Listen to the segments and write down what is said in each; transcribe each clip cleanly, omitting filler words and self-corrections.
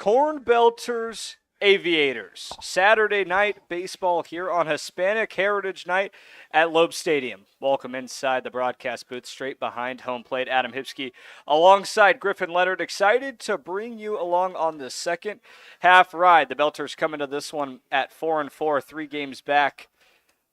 CornBelters, Aviators. Saturday night baseball here on Hispanic Heritage Night at Loeb Stadium. Welcome inside the broadcast booth, straight behind home plate. Adam Hipsky alongside Griffin Leonard, excited to bring you along on the second half ride. The Belters come into this one at 4-4, 3 games back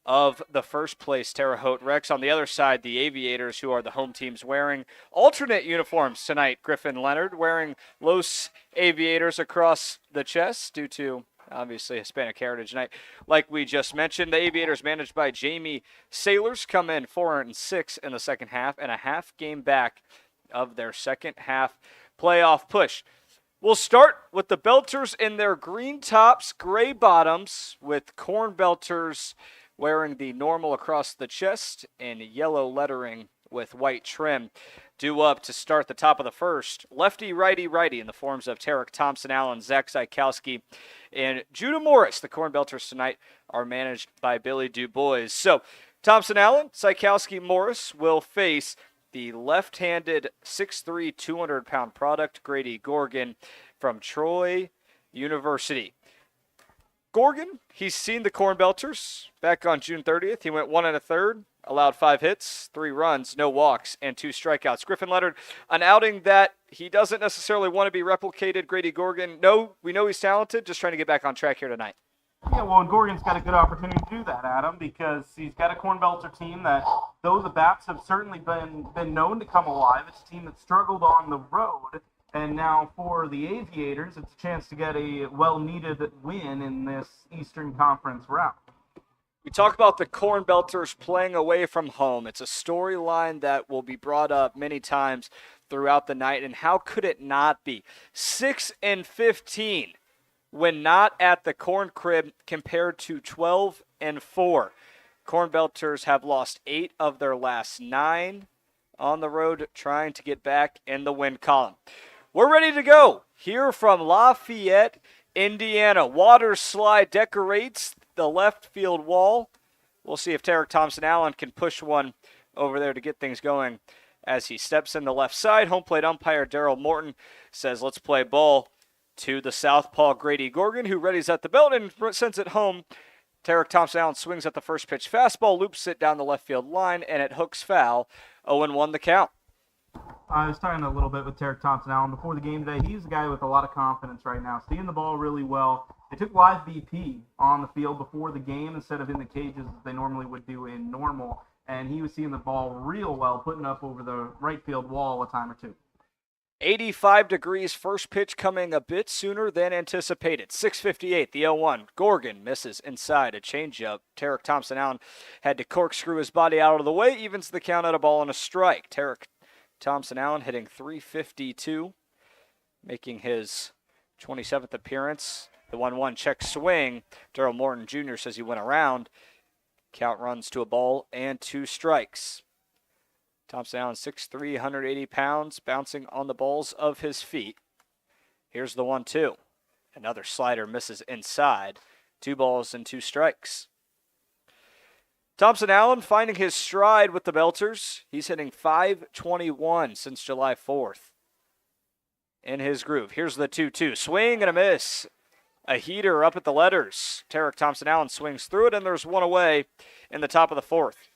of the first place Terre Haute Rex. On the other side, the Aviators, who are the home teams, wearing alternate uniforms tonight. Griffin Leonard wearing Los Aviators across the chest due to, obviously, Hispanic Heritage Night. Like we just mentioned, the Aviators, managed by Jamie Sailors, come in 4-6 in the second half and a half game back of their second half playoff push. We'll start with the Belters in their green tops, gray bottoms, with CornBelters wearing the normal across the chest and yellow lettering with white trim. Due up to start the top of the first, lefty, righty, righty in the forms of Tarek Thompson-Allen, Zach Zykowski, and Judah Morris. The Cornbelters tonight are managed by Billy Dubois. So Thompson-Allen, Zykowski, Morris will face the left-handed 6'3", 200-pound product, Grady Gorgon from Troy University. Gorgon, he's seen the Cornbelters back on June 30th. He went 1 1/3, allowed 5 hits, 3 runs, no walks, and 2 strikeouts. Griffin Leonard, an outing that he doesn't necessarily want to be replicated. Grady Gorgon, no, we know he's talented, just trying to get back on track here tonight. Yeah, well, and Gorgon's got a good opportunity to do that, Adam, because he's got a Cornbelter team that, though the bats have certainly been known to come alive, it's a team that struggled on the road. And now for the Aviators, it's a chance to get a well-needed win in this Eastern Conference route. We talk about the Cornbelters playing away from home. It's a storyline that will be brought up many times throughout the night, and how could it not be? 6-15 when not at the Corn Crib compared to 12-4. Cornbelters have lost 8 of their last 9 on the road, trying to get back in the win column. We're ready to go here from Lafayette, Indiana. Water slide decorates the left field wall. We'll see if Tarek Thompson-Allen can push one over there to get things going as he steps in the left side. Home plate umpire Daryl Morton says, let's play ball, to the southpaw Grady Gorgon, who readies at the belt and sends it home. Tarek Thompson-Allen swings at the first pitch fastball, loops it down the left field line, and it hooks foul. 0-1 the count. I was talking a little bit with Tarek Thompson-Allen before the game today. He's a guy with a lot of confidence right now, seeing the ball really well. They took live BP on the field before the game instead of in the cages as they normally would do in normal, and he was seeing the ball real well, putting up over the right field wall a time or two. 85 degrees, first pitch coming a bit sooner than anticipated. 6:58, the 0-1. Gorgon misses inside a changeup. Tarek Thompson-Allen had to corkscrew his body out of the way, evens the count at a ball and a strike. Tarek Thompson-Allen hitting .352, making his 27th appearance. The 1-1 check swing. Daryl Morton Jr. says he went around. Count runs to a ball and 2 strikes. Thompson-Allen, 6'3", 180 pounds, bouncing on the balls of his feet. Here's the 1-2. Another slider misses inside. 2 balls and 2 strikes. Thompson-Allen finding his stride with the Belters. He's hitting .521 since July 4th. In his groove. Here's the 2-2. Swing and a miss. A heater up at the letters. Tarek Thompson-Allen swings through it, and there's one away in the top of the 4th.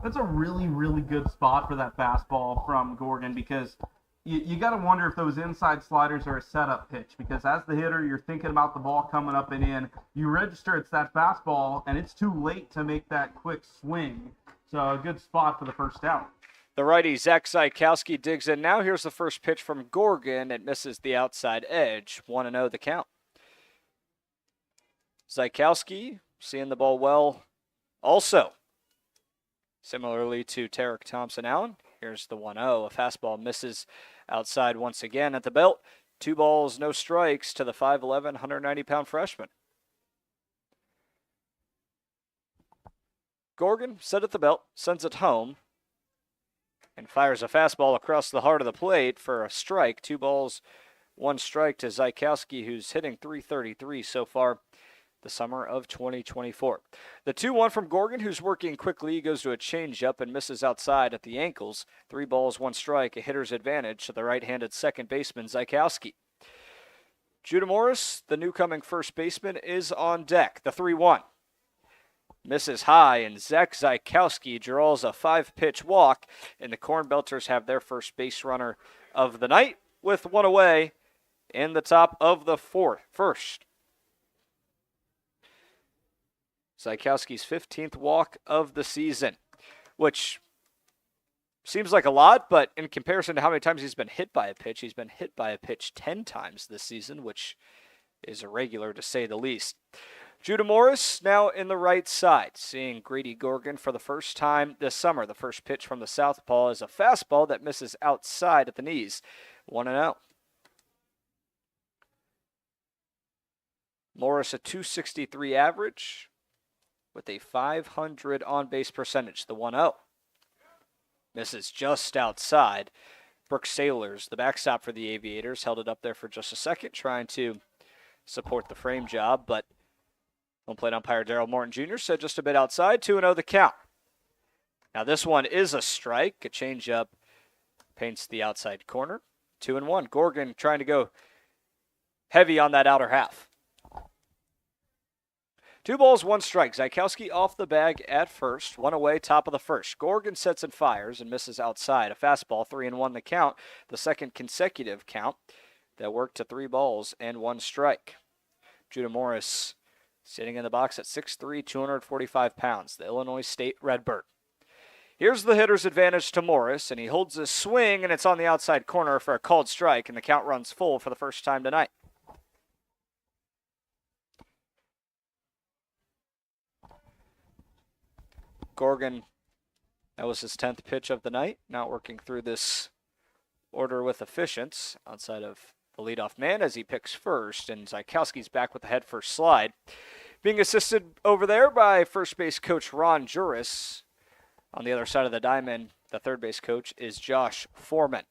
That's a really, really good spot for that fastball from Gorgon, because you got to wonder if those inside sliders are a setup pitch, because as the hitter, you're thinking about the ball coming up and in. You register it's that fastball, and it's too late to make that quick swing. So a good spot for the first out. The righty, Zach Zykowski, digs in. Now here's the first pitch from Gorgon. It misses the outside edge. 1-0 the count. Zykowski seeing the ball well also. Similarly to Tarek Thompson-Allen, here's the 1-0. A fastball misses outside once again at the belt. 2 balls, no strikes to the 5'11", 190-pound freshman. Gorgon set at the belt, sends it home, and fires a fastball across the heart of the plate for a strike. 2 balls, 1 strike to Zykowski, who's hitting .333 so far the summer of 2024. The 2-1 from Gorgon, who's working quickly. He goes to a changeup and misses outside at the ankles. 3 balls, 1 strike, a hitter's advantage to the right-handed second baseman, Zykowski. Judah Morris, the newcoming first baseman, is on deck. The 3-1. Misses high, and Zach Zykowski draws a 5-pitch walk, and the CornBelters have their first base runner of the night with one away in the top of the first. Zykowski's 15th walk of the season, which seems like a lot, but in comparison to how many times he's been hit by a pitch, he's been hit by a pitch 10 times this season, which is irregular to say the least. Judah Morris now in the right side, seeing Grady Gorgon for the first time this summer. The first pitch from the southpaw is a fastball that misses outside at the knees. 1-0. Morris a .263 average with a .500 on-base percentage. The 1-0. Misses just outside. Brooks Sailors, the backstop for the Aviators, held it up there for just a second, trying to support the frame job, but home plate umpire Darryl Morton Jr. said just a bit outside. 2-0 the count. Now this one is a strike. A changeup paints the outside corner. 2-1. Gorgon trying to go heavy on that outer half. 2 balls, 1 strike. Zykowski off the bag at first. 1 away, top of the first. Gorgon sets and fires and misses outside. A fastball, 3-1 the count. The second consecutive count that worked to 3 balls and 1 strike. Judah Morris sitting in the box at 6'3", 245 pounds, the Illinois State Redbird. Here's the hitter's advantage to Morris, and he holds his swing, and it's on the outside corner for a called strike, and the count runs full for the first time tonight. Gorgon, that was his 10th pitch of the night, not working through this order with efficiency outside of the leadoff man as he picks first, and Zykowski's back with the head first slide. Being assisted over there by first base coach Ron Juris. On the other side of the diamond, the third base coach is Josh Foreman.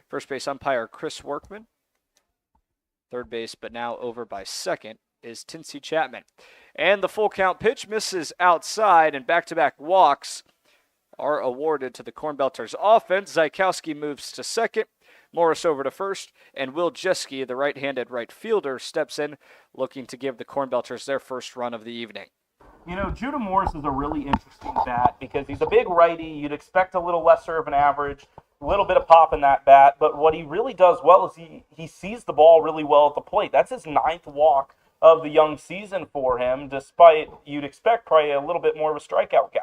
First base umpire Chris Workman. Third base, but now over by second, is Tinsey Chapman. And the full count pitch misses outside, and back-to-back walks are awarded to the CornBelters offense. Zykowski moves to second, Morris over to first, and Will Jeske, the right-handed right fielder, steps in, looking to give the CornBelters their first run of the evening. You know, Judah Morris is a really interesting bat because he's a big righty. You'd expect a little lesser of an average, a little bit of pop in that bat, but what he really does well is he sees the ball really well at the plate. That's his 9th walk of the young season for him, despite you'd expect probably a little bit more of a strikeout guy.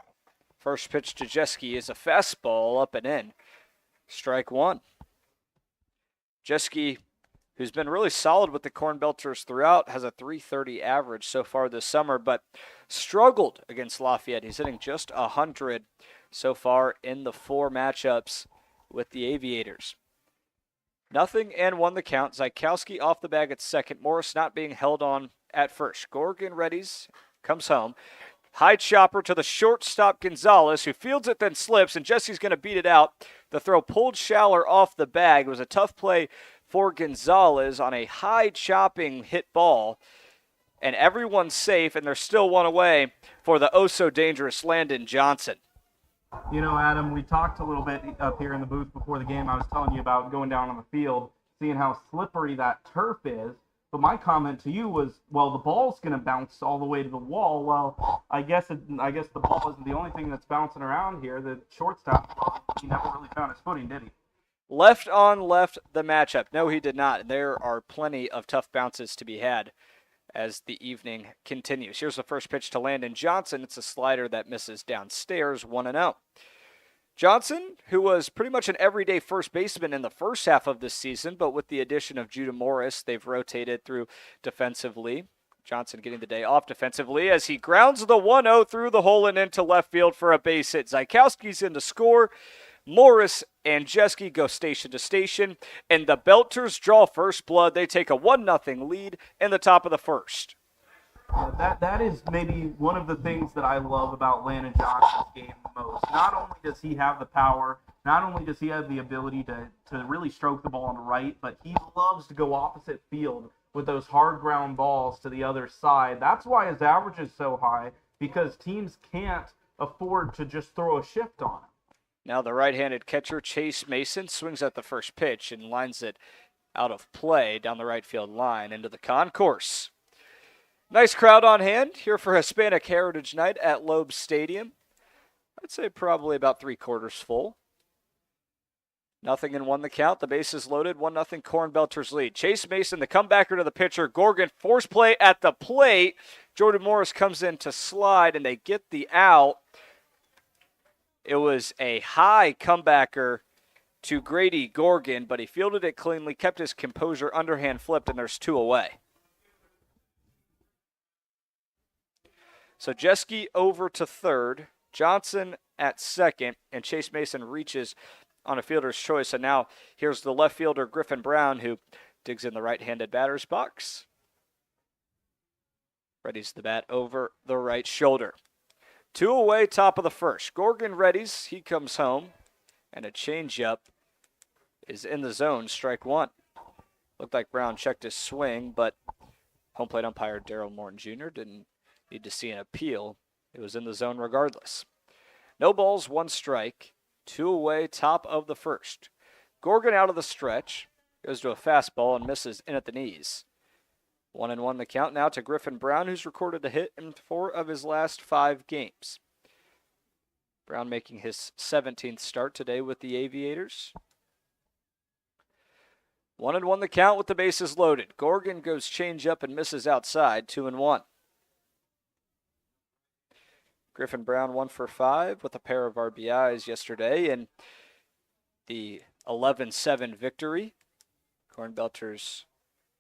First pitch to Jeske is a fastball up and in. Strike 1. Jeske, who's been really solid with the CornBelters throughout, has a .330 average so far this summer, but struggled against Lafayette. He's hitting just 100 so far in the 4 matchups with the Aviators. 0 and 1 the count. Zykowski off the bag at second. Morris not being held on at first. Gorgon readies, comes home. High chopper to the shortstop Gonzalez, who fields it then slips, and Jesse's going to beat it out. The throw pulled Schaller off the bag. It was a tough play for Gonzalez on a high chopping hit ball. And everyone's safe, and there's still 1 away for the oh-so-dangerous Landon Johnson. You know, Adam, we talked a little bit up here in the booth before the game. I was telling you about going down on the field, seeing how slippery that turf is. But my comment to you was, well, the ball's going to bounce all the way to the wall. Well, I guess the ball isn't the only thing that's bouncing around here. The shortstop, he never really found his footing, did he? Left on left the matchup. No, he did not. There are plenty of tough bounces to be had as the evening continues. Here's the first pitch to Landon Johnson. It's a slider that misses downstairs, 1-0. Johnson, who was pretty much an everyday first baseman in the first half of this season, but with the addition of Judah Morris, they've rotated through defensively. Johnson getting the day off defensively as he grounds the 1-0 through the hole and into left field for a base hit. Zykowski's in to score. Morris and Jeske go station to station, and the Belters draw first blood. They take a 1-0 lead in the top of the first. That is maybe one of the things that I love about Landon Johnson's game the most. Not only does he have the power, not only does he have the ability to really stroke the ball on the right, but he loves to go opposite field with those hard ground balls to the other side. That's why his average is so high, because teams can't afford to just throw a shift on him. Now the right-handed catcher, Chase Mason, swings at the first pitch and lines it out of play down the right field line into the concourse. Nice crowd on hand here for Hispanic Heritage Night at Loeb Stadium. I'd say probably about 3/4 full. 0-1 the count. The bases loaded. 1-0 CornBelters lead. Chase Mason, the comebacker to the pitcher. Gorgon, force play at the plate. Jordan Morris comes in to slide, and they get the out. It was a high comebacker to Grady Gorgon, but he fielded it cleanly, kept his composure, underhand flipped, and there's 2 away. So Jeske over to third, Johnson at second, and Chase Mason reaches on a fielder's choice. And now here's the left fielder, Griffin Brown, who digs in the right-handed batter's box. Readies the bat over the right shoulder. 2 away, top of the first. Gorgon readies, he comes home, and a changeup is in the zone, strike 1. Looked like Brown checked his swing, but home plate umpire Darrell Morton Jr. didn't need to see an appeal. It was in the zone regardless. No balls, 1 strike. 2 away, top of the first. Gorgon out of the stretch. Goes to a fastball and misses in at the knees. 1-1 the count now to Griffin Brown, who's recorded a hit in 4 of his last 5 games. Brown making his 17th start today with the Aviators. 1-1 the count with the bases loaded. Gorgon goes change up and misses outside, 2-1. Griffin Brown 1 for 5 with a pair of RBIs yesterday in the 11-7 victory. CornBelters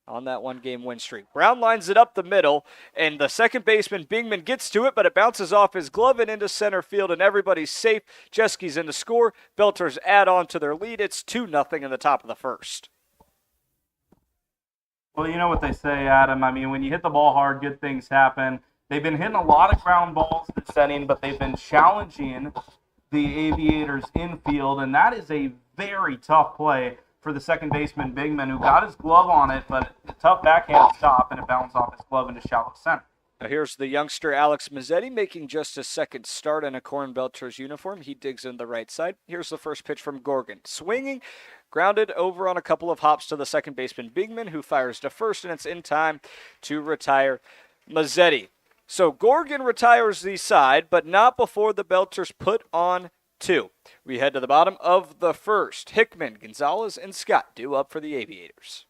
on that 1-game win streak. Brown lines it up the middle, and the second baseman Bingman gets to it, but it bounces off his glove and into center field, and everybody's safe. Jeske's in to score. Belters add on to their lead. It's 2-0 in the top of the first. Well, you know what they say, Adam. I mean, when you hit the ball hard, good things happen. They've been hitting a lot of ground balls this inning, but they've been challenging the Aviators infield, and that is a very tough play for the second baseman, Bingman, who got his glove on it, but a tough backhand stop, and it bounced off his glove into shallow center. Now here's the youngster Alex Mazzetti making just his second start in a CornBelters uniform. He digs in the right side. Here's the first pitch from Gorgon. Swinging, grounded over on a couple of hops to the second baseman, Bingman, who fires to first, and it's in time to retire Mazzetti. So Gorgon retires the side, but not before the Belters put on 2. We head to the bottom of the first. Hickman, Gonzalez, and Scott due up for the Aviators.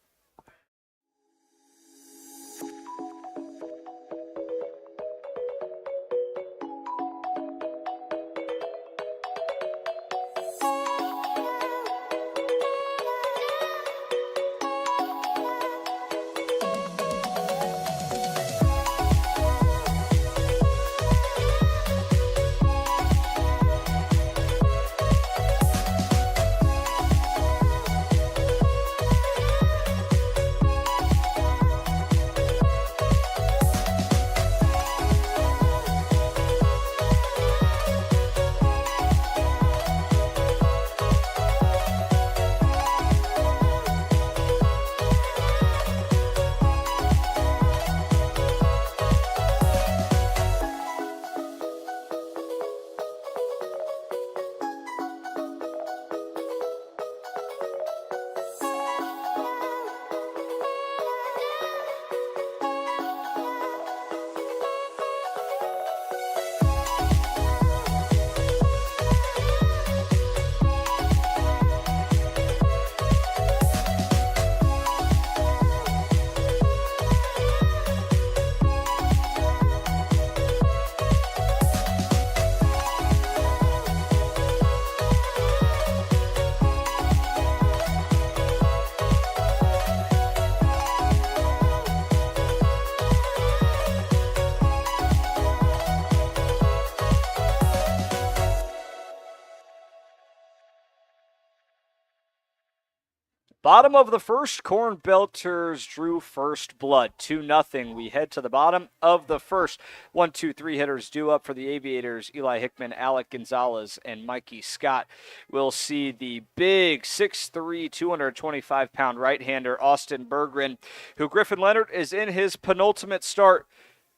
Bottom of the first, CornBelters drew first blood, 2-0. We head to the bottom of the first. 1, 2, 3 hitters due up for the Aviators. Eli Hickman, Alec Gonzalez, and Mikey Scott. We'll see the big 6'3", 225-pound right-hander Austin Berggren, who Griffin Leonard is in his penultimate start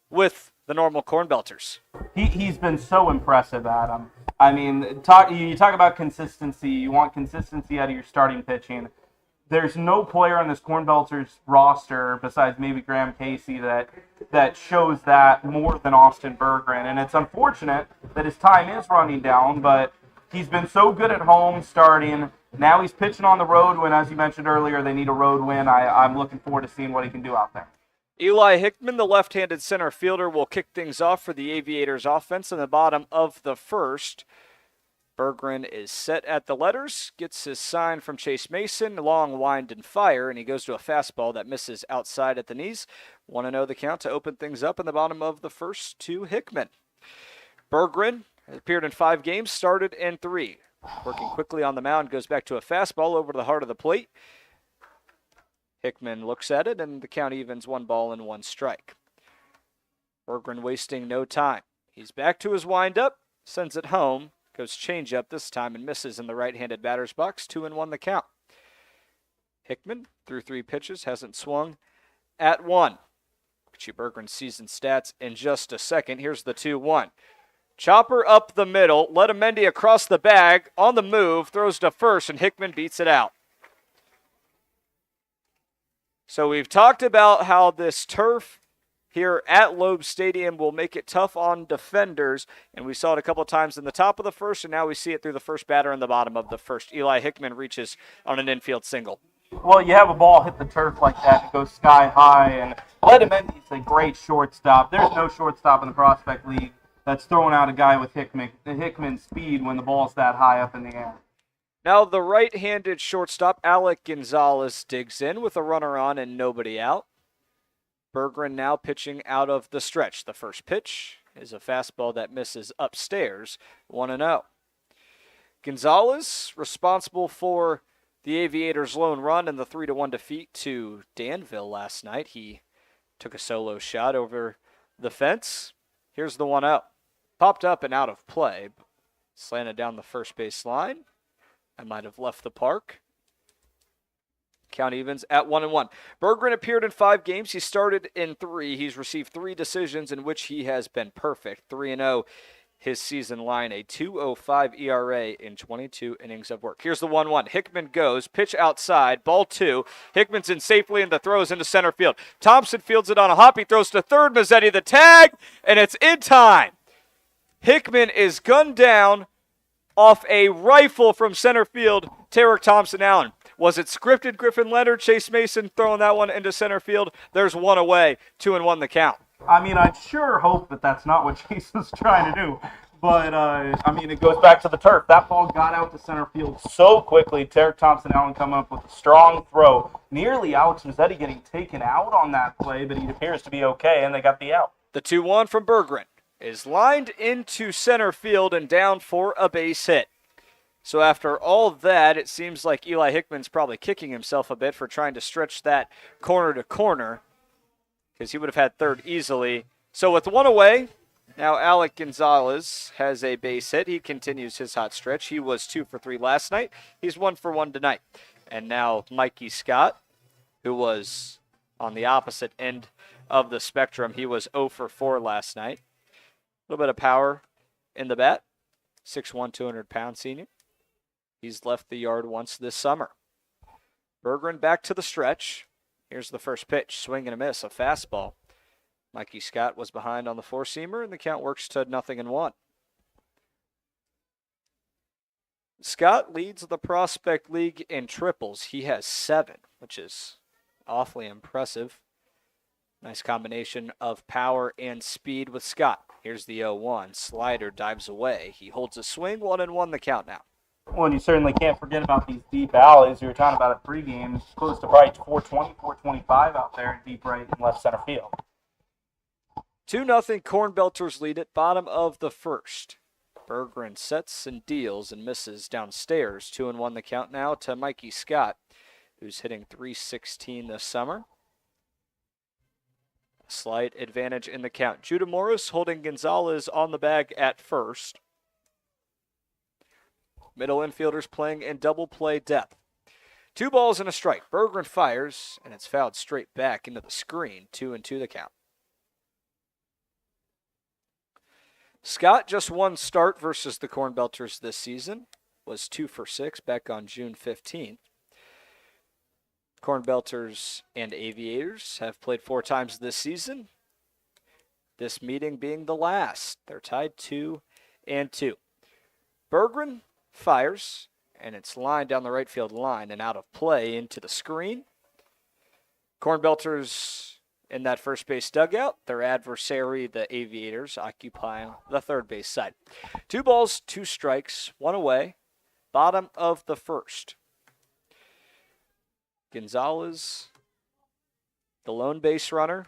with the normal CornBelters. He's been so impressive, Adam. I mean, you talk about consistency. You want consistency out of your starting pitching. there's no player on this CornBelters roster besides maybe Graham Casey that shows that more than Austin Berggren. And it's unfortunate that his time is running down, but he's been so good at home starting. Now he's pitching on the road when, as you mentioned earlier, they need a road win. I'm looking forward to seeing what he can do out there. Eli Hickman, the left-handed center fielder, will kick things off for the Aviators offense in the bottom of the first. Berggren is set at the letters, gets his sign from Chase Mason, long wind and fire, and he goes to a fastball that misses outside at the knees. 1-0 the count to open things up in the bottom of the first to Hickman. Berggren appeared in 5 games, started in 3. Working quickly on the mound, goes back to a fastball over to the heart of the plate. Hickman looks at it, and the count evens 1 ball and 1 strike. Berggren wasting no time. He's back to his windup, sends it home. Goes changeup this time and misses in the right-handed batter's box. 2-1 the count. Hickman, through 3 pitches, hasn't swung at 1. Get you Berggren's season stats in just a second. Here's the 2-1. Chopper up the middle. Letamendi across the bag. On the move. Throws to first, and Hickman beats it out. So we've talked about how this turf here at Loeb Stadium will make it tough on defenders, and we saw it a couple of times in the top of the first, and now we see it through the first batter in the bottom of the first. Eli Hickman reaches on an infield single. Well, you have a ball hit the turf like that, it goes sky high, and Letamendi's a great shortstop. There's no shortstop in the Prospect League that's throwing out a guy with Hickman's speed when the ball's that high up in the air. Now the right-handed shortstop, Alec Gonzalez, digs in with a runner on and nobody out. Berggren now pitching out of the stretch. The first pitch is a fastball that misses upstairs, 1-0. Gonzalez responsible for the Aviators' lone run in the 3-1 defeat to Danville last night. He took a solo shot over the fence. Here's the 1-0. Popped up and out of play. Slanted down the first base line. I might have left the park. Count evens at 1-1. Berggren appeared in 5 games. He started in 3. He's received 3 decisions in which he has been perfect. 3-0 his season line, a 2.05 ERA in 22 innings of work. Here's the 1-1. Hickman goes, pitch outside, ball 2. Hickman's in safely and the throws into center field. Thompson fields it on a hop. He throws to third. Mazzetti the tag, and it's in time. Hickman is gunned down off a rifle from center field. Tarek Thompson-Allen. Was it scripted? Griffin Leonard, Chase Mason throwing that one into center field. There's 1 away, 2-1 the count. I mean, I sure hope that that's not what Chase was trying to do. But, it goes back to the turf. That ball got out to center field so quickly. Tarek Thompson-Allen coming up with a strong throw. Nearly Alex Mazzetti getting taken out on that play, but he appears to be okay, and they got the out. The 2-1 from Berggren is lined into center field and down for a base hit. So after all that, it seems like Eli Hickman's probably kicking himself a bit for trying to stretch that corner to corner, because he would have had third easily. So with 1 away, now Alec Gonzalez has a base hit. He continues his hot stretch. He was 2 for 3 last night. He's 1 for 1 tonight. And now Mikey Scott, who was on the opposite end of the spectrum. He was 0 for 4 last night. A little bit of power in the bat. 6'1", 200-pound senior. He's left the yard once this summer. Berggren back to the stretch. Here's the first pitch. Swing and a miss, a fastball. Mikey Scott was behind on the 4-seamer, and the count works to 0-1. Scott leads the Prospect League in triples. He has 7, which is awfully impressive. Nice combination of power and speed with Scott. Here's the 0-1. Slider dives away. He holds a swing, 1-1 the count now. Well, and you certainly can't forget about these deep alleys. You were talking about it pregame. Close to probably 420, 425 out there in deep right and left center field. 2-0 CornBelters lead at bottom of the first. Berggren sets and deals and misses downstairs. 2-1 the count now to Mikey Scott, who's hitting .316 this summer. A slight advantage in the count. Judah Morris holding Gonzalez on the bag at first. Middle infielders playing in double play depth. 2 balls and a strike. Berggren fires, and it's fouled straight back into the screen. 2-2 the count. Scott just 1 start versus the CornBelters this season. Was 2 for 6 back on June 15th. CornBelters and Aviators have played 4 times this season. This meeting being the last. They're tied 2-2. Berggren fires, and it's lined down the right field line and out of play into the screen. CornBelters in that first base dugout. Their adversary, the Aviators, occupy the third base side. 2 balls, 2 strikes, 1 away. Bottom of the first. Gonzalez, the lone base runner.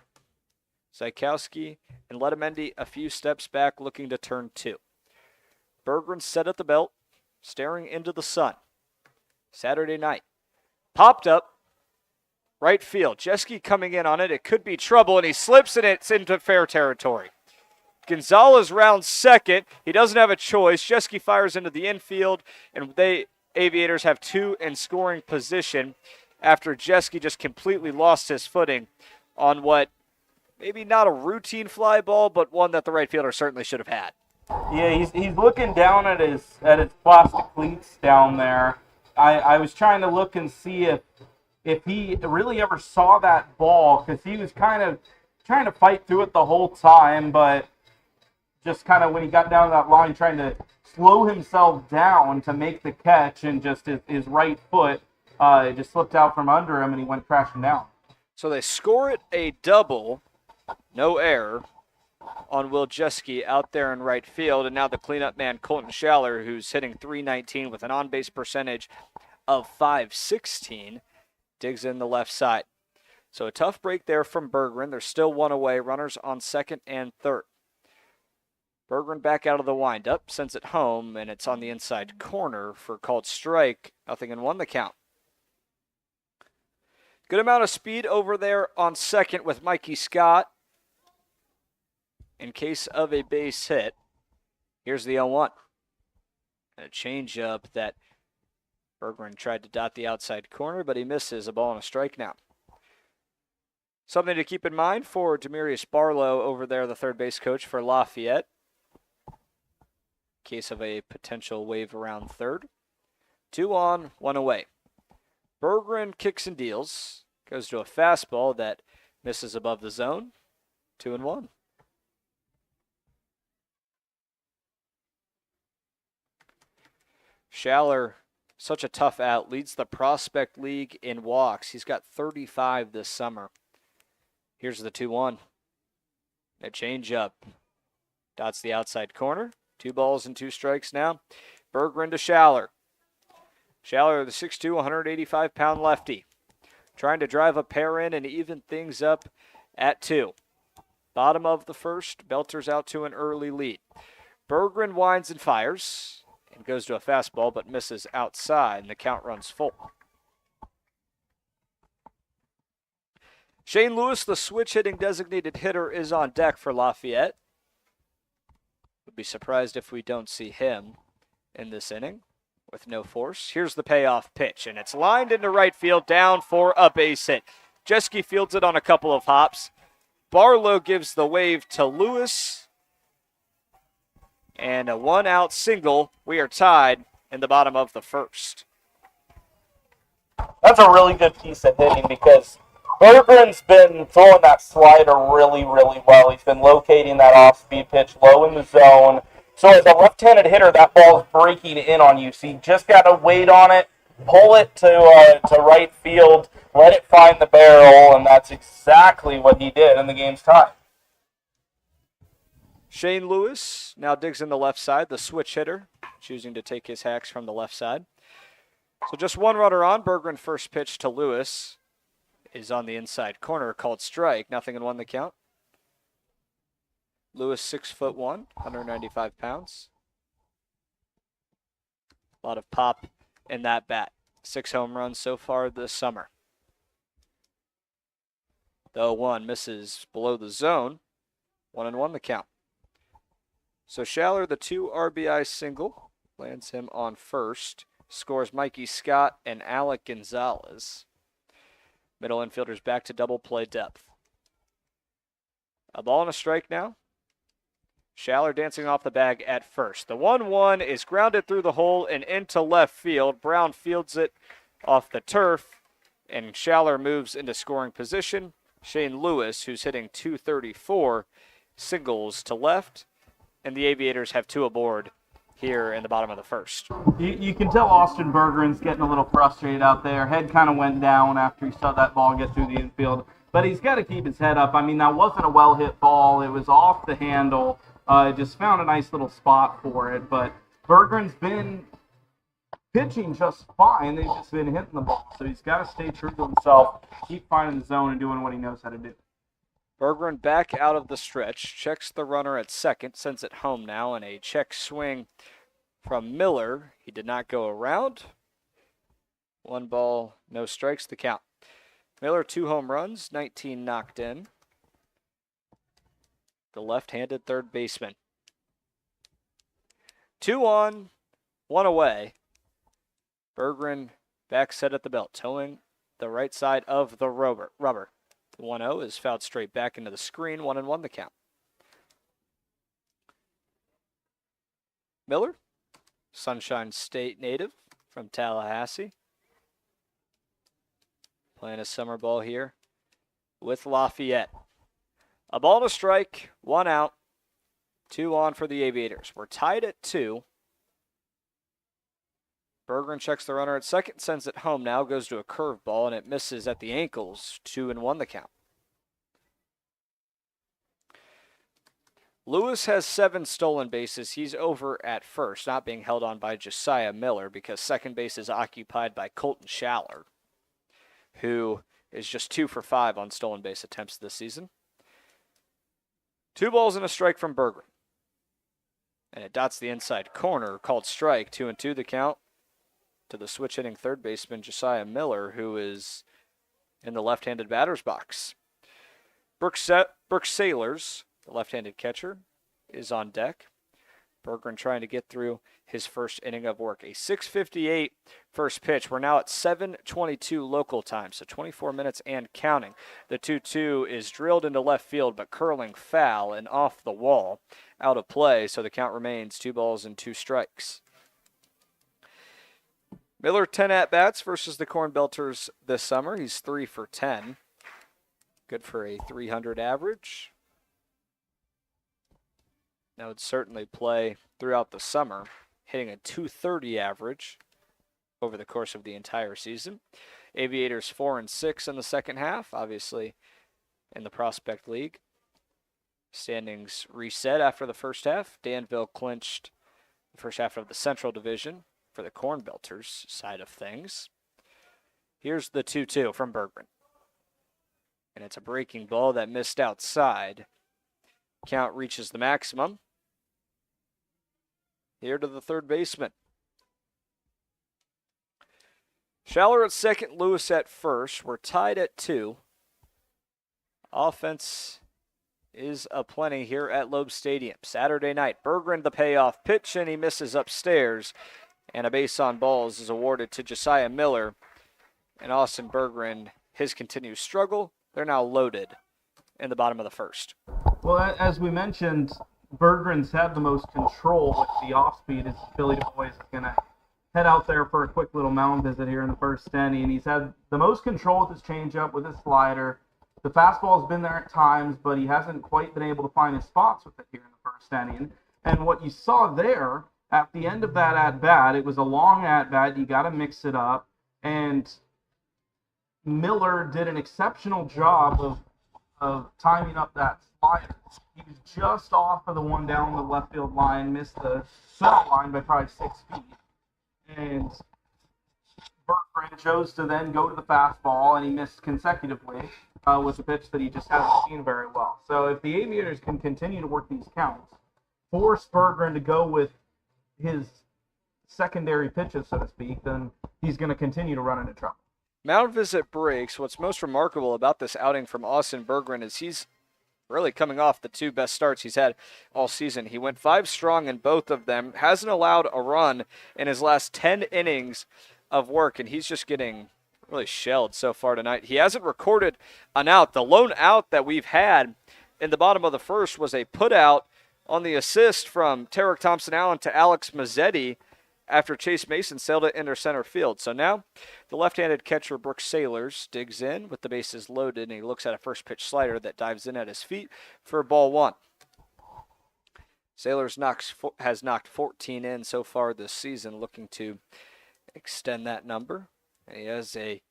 Zykowski and Letamendi a few steps back looking to turn 2. Berggren set at the belt, staring into the sun. Saturday night. Popped up. Right field. Jeske coming in on it. It could be trouble, and he slips, and it's into fair territory. Gonzalez rounds second. He doesn't have a choice. Jeske fires into the infield, and they Aviators have 2 in scoring position after Jeske just completely lost his footing on what maybe not a routine fly ball, but one that the right fielder certainly should have had. Yeah, he's looking down at his plastic cleats down there. I was trying to look and see if he really ever saw that ball, because he was kind of trying to fight through it the whole time, but just kind of when he got down that line trying to slow himself down to make the catch, and just his right foot it just slipped out from under him and he went crashing down. So they score it a double, no error, on Will Jeske out there in right field, and now the cleanup man Colton Schaller, who's hitting .319 with an on-base percentage of .516, digs in the left side. So a tough break there from Berggren. There's still 1 away. Runners on second and third. Berggren back out of the windup, sends it home, and it's on the inside corner for a called strike. 0-1 the count. Good amount of speed over there on second with Mikey Scott in case of a base hit. Here's the 0-1. And a changeup that Berggren tried to dot the outside corner, but he misses. A ball and a strike now. Something to keep in mind for Demarius Barlow over there, the third base coach for Lafayette. Case of a potential wave around third. 2 on, 1 away. Berggren kicks and deals. Goes to a fastball that misses above the zone. 2-1. Schaller, such a tough out, leads the prospect league in walks. He's got 35 this summer. Here's the 2-1. A changeup. Dots the outside corner. 2 balls and 2 strikes now. Berggren to Schaller. Schaller, the 6'2", 185-pound lefty. Trying to drive a pair in and even things up at 2. Bottom of the first. Belters out to an early lead. Berggren winds and fires. And goes to a fastball, but misses outside, and the count runs full. Shane Lewis, the switch-hitting designated hitter, is on deck for Lafayette. Would be surprised if we don't see him in this inning with no force. Here's the payoff pitch, and it's lined into right field, down for a base hit. Jeske fields it on a couple of hops. Barlow gives the wave to Lewis. And a 1-out single. We are tied in the bottom of the first. That's a really good piece of hitting, because Berggren's been throwing that slider really, really well. He's been locating that off-speed pitch low in the zone. So as a left-handed hitter, that ball's breaking in on you. So you just got to wait on it, pull it to right field, let it find the barrel, and that's exactly what he did in the game's time. Shane Lewis now digs in the left side, the switch hitter, choosing to take his hacks from the left side. So just 1 runner on. Berggren first pitch to Lewis is on the inside corner, called strike. 0-1 the count. Lewis 6'1", 195 pounds. A lot of pop in that bat. 6 home runs so far this summer. The 0-1 misses below the zone. 1-1 the count. So Schaller, the 2 RBI single, lands him on first. Scores Mikey Scott and Alec Gonzalez. Middle infielders back to double play depth. A ball and a strike now. Schaller dancing off the bag at first. The 1-1 is grounded through the hole and into left field. Brown fields it off the turf And Schaller moves into scoring position. Shane Lewis, who's hitting .234, singles to left. And the Aviators have 2 aboard here in the bottom of the first. You can tell Austin Bergeron's getting a little frustrated out there. Head kind of went down after he saw that ball get through the infield. But he's got to keep his head up. I mean, that wasn't a well-hit ball. It was off the handle. Just found a nice little spot for it. But Bergeron's been pitching just fine. They've just been hitting the ball. So he's got to stay true to himself, keep finding the zone and doing what he knows how to do. Bergeron back out of the stretch, checks the runner at second, sends it home now, and a check swing from Miller. He did not go around. 1 ball, no strikes, the count. Miller, 2 home runs, 19 knocked in. The left-handed third baseman. 2 on, 1 away. Bergeron back set at the belt, towing the right side of the rubber. 1-0 is fouled straight back into the screen. 1-1 the count. Miller, Sunshine State native from Tallahassee. Playing a summer ball here with Lafayette. A ball and a strike, 1 out, 2 on for the Aviators. We're tied at 2. Bergeron checks the runner at second, sends it home now, goes to a curveball, and it misses at the ankles. 2-1 the count. Lewis has 7 stolen bases. He's over at first, not being held on by Josiah Miller because second base is occupied by Colton Schaller, who is just 2 for 5 on stolen base attempts this season. 2 balls and a strike from Bergeron. And it dots the inside corner, called strike. 2-2 the count to the switch hitting third baseman Josiah Miller, who is in the left-handed batter's box. Brooke Sailors, the left-handed catcher, is on deck. Bergeron trying to get through his first inning of work. A 6:58 first pitch. We're now at 7:22 local time, so 24 minutes and counting. The 2-2 is drilled into left field, but curling foul and off the wall, out of play, so the count remains 2 balls and 2 strikes. Miller 10 at-bats versus the CornBelters this summer. He's 3 for 10. Good for a 300 average. That would certainly play throughout the summer, hitting a 230 average over the course of the entire season. Aviators 4 and 6 in the second half, obviously in the Prospect League. Standings reset after the first half. Danville clinched the first half of the Central Division for the CornBelters side of things. Here's the 2-2 from Bergeron. And it's a breaking ball that missed outside. Count reaches the maximum. Here to the third baseman. Schaller at second, Lewis at first. We're tied at 2. Offense is aplenty here at Loeb Stadium. Saturday night, Bergeron the payoff pitch, and he misses upstairs. And a base on balls is awarded to Josiah Miller. And Austin Bergeron, his continued struggle. They're now loaded in the bottom of the first. Well, as we mentioned, Bergeron's had the most control with the off-speed. His Philly boys is going to head out there for a quick little mound visit here in the first inning. And he's had the most control with his changeup, with his slider. The fastball's been there at times, but he hasn't quite been able to find his spots with it here in the first inning. And what you saw there, at the end of that at-bat, it was a long at-bat. You got to mix it up. And Miller did an exceptional job of timing up that slider. He was just off of the one down the left field line, missed the center line by probably 6 feet. And Bergeron chose to then go to the fastball, and he missed consecutively with a pitch that he just hasn't seen very well. So if the Aviators can continue to work these counts, force Bergeron to go with his secondary pitches, so to speak, then he's going to continue to run into trouble. Mound visit breaks. What's most remarkable about this outing from Austin Bergeron is he's really coming off the 2 best starts he's had all season. He went 5 strong in both of them, hasn't allowed a run in his last 10 innings of work, and he's just getting really shelled so far tonight. He hasn't recorded an out. The lone out that we've had in the bottom of the first was a put out on the assist from Tarek Thompson-Allen to Alex Mazzetti after Chase Mason sailed it into center field. So now the left-handed catcher Brooks Sailors digs in with the bases loaded, and he looks at a first pitch slider that dives in at his feet for ball one. Sailors has knocked 14 in so far this season, looking to extend that number. And he has a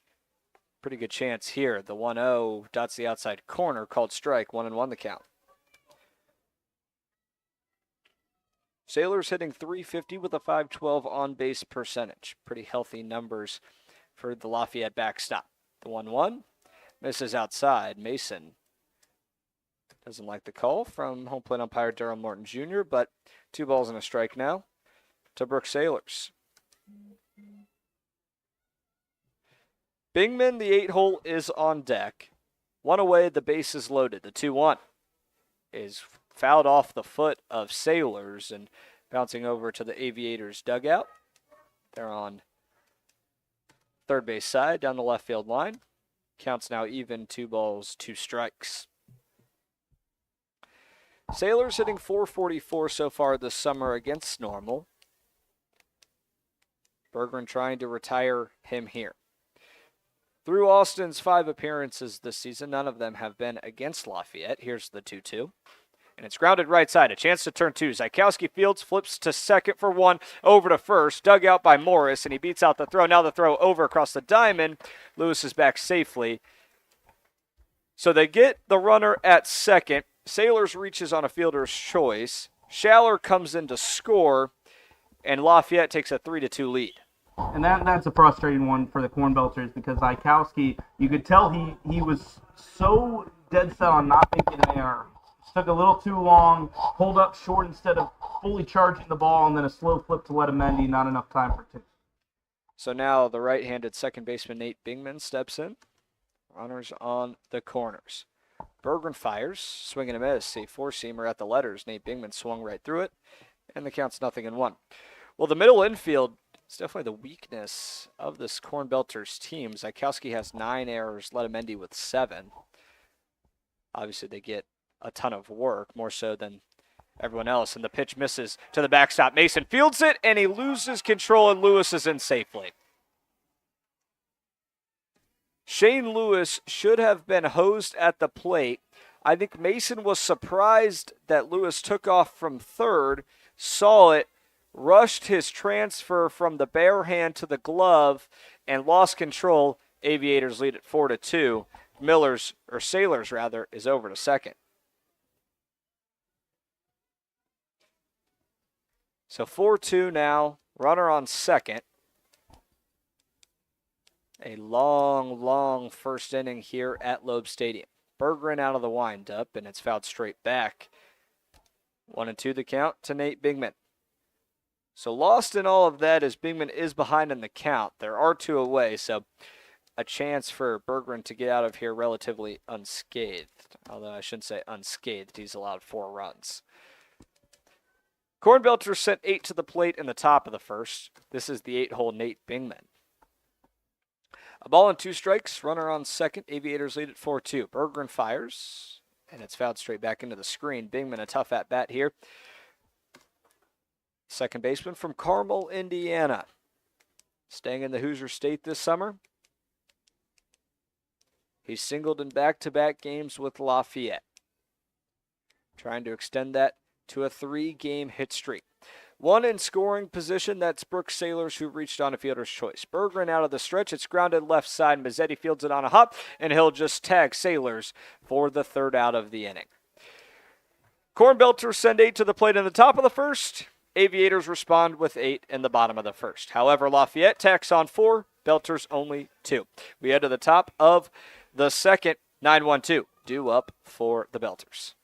pretty good chance here. The 1-0 dots the outside corner, called strike, 1-1 the count. Sailors hitting .350 with a .512 on-base percentage. Pretty healthy numbers for the Lafayette backstop. The 1-1 misses outside. Mason doesn't like the call from home plate umpire Darryl Morton Jr., but 2 balls and a strike now to Brooks Sailors. Bingman, the 8-hole, is on deck. One away, the base is loaded. The 2-1 is fouled off the foot of Sailors and bouncing over to the Aviators dugout. They're on third base side down the left field line. Counts now even, 2 balls, 2 strikes. Sailors hitting .444 so far this summer against normal. Berggren trying to retire him here. Through Austin's 5 appearances this season, none of them have been against Lafayette. Here's the 2-2. And it's grounded right side. A chance to turn 2. Zykowski fields, flips to second for 1, over to first. Dug out by Morris, and he beats out the throw. Now the throw over across the diamond. Lewis is back safely. So they get the runner at second. Sailors reaches on a fielder's choice. Schaller comes in to score, and Lafayette takes a 3-2 lead. And that's a frustrating one for the CornBelters because Zykowski, you could tell he was so dead set on not making an error. Took a little too long, pulled up short instead of fully charging the ball, and then a slow flip to Letamendi, not enough time for 2. So now the right-handed second baseman Nate Bingman steps in. Runners on the corners. Berggren fires, swing and a miss, a 4-seamer at the letters. Nate Bingman swung right through it, and the count's 0-1. Well, the middle infield is definitely the weakness of this CornBelters team. Zykowski has 9 errors, Letamendi with 7. Obviously, they get a ton of work, more so than everyone else, and the pitch misses to the backstop. Mason fields it, and he loses control, and Lewis is in safely. Shane Lewis should have been hosed at the plate. I think Mason was surprised that Lewis took off from third, saw it, rushed his transfer from the bare hand to the glove, and lost control. Aviators lead at 4-2. Sailors is over to second. So 4-2 now, runner on second. A long first inning here at Loeb Stadium. Berggren out of the windup, and it's fouled straight back. 1-2 the count to Nate Bingman. So lost in all of that as Bingman is behind in the count. There are 2 away, so a chance for Berggren to get out of here relatively unscathed. Although I shouldn't say unscathed, he's allowed 4 runs. CornBelters sent 8 to the plate in the top of the first. This is the 8-hole Nate Bingman. A ball and 2 strikes, runner on second. Aviators lead at 4-2. Berggren fires, and it's fouled straight back into the screen. Bingman a tough at-bat here. Second baseman from Carmel, Indiana. Staying in the Hoosier State this summer. He's singled in back-to-back games with Lafayette. Trying to extend that to a 3-game hit streak. 1 in scoring position, that's Brooks Sailors, who reached on a fielder's choice. Berggren out of the stretch, it's grounded left side. Mazzetti fields it on a hop, and he'll just tag Sailors for the 3rd out of the inning. CornBelters send 8 to the plate in the top of the first. Aviators respond with 8 in the bottom of the first. However, Lafayette tacks on 4, Belters only 2. We head to the top of the second. 9-1-2 due up for the Belters.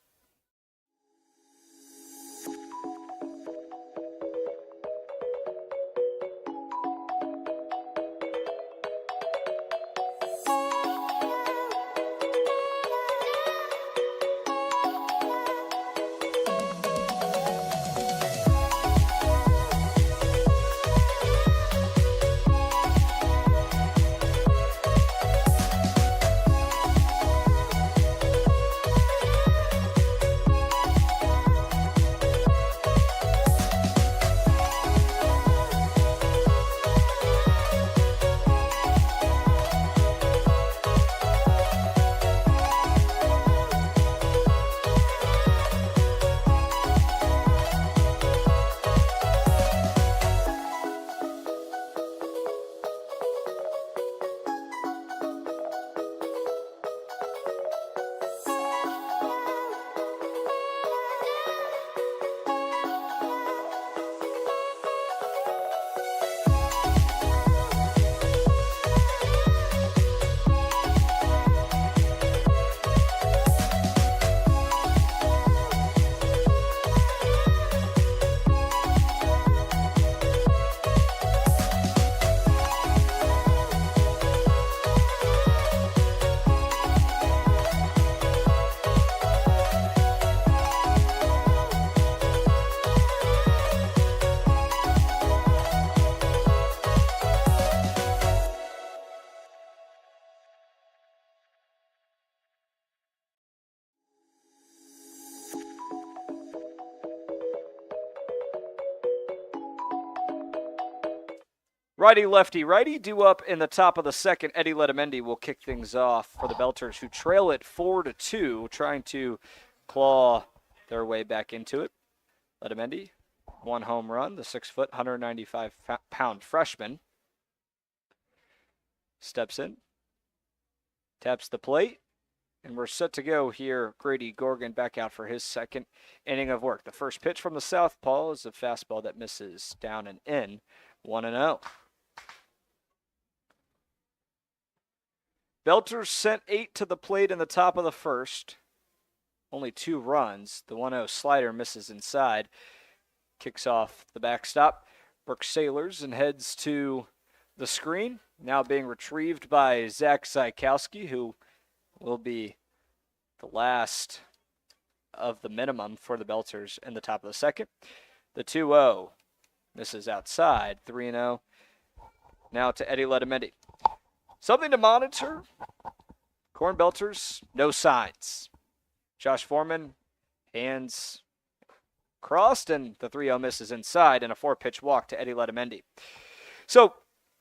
Righty-lefty, righty due up in the top of the second. Eddie Letamendi will kick things off for the Belters, who trail it 4-2, trying to claw their way back into it. Letamendi, one home run, the 6-foot, 195-pound freshman. Steps in, taps the plate, and we're set to go here. Grady Gorgon back out for his second inning of work. The first pitch from the southpaw is a fastball that misses down and in, 1-0. Belters sent 8 to the plate in the top of the first. Only 2 runs. The 1-0 slider misses inside. Kicks off the backstop. Brooks sailors and heads to the screen. Now being retrieved by Zach Zykowski, who will be the last of the minimum for the Belters in the top of the second. The 2-0 misses outside. 3-0. Now to Eddie Letamendi. Something to monitor. CornBelters, no signs. Josh Foreman, hands crossed, and the 3-0 misses inside, and a 4-pitch walk to Eddie Letamendi. So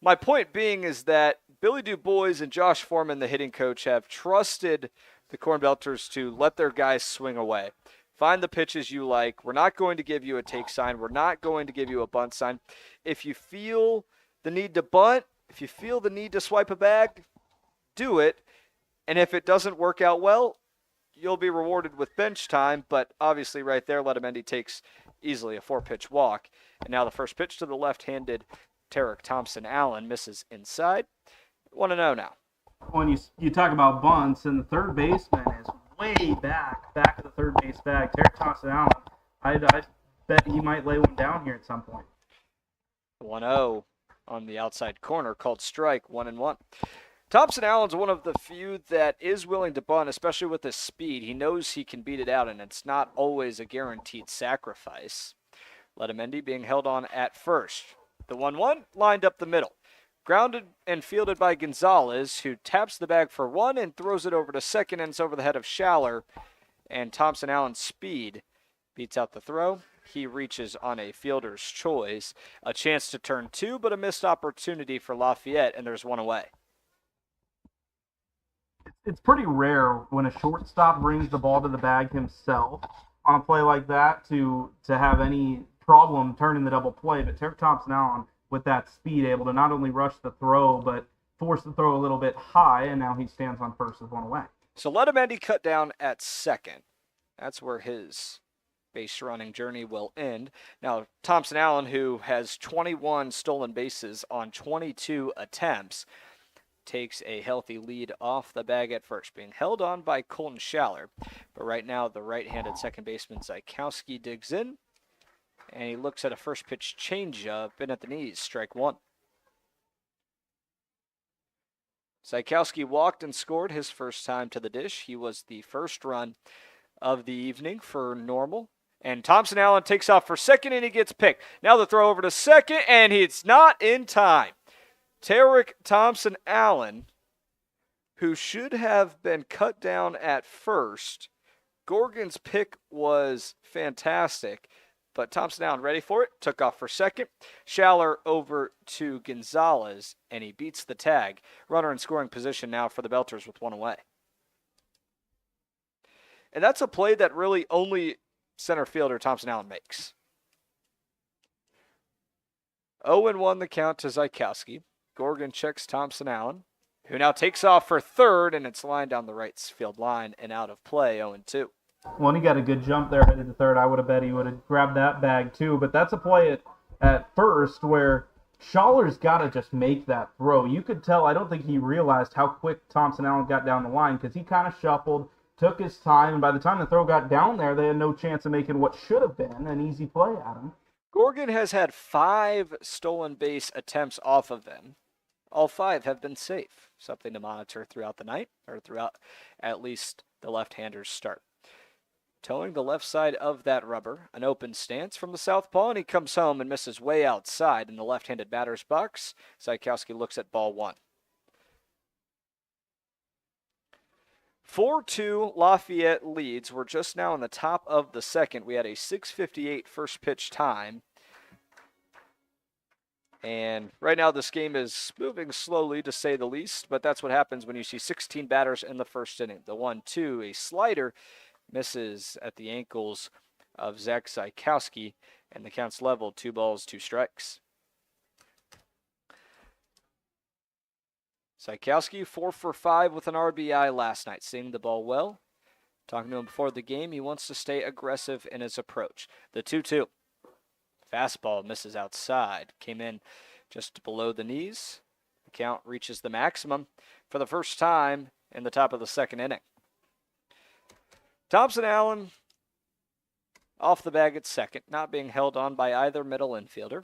my point being is that Billy DuBois and Josh Foreman, the hitting coach, have trusted the CornBelters to let their guys swing away. Find the pitches you like. We're not going to give you a take sign. We're not going to give you a bunt sign. If you feel the need to bunt, if you feel the need to swipe a bag, do it. And if it doesn't work out well, you'll be rewarded with bench time. But obviously right there, Letamendi takes easily a 4-pitch walk. And now the first pitch to the left-handed Tarek Thompson-Allen misses inside. 1-0 now. When you talk about bunts, and the third baseman is way back of the third base bag. Tarek Thompson-Allen, I bet he might lay one down here at some point. 1-0 on the outside corner, called strike, 1-1. Thompson-Allen's one of the few that is willing to bunt, especially with his speed. He knows he can beat it out, and it's not always a guaranteed sacrifice. Letamendi being held on at first. The 1-1 lined up the middle. Grounded and fielded by Gonzalez, who taps the bag for 1 and throws it over to second, and it's over the head of Schaller. And Thompson-Allen's speed beats out the throw. He reaches on a fielder's choice. A chance to turn 2, but a missed opportunity for Lafayette, and there's 1 away. It's pretty rare when a shortstop brings the ball to the bag himself on a play like that to have any problem turning the double play. But Tarek Thompson-Allen, with that speed, able to not only rush the throw, but force the throw a little bit high, and now he stands on first with 1 away. So Letamendi cut down at second. That's where his base running journey will end. Now, Thompson-Allen, who has 21 stolen bases on 22 attempts, takes a healthy lead off the bag at first, being held on by Colton Schaller. But right now, the right-handed second baseman Zykowski digs in, and he looks at a first pitch changeup in at the knees, strike 1. Zykowski walked and scored his first time to the dish. He was the first run of the evening for Normal. And Thompson-Allen takes off for second, and he gets picked. Now the throw over to second, and it's not in time. Tarek Thompson-Allen, who should have been cut down at first. Gorgon's pick was fantastic, but Thompson-Allen ready for it, took off for second. Schaller over to Gonzalez, and he beats the tag. Runner in scoring position now for the Belters with 1 away. And that's a play that really only center fielder Thompson-Allen makes. 0-1 the count to Zykowski. Gorgon checks Thompson-Allen, who now takes off for third, and it's lined down the right field line and out of play, 0-2. Well, he got a good jump there, headed to third. I would have bet he would have grabbed that bag too, but that's a play at first where Schaller's got to just make that throw. You could tell, I don't think he realized how quick Thompson-Allen got down the line, because he kind of shuffled, took his time, and by the time the throw got down there, they had no chance of making what should have been an easy play at him. Gorgon has had 5 stolen base attempts off of them. All 5 have been safe. Something to monitor throughout the night, or throughout at least the left-hander's start. Towing the left side of that rubber, an open stance from the southpaw, and he comes home and misses way outside in the left-handed batter's box. Zykowski looks at ball 1. 4-2 Lafayette leads. We're just now in the top of the second. We had a 6:58 first pitch time. And right now this game is moving slowly, to say the least, but that's what happens when you see 16 batters in the first inning. The 1-2, a slider, misses at the ankles of Zach Zykowski, and the count's level, 2 balls, 2 strikes. Zykowski 4 for 5 with an RBI last night, seeing the ball well. Talking to him before the game, he wants to stay aggressive in his approach. The 2-2. Fastball misses outside. Came in just below the knees. The count reaches the maximum for the first time in the top of the second inning. Thompson Allen off the bag at second, not being held on by either middle infielder.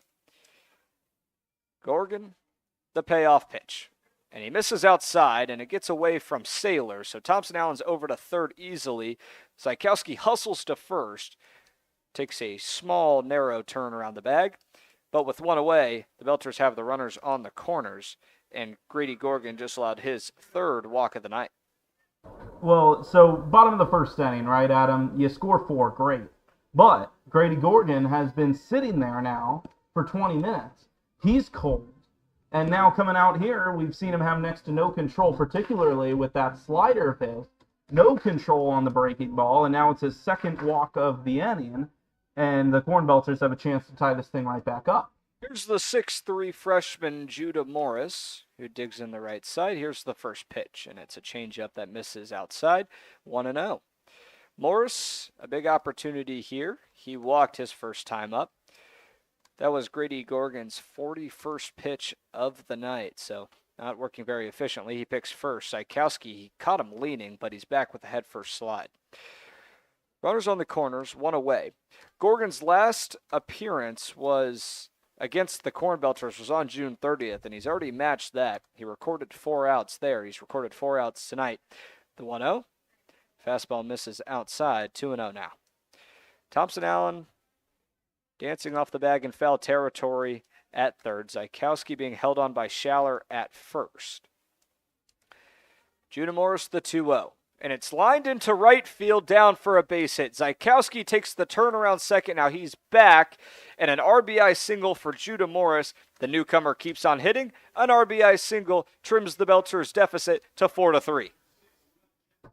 Gorgon, the payoff pitch. And he misses outside, and it gets away from Saylor. So Thompson Allen's over to third easily. Zykowski hustles to first. Takes a small, narrow turn around the bag. But with one away, the Belters have the runners on the corners. And Grady Gorgon just allowed his third walk of the night. Well, so bottom of the first inning, right, Adam? You score 4, great. But Grady Gorgon has been sitting there now for 20 minutes. He's cold. And now coming out here, we've seen him have next to no control, particularly with that slider of his. No control on the breaking ball, and now it's his second walk of the inning. And the CornBelters have a chance to tie this thing right back up. Here's the 6'3" freshman Judah Morris, who digs in the right side. Here's the first pitch, and it's a changeup that misses outside. 1-0. Morris, a big opportunity here. He walked his first time up. That was Grady Gorgon's 41st pitch of the night, so not working very efficiently. He picks first. Zykowski, he caught him leaning, but he's back with the head-first slide. Runners on the corners, 1 away. Gorgon's last appearance was against the CornBelters, was on June 30th, and he's already matched that. He recorded 4 outs there. He's recorded 4 outs tonight. The 1-0. Fastball misses outside. 2-0 now. Thompson Allen dancing off the bag in foul territory at third. Zykowski being held on by Schaller at first. Judah Morris, the 2-0. And it's lined into right field down for a base hit. Zykowski takes the turnaround second. Now he's back. And an RBI single for Judah Morris. The newcomer keeps on hitting. An RBI single trims the Belters' deficit to 4-3.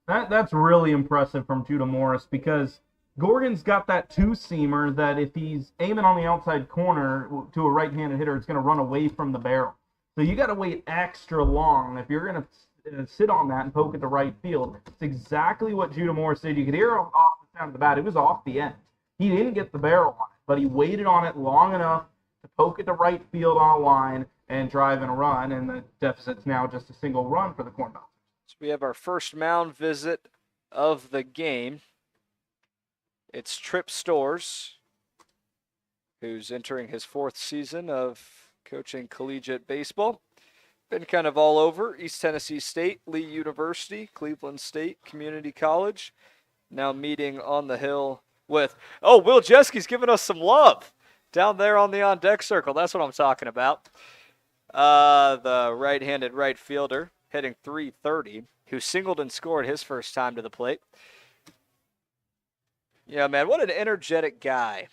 That's really impressive from Judah Morris, because Gorgon's got that two-seamer that if he's aiming on the outside corner to a right-handed hitter, it's going to run away from the barrel. So you got to wait extra long if you're going to sit on that and poke at the right field. It's exactly what Judah Morris did. You could hear him off the sound of the bat. It was off the end. He didn't get the barrel on it, but he waited on it long enough to poke at the right field on a line and drive in a run, and the deficit's now just a single run for the CornBelters. So we have our first mound visit of the game. It's Trip Stores, who's entering his 4th season of coaching collegiate baseball. Been kind of all over. East Tennessee State, Lee University, Cleveland State Community College. Now meeting on the hill with, Will Jeski's giving us some love down there on the on-deck circle. That's what I'm talking about. The right-handed right fielder hitting .330, who singled and scored his first time to the plate. Yeah, man, what an energetic guy,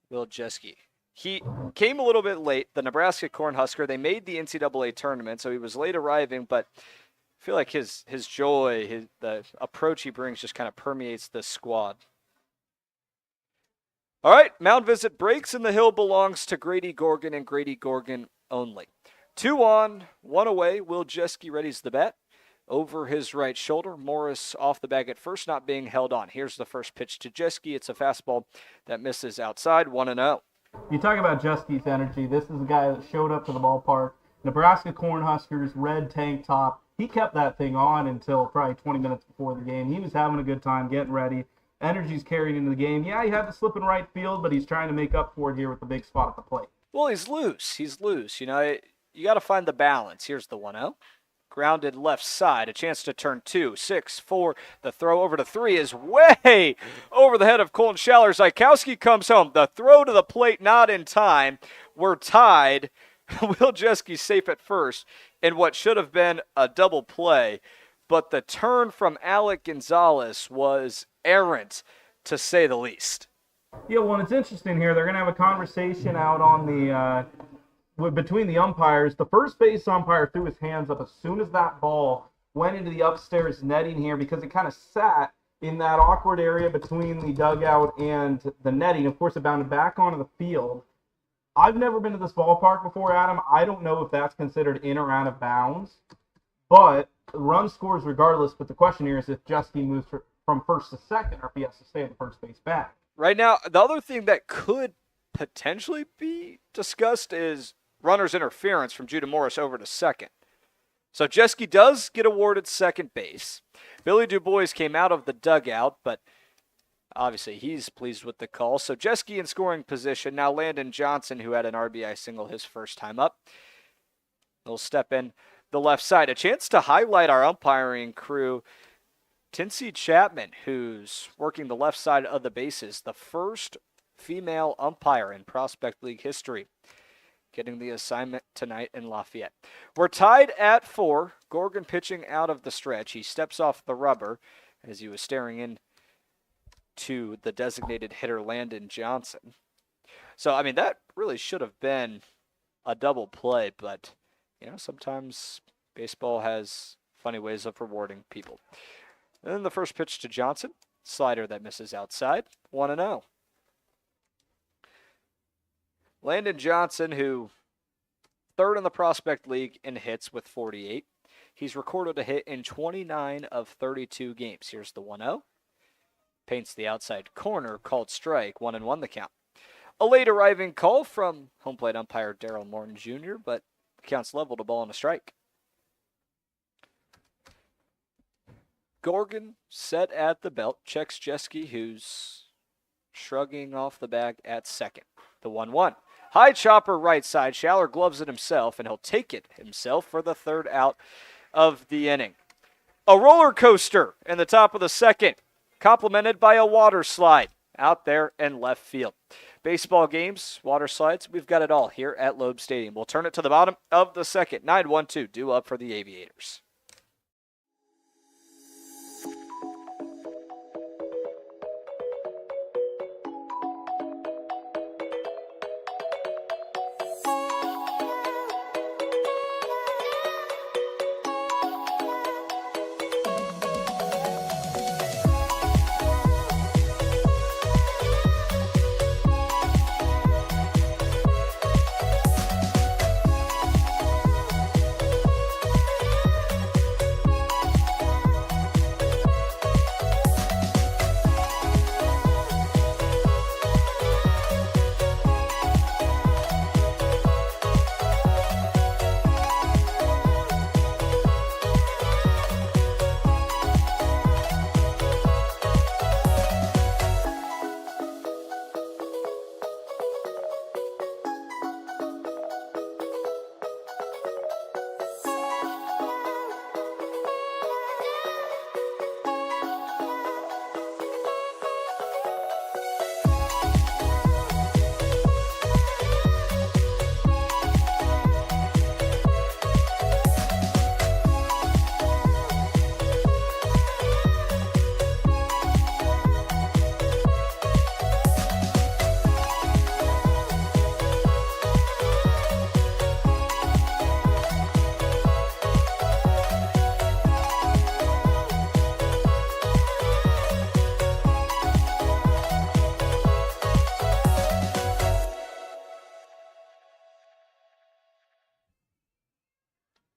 Will Jeski. He came a little bit late, the Nebraska Cornhusker. They made the NCAA tournament, so he was late arriving, but I feel like his joy, the approach he brings just kind of permeates the squad. All right, mound visit breaks, and the hill belongs to Grady Gorgon and Grady Gorgon only. 2 on, 1 away. Will Jeski readies the bat. Over his right shoulder, Morris off the bag at first, not being held on. Here's the first pitch to Jeski. It's a fastball that misses outside, 1-0. You talk about Jeski's energy. This is a guy that showed up to the ballpark. Nebraska Cornhuskers, red tank top. He kept that thing on until probably 20 minutes before the game. He was having a good time, getting ready. Energy's carried into the game. Yeah, he had to slip in right field, but he's trying to make up for it here with the big spot at the plate. Well, he's loose. You know, you got to find the balance. Here's the 1-0. Grounded left side, a chance to turn 2, 6, 4. The throw over to 3 is way over the head of Colton Schaller. Zykowski comes home. The throw to the plate not in time. We're tied. Will Jeski safe at first in what should have been a double play. But the turn from Alec Gonzalez was errant, to say the least. Yeah, well, it's interesting here. They're going to have a conversation out on between the umpires, the first base umpire threw his hands up as soon as that ball went into the upstairs netting here because it kind of sat in that awkward area between the dugout and the netting. Of course, it bounded back onto the field. I've never been to this ballpark before, Adam. I don't know if that's considered in or out of bounds, but run scores regardless. But the question here is if Jeske moves from first to second or if he has to stay at the first base back. Right now, the other thing that could potentially be discussed is runner's interference from Judah Morris over to second. So Jeske does get awarded second base. Billy DuBois came out of the dugout, but obviously he's pleased with the call. So Jeske in scoring position. Now Landon Johnson, who had an RBI single his first time up, will step in the left side. A chance to highlight our umpiring crew. Tinsey Chapman, who's working the left side of the bases, the first female umpire in Prospect League history, getting the assignment tonight in Lafayette. We're tied at 4. Gorgon pitching out of the stretch. He steps off the rubber as he was staring in to the designated hitter Landon Johnson. So, I mean, that really should have been a double play, but, sometimes baseball has funny ways of rewarding people. And then the first pitch to Johnson, slider that misses outside, 1-0. Landon Johnson, who third in the Prospect League in hits with 48. He's recorded a hit in 29 of 32 games. Here's the 1-0. Paints the outside corner, called strike, 1-1 the count. A late arriving call from home plate umpire Daryl Morton Jr., but the count's leveled, a ball and a strike. Gorgon set at the belt, checks Jeske, who's shrugging off the bag at second. The 1-1. High chopper right side. Schaller gloves it himself, and he'll take it himself for the third out of the inning. A roller coaster in the top of the second, complemented by a water slide out there in left field. Baseball games, water slides, we've got it all here at Loeb Stadium. We'll turn it to the bottom of the second. 9-1-2, due up for the Aviators.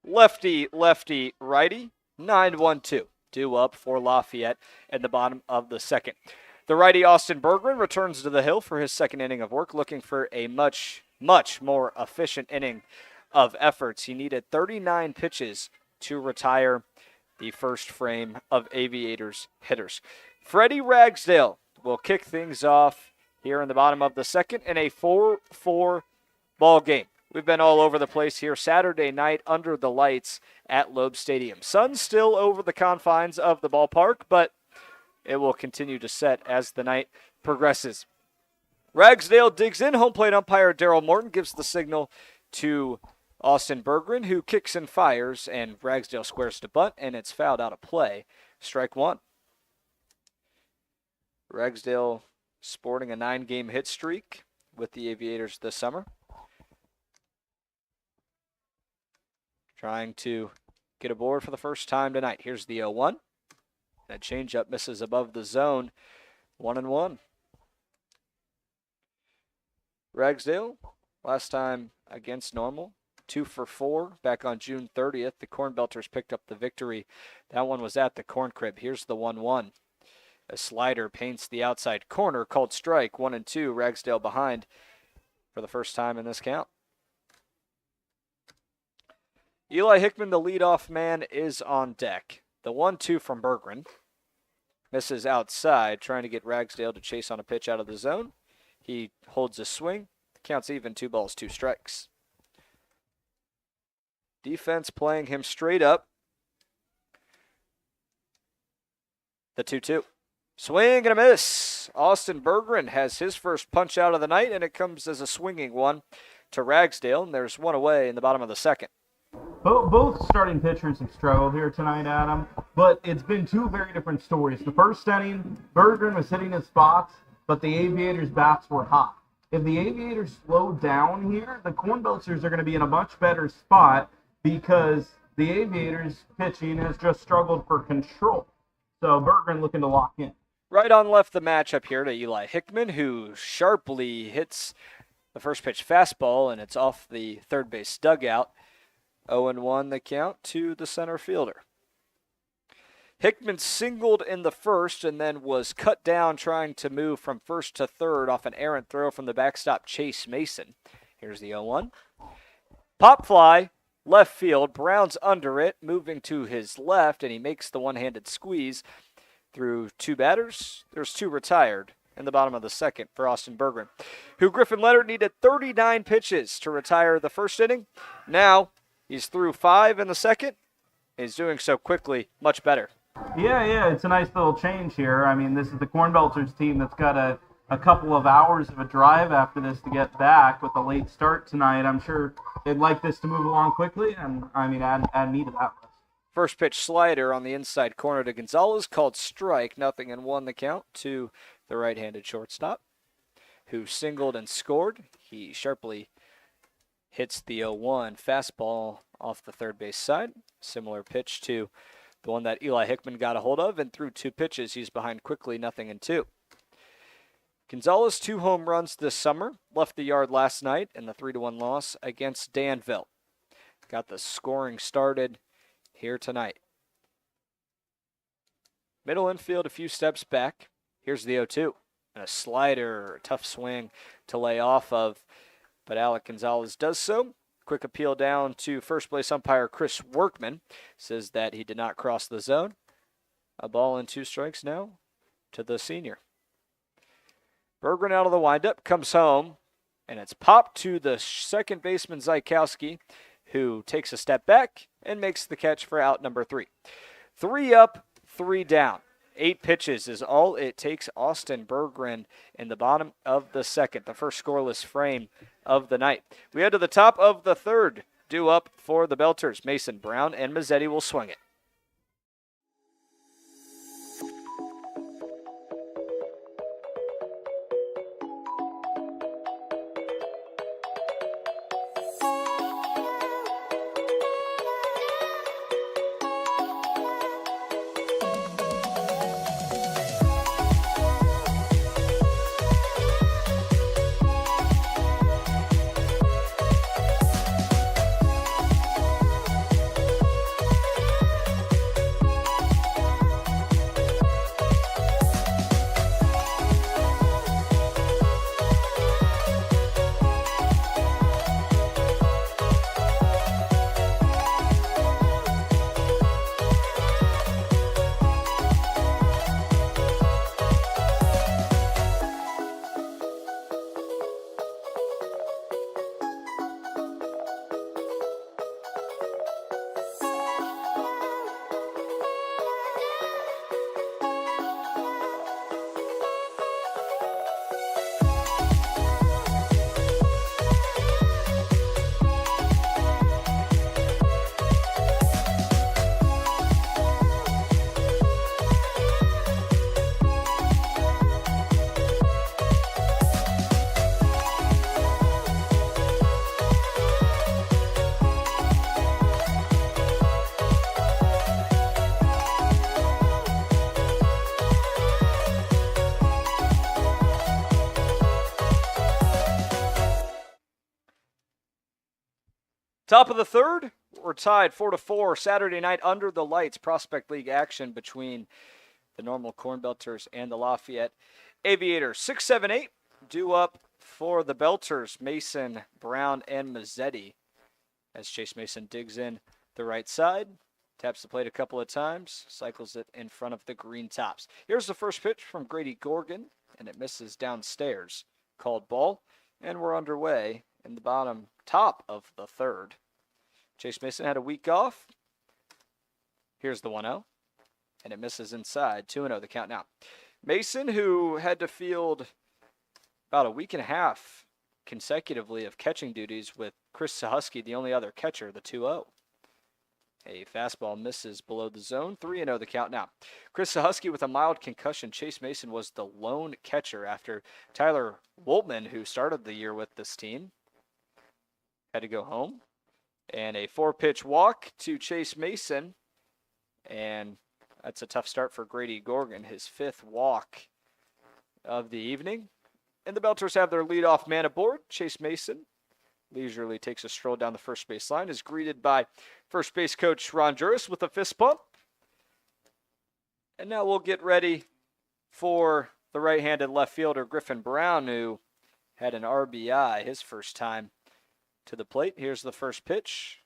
Lefty, lefty, righty, 9-1-2. Due up for Lafayette in the bottom of the second. The righty Austin Berggren returns to the hill for his second inning of work, looking for a much, much more efficient inning of efforts. He needed 39 pitches to retire the first frame of Aviators hitters. Freddie Ragsdale will kick things off here in the bottom of the second in a 4-4 ball game. We've been all over the place here Saturday night under the lights at Loeb Stadium. Sun's still over the confines of the ballpark, but it will continue to set as the night progresses. Ragsdale digs in. Home plate umpire Daryl Morton gives the signal to Austin Berggren, who kicks and fires, and Ragsdale squares to bunt, and it's fouled out of play. Strike one. Ragsdale sporting a 9-game hit streak with the Aviators this summer. trying to get aboard for the first time tonight. Here's the 0-1. That changeup misses above the zone. 1-1. Ragsdale, last time against Normal, 2 for 4 back on June 30th. The CornBelters picked up the victory. That one was at the Corn Crib. Here's the 1-1. A slider paints the outside corner, called strike. 1-2. Ragsdale behind for the first time in this count. Eli Hickman, the leadoff man, is on deck. The 1-2 from Berggren. Misses outside, trying to get Ragsdale to chase on a pitch out of the zone. He holds a swing. Counts even, 2 balls, 2 strikes. Defense playing him straight up. The 2-2. Swing and a miss. Austin Berggren has his first punch out of the night, and it comes as a swinging one to Ragsdale, and there's one away in the bottom of the second. Both starting pitchers have struggled here tonight, Adam, but it's been 2 very different stories. The first inning, Berggren was hitting his spots, but the Aviators' bats were hot. If the Aviators slow down here, the CornBelters are going to be in a much better spot because the Aviators' pitching has just struggled for control. So Berggren looking to lock in. Right on left the matchup here to Eli Hickman, who sharply hits the first pitch fastball, and it's off the third base dugout. 0-1 the count to the center fielder. Hickman singled in the first and then was cut down trying to move from first to third off an errant throw from the backstop Chase Mason. Here's the 0-1. Pop fly, left field. Brown's under it, moving to his left, and he makes the one-handed squeeze through 2 batters. There's 2 retired in the bottom of the second for Austin Berggren, who Griffin Leonard needed 39 pitches to retire the first inning. Now he's through 5 in the second. He's doing so quickly, much better. Yeah, it's a nice little change here. I mean, this is the CornBelters team that's got a couple of hours of a drive after this to get back with a late start tonight. I'm sure they'd like this to move along quickly, and I mean, add me to that list. First pitch slider on the inside corner to Gonzalez, called strike. 0-1 the count to the right-handed shortstop, who singled and scored. He sharply hits the 0-1 fastball off the third base side. Similar pitch to the one that Eli Hickman got a hold of, and through 2 pitches, he's behind quickly, 0-2. Gonzalez, 2 home runs this summer, left the yard last night in the 3-1 loss against Danville. Got the scoring started here tonight. Middle infield, a few steps back. Here's the 0-2. And a slider, a tough swing to lay off of, but Alec Gonzalez does so. Quick appeal down to first base umpire Chris Workman. Says that he did not cross the zone. A ball and 2 strikes now to the senior. Berggren out of the windup, comes home, and it's popped to the second baseman Zykowski, who takes a step back and makes the catch for out number 3. 3 up, 3 down. 8 pitches is all it takes. Austin Berggren in the bottom of the second, the first scoreless frame of the night. We head to the top of the third. Due up for the Belters. Mason, Brown, and Mazzetti will swing it. Top of the third, we're tied 4-4. Saturday night under the lights, Prospect League action between the normal CornBelters and the Lafayette Aviators. 6, 7, 8 due up for the Belters, Mason, Brown, and Mazzetti. As Chase Mason digs in the right side, taps the plate a couple of times, cycles it in front of the green tops. Here's the first pitch from Grady Gorgon, and it misses downstairs. Called ball, and we're underway in the top of the third. Chase Mason had a week off. Here's the 1-0, and it misses inside. 2-0 the count now. Mason, who had to field about a week and a half consecutively of catching duties with Chris Sahusky, the only other catcher, the 2-0. A fastball misses below the zone. 3-0 the count now. Chris Sahusky with a mild concussion. Chase Mason was the lone catcher after Tyler Woltman, who started the year with this team, had to go home. And a 4-pitch walk to Chase Mason. And that's a tough start for Grady Gorgon, his 5th walk of the evening. And the Belters have their leadoff man aboard. Chase Mason leisurely takes a stroll down the first base line, is greeted by first base coach Ron Juris with a fist pump. And now we'll get ready for the right-handed left fielder Griffin Brown, who had an RBI his first time to the plate. Here's the first pitch,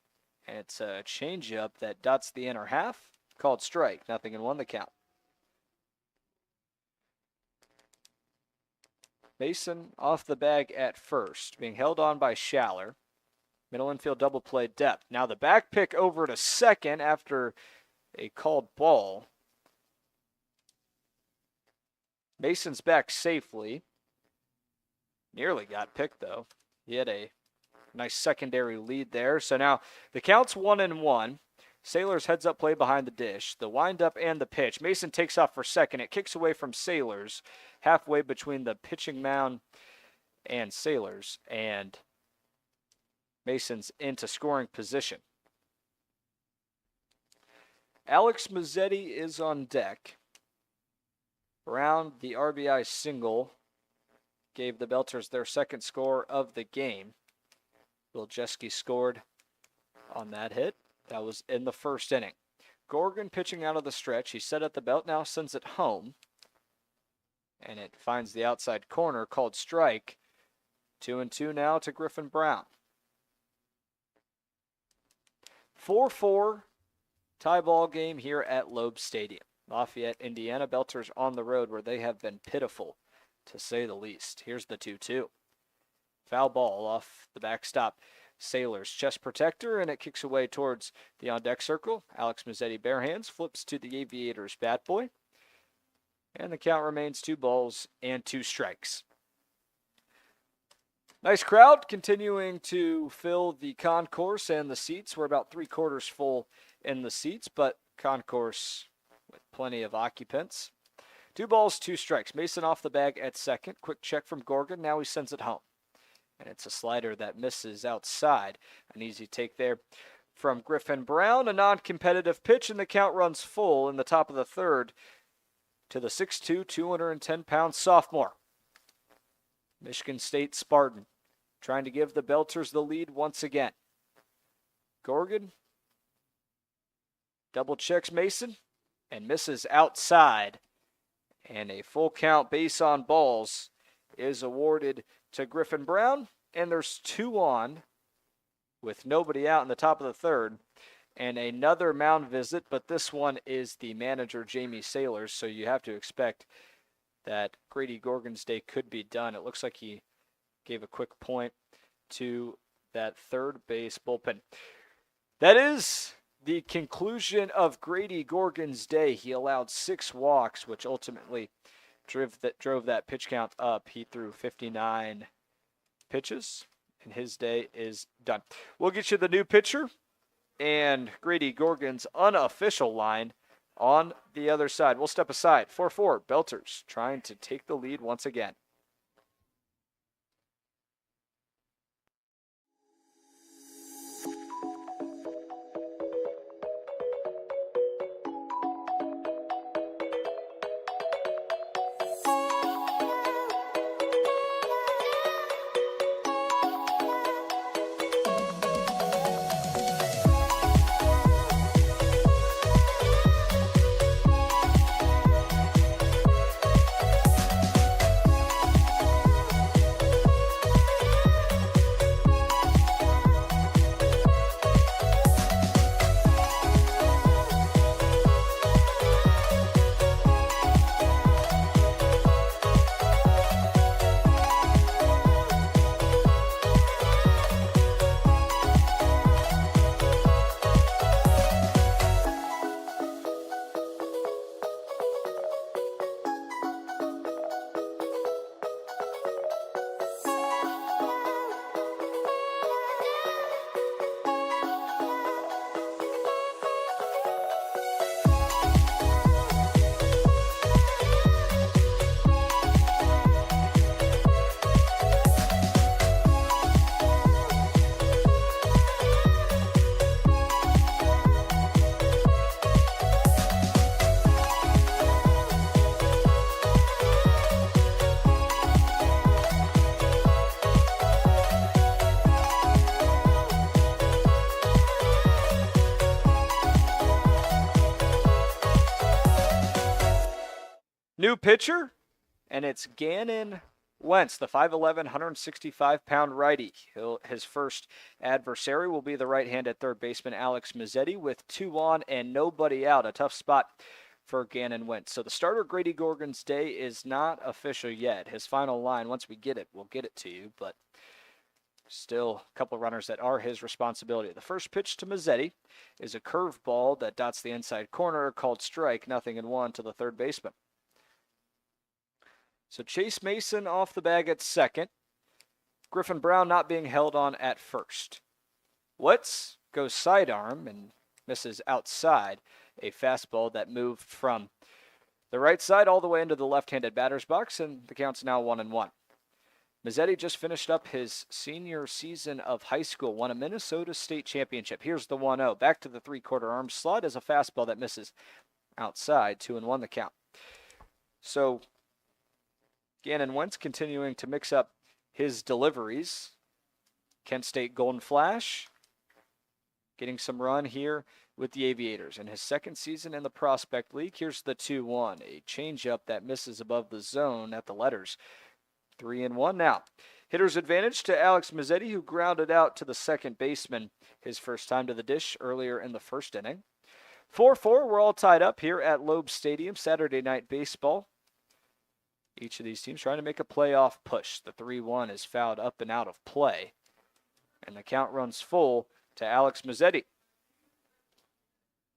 and it's a changeup that dots the inner half, called strike. 0-1 the count. Mason off the bag at first, being held on by Schaller. Middle infield double play depth. Now the back pick over to second after a called ball. Mason's back safely. Nearly got picked, though. He had a nice secondary lead there. So now the count's 1-1. Sailors heads up play behind the dish. The windup and the pitch. Mason takes off for second. It kicks away from Sailors, halfway between the pitching mound and Sailors. And Mason's into scoring position. Alex Mazzetti is on deck. Brown, the RBI single, gave the Belters their second score of the game. Wiljeski scored on that hit. That was in the first inning. Gorgon pitching out of the stretch. He set at the belt, now sends it home. And it finds the outside corner, called strike. 2-2 now to Griffin Brown. 4-4 tie ball game here at Loeb Stadium. Lafayette, Indiana. Belters on the road where they have been pitiful, to say the least. Here's the 2-2. Foul ball off the backstop. Sailors chest protector, and it kicks away towards the on-deck circle. Alex Mazzetti bare hands, flips to the Aviators bat boy. And the count remains 2-2 strikes. Nice crowd continuing to fill the concourse and the seats. We're about 3/4 full in the seats, but concourse with plenty of occupants. 2 strikes. Mason off the bag at second. Quick check from Gorgon. Now he sends it home. And it's a slider that misses outside. An easy take there from Griffin Brown. A non-competitive pitch, and the count runs full in the top of the third to the 6'2", 210-pound sophomore. Michigan State Spartan trying to give the Belters the lead once again. Gorgon double checks Mason and misses outside. And a full count base on balls is awarded to Griffin Brown, and there's 2 on with nobody out in the top of the third. And another mound visit, but this one is the manager, Jamie Sailors, so you have to expect that Grady Gorgon's day could be done. It looks like he gave a quick point to that third base bullpen. That is the conclusion of Grady Gorgon's day. He allowed 6 walks, which ultimately drove that pitch count up. He threw 59 pitches, and his day is done. We'll get you the new pitcher and Grady Gorgon's unofficial line on the other side. We'll step aside. 4-4, Belters trying to take the lead once again. new pitcher, and it's Gannon Wentz, the 5'11", 165-pound righty. His first adversary will be the right-handed third baseman Alex Mazzetti with 2 on and nobody out. A tough spot for Gannon Wentz. So the starter Grady Gorgon's day is not official yet. His final line, once we get it, we'll get it to you, but still a couple of runners that are his responsibility. The first pitch to Mazzetti is a curveball that dots the inside corner, called strike, 0-1 to the third baseman. So Chase Mason off the bag at second. Griffin Brown not being held on at first. Wentz goes sidearm and misses outside. A fastball that moved from the right side all the way into the left-handed batter's box, and the count's now 1-1. Mazzetti just finished up his senior season of high school, won a Minnesota State championship. Here's the 1-0. Back to the three-quarter arm slot as a fastball that misses outside, 2-1 the count. So Gannon Wentz continuing to mix up his deliveries. Kent State Golden Flash getting some run here with the Aviators. In his second season in the Prospect League, here's the 2-1. A changeup that misses above the zone at the letters. 3-1 now. Hitter's advantage to Alex Mazzetti, who grounded out to the second baseman his first time to the dish earlier in the first inning. 4-4, we're all tied up here at Loeb Stadium, Saturday Night Baseball. Each of these teams trying to make a playoff push. The 3-1 is fouled up and out of play, and the count runs full to Alex Mazzetti.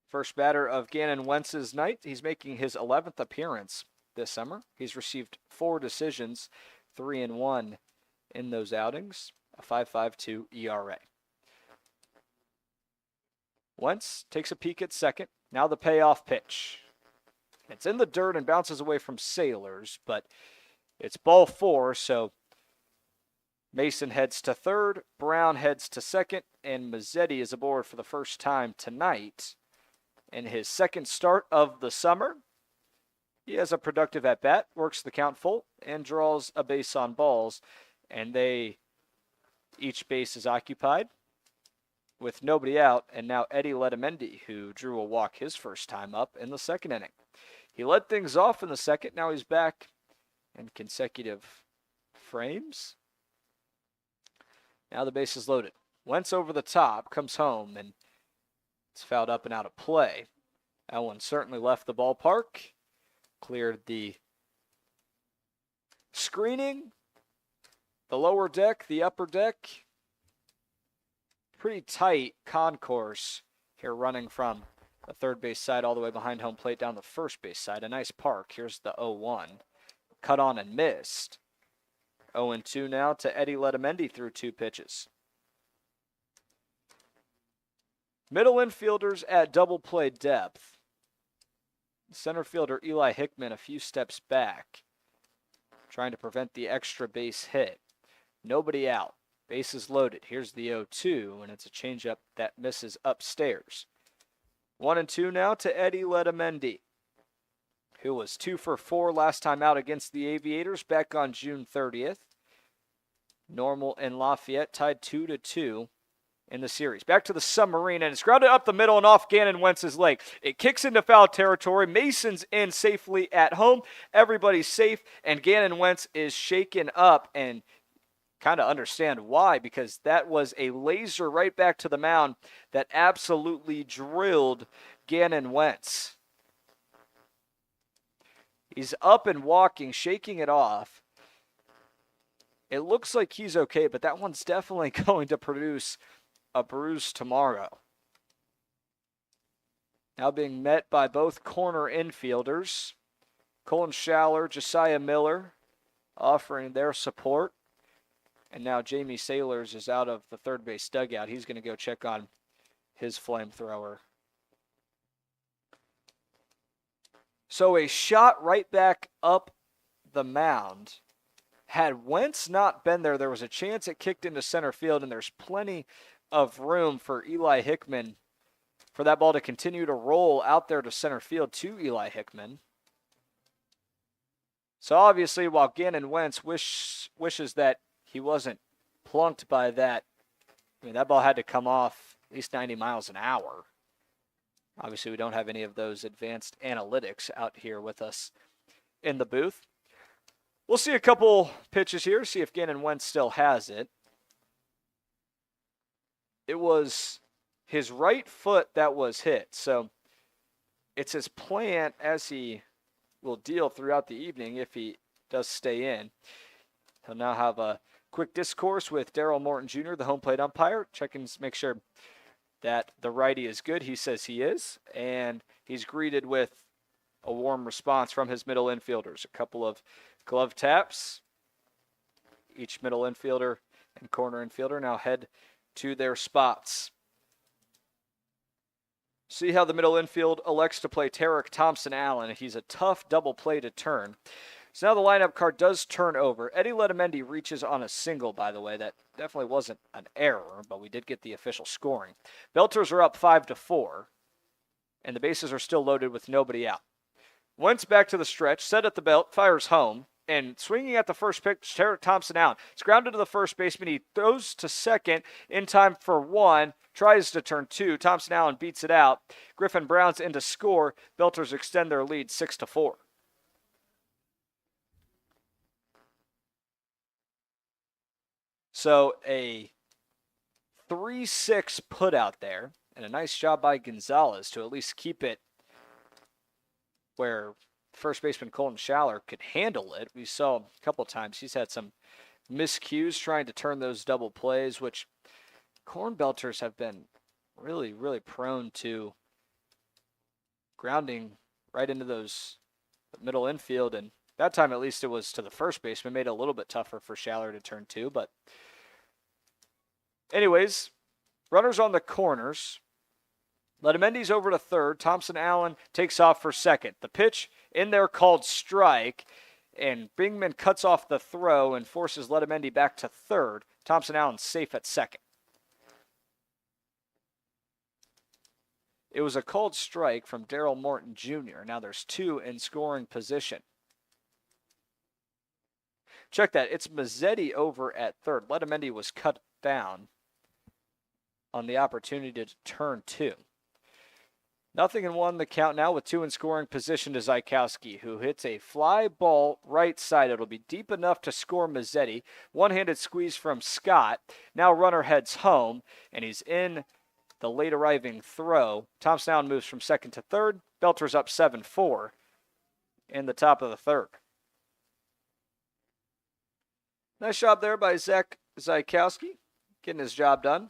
First batter of Gannon Wentz's night. He's making his 11th appearance this summer. He's received 4 decisions, 3-1 in those outings, a 5.52 ERA. Wentz takes a peek at second. Now the payoff pitch. It's in the dirt and bounces away from Sailors, but it's ball 4, so Mason heads to third, Brown heads to second, and Mazzetti is aboard for the first time tonight in his second start of the summer. He has a productive at-bat, works the count full, and draws a base on balls, and each base is occupied with nobody out, and now Eddie Letamendi, who drew a walk his first time up in the second inning. He led things off in the second. Now he's back in consecutive frames. Now the base is loaded. Wentz over the top, comes home, and it's fouled up and out of play. That one certainly left the ballpark. Cleared the screening, the lower deck, the upper deck. Pretty tight concourse here running from the third base side all the way behind home plate down the first base side. A nice park. Here's the 0-1. Cut on and missed. 0-2 now to Eddie Letamendi through 2 pitches. Middle infielders at double play depth. Center fielder Eli Hickman a few steps back, trying to prevent the extra base hit. Nobody out. Bases loaded. Here's the 0-2, and it's a changeup that misses upstairs. 1-2 now to Eddie Letamendi, who was 2 for 4 last time out against the Aviators back on June 30th. Normal and Lafayette tied 2-2 in the series. Back to the submarine, and it's grounded up the middle and off Gannon Wentz's leg. It kicks into foul territory. Mason's in safely at home. Everybody's safe, and Gannon Wentz is shaken up, and kind of understand why, because that was a laser right back to the mound that absolutely drilled Gannon Wentz. He's up and walking, shaking it off. It looks like he's okay, but that one's definitely going to produce a bruise tomorrow. Now being met by both corner infielders, Colin Schaller, Josiah Miller, offering their support. And now Jamie Sailors is out of the third base dugout. He's going to go check on his flamethrower. So a shot right back up the mound. Had Wentz not been there, there was a chance it kicked into center field, and there's plenty of room for Eli Hickman for that ball to continue to roll out there to center field to Eli Hickman. So obviously, while Gannon Wentz wishes that he wasn't plunked by that, I mean, that ball had to come off at least 90 miles an hour. Obviously, we don't have any of those advanced analytics out here with us in the booth. We'll see a couple pitches here, see if Gannon Wentz still has it. It was his right foot that was hit, so it's his plan, as he will deal throughout the evening if he does stay in. He'll now have a quick discourse with Daryl Morton Jr., the home plate umpire, checking to make sure that the righty is good. He says he is, and he's greeted with a warm response from his middle infielders. A couple of glove taps. Each middle infielder and corner infielder now head to their spots. See how the middle infield elects to play Tarek Thompson-Allen. He's a tough double play to turn. So now the lineup card does turn over. Eddie Letamendi reaches on a single, by the way. That definitely wasn't an error, but we did get the official scoring. Belters are up 5-4, and the bases are still loaded with nobody out. Wentz back to the stretch, set at the belt, fires home, and swinging at the first pitch, Tarek Thompson-Allen. It's grounded to the first baseman. He throws to second in time for one, tries to turn two. Thompson-Allen beats it out. Griffin Brown's in to score. Belters extend their lead 6-4. So a 3-6 put out there, and a nice job by Gonzalez to at least keep it where first baseman Colton Schaller could handle it. We saw a couple times he's had some miscues trying to turn those double plays, which CornBelters have been really, really prone to grounding right into those middle infield. And that time, at least, it was to the first baseman. Made it a little bit tougher for Schaller to turn two. But anyways, runners on the corners. Letamendi's over to third. Thompson-Allen takes off for second. The pitch in there called strike, and Bingman cuts off the throw and forces Letamendi back to third. Thompson-Allen safe at second. It was a called strike from Daryl Morton Jr. Now there's two in scoring position. Check that. It's Mazzetti over at third. Letamendi was cut down on the opportunity to turn two. 0-1 the count now with two in scoring position to Zykowski, who hits a fly ball right side. It'll be deep enough to score Mazzetti. One-handed squeeze from Scott. Now runner heads home, and he's in the late arriving throw. Thompson-Allen moves from second to third. Belters up 7-4 in the top of the third. Nice job there by Zach Zykowski, getting his job done.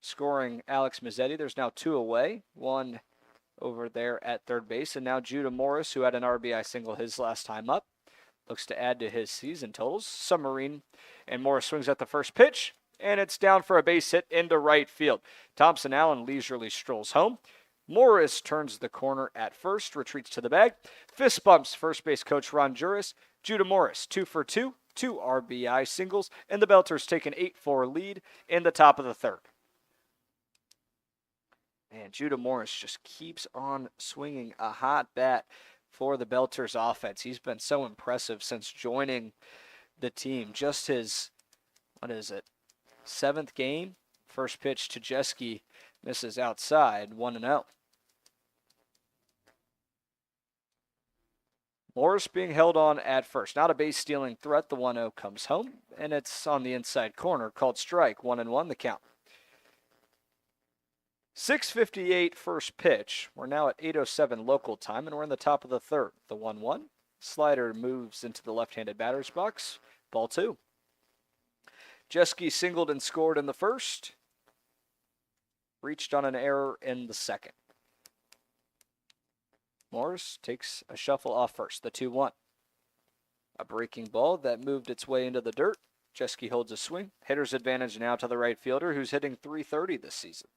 Scoring Alex Mazzetti. There's now two away. One over there at third base. And now Judah Morris, who had an RBI single his last time up, looks to add to his season totals. Submarine, and Morris swings at the first pitch, and it's down for a base hit into right field. Thompson-Allen leisurely strolls home. Morris turns the corner at first, retreats to the bag. Fist bumps first base coach Ron Juris. Judah Morris, 2 for 2, 2 RBI singles, and the Belters take an 8-4 lead in the top of the third. And Judah Morris just keeps on swinging a hot bat for the Belters offense. He's been so impressive since joining the team. Just his, 7th game? First pitch to Jeske misses outside, 1-0. Morris being held on at first. Not a base-stealing threat. The 1-0 comes home, and it's on the inside corner. Called strike, 1-1 the count. 6:58 first pitch. We're now at 8:07 local time, and we're in the top of the third. The 1-1. Slider moves into the left-handed batter's box. Ball 2. Jeske singled and scored in the first. Reached on an error in the second. Morris takes a shuffle off first. The 2-1. A breaking ball that moved its way into the dirt. Jeske holds a swing. Hitter's advantage now to the right fielder, who's hitting .330 this season.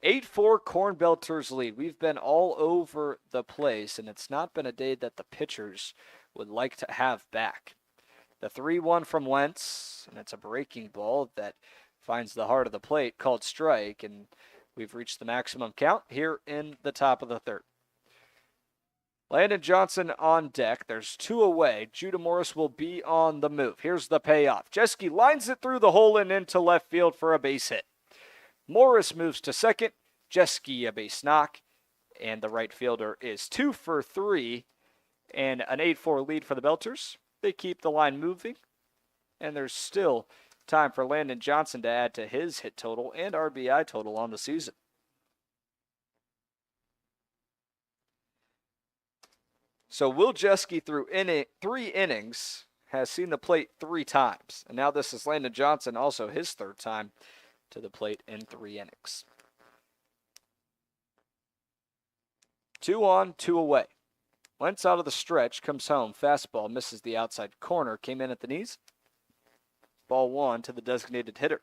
8-4 CornBelters lead. We've been all over the place, and it's not been a day that the pitchers would like to have back. The 3-1 from Wentz, and it's a breaking ball that finds the heart of the plate, called strike, and we've reached the maximum count here in the top of the third. Landon Johnson on deck. There's two away. Judah Morris will be on the move. Here's the payoff. Jeske lines it through the hole and into left field for a base hit. Morris moves to second. Jeske a base knock. And the right fielder is 2 for 3 and an 8-4 lead for the Belters. They keep the line moving, and there's still time for Landon Johnson to add to his hit total and RBI total on the season. So Will Jeske through 3 innings has seen the plate 3 times. And now this is Landon Johnson, also his 3rd time to the plate in 3 innings. 2 on, 2 away. Wentz out of the stretch, comes home. Fastball misses the outside corner, came in at the knees. Ball 1 to the designated hitter.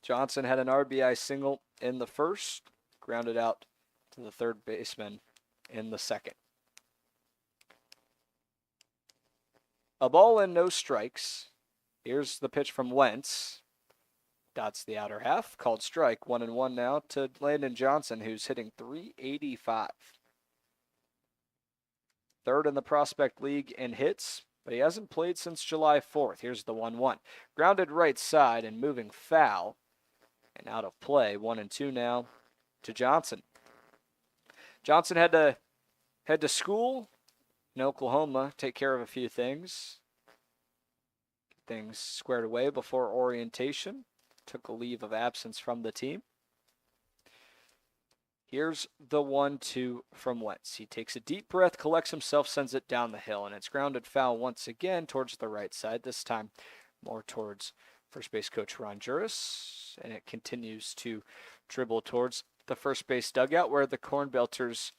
Johnson had an RBI single in the first, grounded out to the third baseman in the second. A ball and no strikes. Here's the pitch from Wentz. Dots the outer half. Called strike. 1-1 now to Landon Johnson, who's hitting .385. 3rd in the Prospect League in hits, but he hasn't played since July 4th. Here's the 1-1. Grounded right side and moving foul. And out of play. 1-2 now to Johnson. Johnson had to head to school in Oklahoma, take care of a few things. Get things squared away before orientation. Took a leave of absence from the team. Here's the 1-2 from Wentz. He takes a deep breath, collects himself, sends it down the hill, and it's grounded foul once again towards the right side, this time more towards first base coach Ron Juris, and it continues to dribble towards the first base dugout where the CornBelters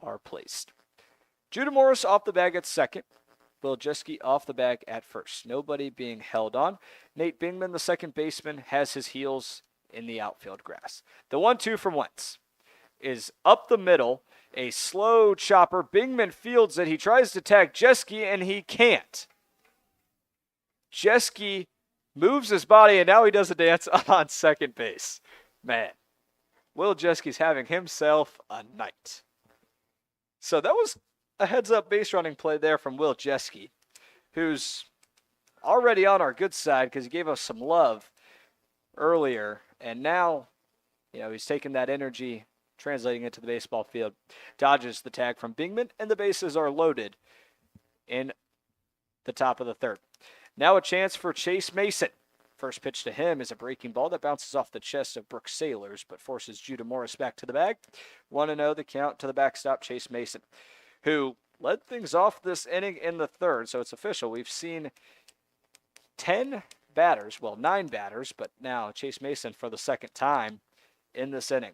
are placed. Judah Morris off the bag at second. Will Jeske off the bag at first. Nobody being held on. Nate Bingman, the second baseman, has his heels in the outfield grass. The 1-2 from Wentz is up the middle. A slow chopper. Bingman fields it. He tries to tag Jeske, and he can't. Jeske moves his body, and now he does a dance on second base. Man, Will Jeske's having himself a night. So that was a heads-up base running play there from Will Jeske, who's already on our good side because he gave us some love earlier, and now, he's taking that energy, translating it to the baseball field. Dodges the tag from Bingman, and the bases are loaded in the top of the 3rd. Now a chance for Chase Mason. First pitch to him is a breaking ball that bounces off the chest of Brooks Sailors, but forces Judah Morris back to the bag. 1-0 the count to the backstop, Chase Mason, who led things off this inning in the 3rd, so it's official. We've seen 9 batters, but now Chase Mason for the 2nd time in this inning.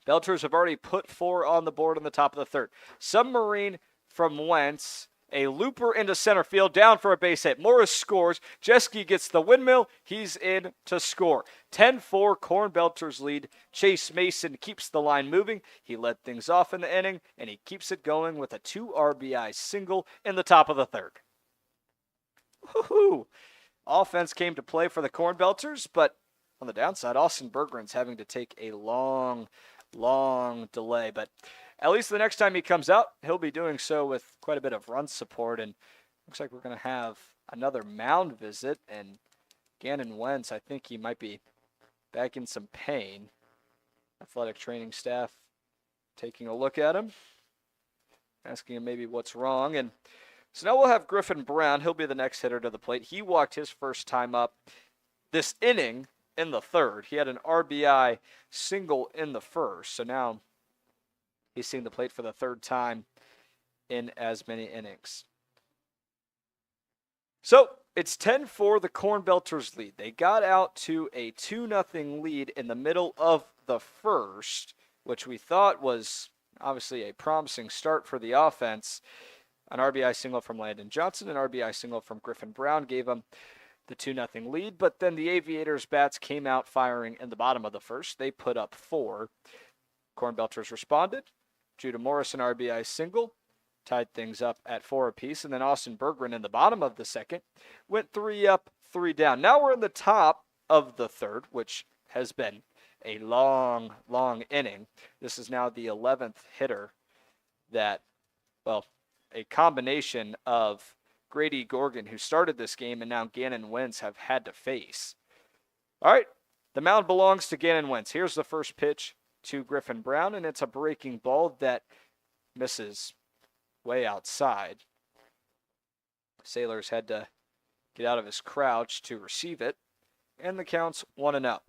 Belters have already put 4 on the board in the top of the 3rd. Submarine from Wentz. A looper into center field, down for a base hit. Morris scores. Jeske gets the windmill. He's in to score. 10-4, CornBelters lead. Chase Mason keeps the line moving. He led things off in the inning, and he keeps it going with a 2 RBI single in the top of the 3rd. Woohoo! Offense came to play for the CornBelters, but on the downside, Austin Berggren's having to take a long delay, but at least the next time he comes out, he'll be doing so with quite a bit of run support, and looks like we're going to have another mound visit, and Gannon Wentz, I think he might be back in some pain. Athletic training staff taking a look at him, asking him maybe what's wrong, and so now we'll have Griffin Brown. He'll be the next hitter to the plate. He walked his first time up this inning in the 3rd. He had an RBI single in the 1st, so now he's seeing the plate for the 3rd time in as many innings. So it's 10-4, the CornBelters lead. They got out to a 2-0 lead in the middle of the 1st, which we thought was obviously a promising start for the offense. An RBI single from Landon Johnson, an RBI single from Griffin Brown gave him the 2-0 lead, but then the Aviators bats came out firing in the bottom of the 1st. They put up 4. CornBelters responded. Judah Morris, an RBI single, tied things up at 4 apiece, and then Austin Berggren in the bottom of the 2nd went 3 up, 3 down. Now we're in the top of the 3rd, which has been a long inning. This is now the 11th hitter that, a combination of Grady Gorgon, who started this game, and now Gannon Wentz have had to face. All right, The mound belongs to Gannon Wentz. Here's the first pitch to Griffin Brown, and it's a breaking ball that misses way outside. Sailors had to get out of his crouch to receive it, and the count's 1-0.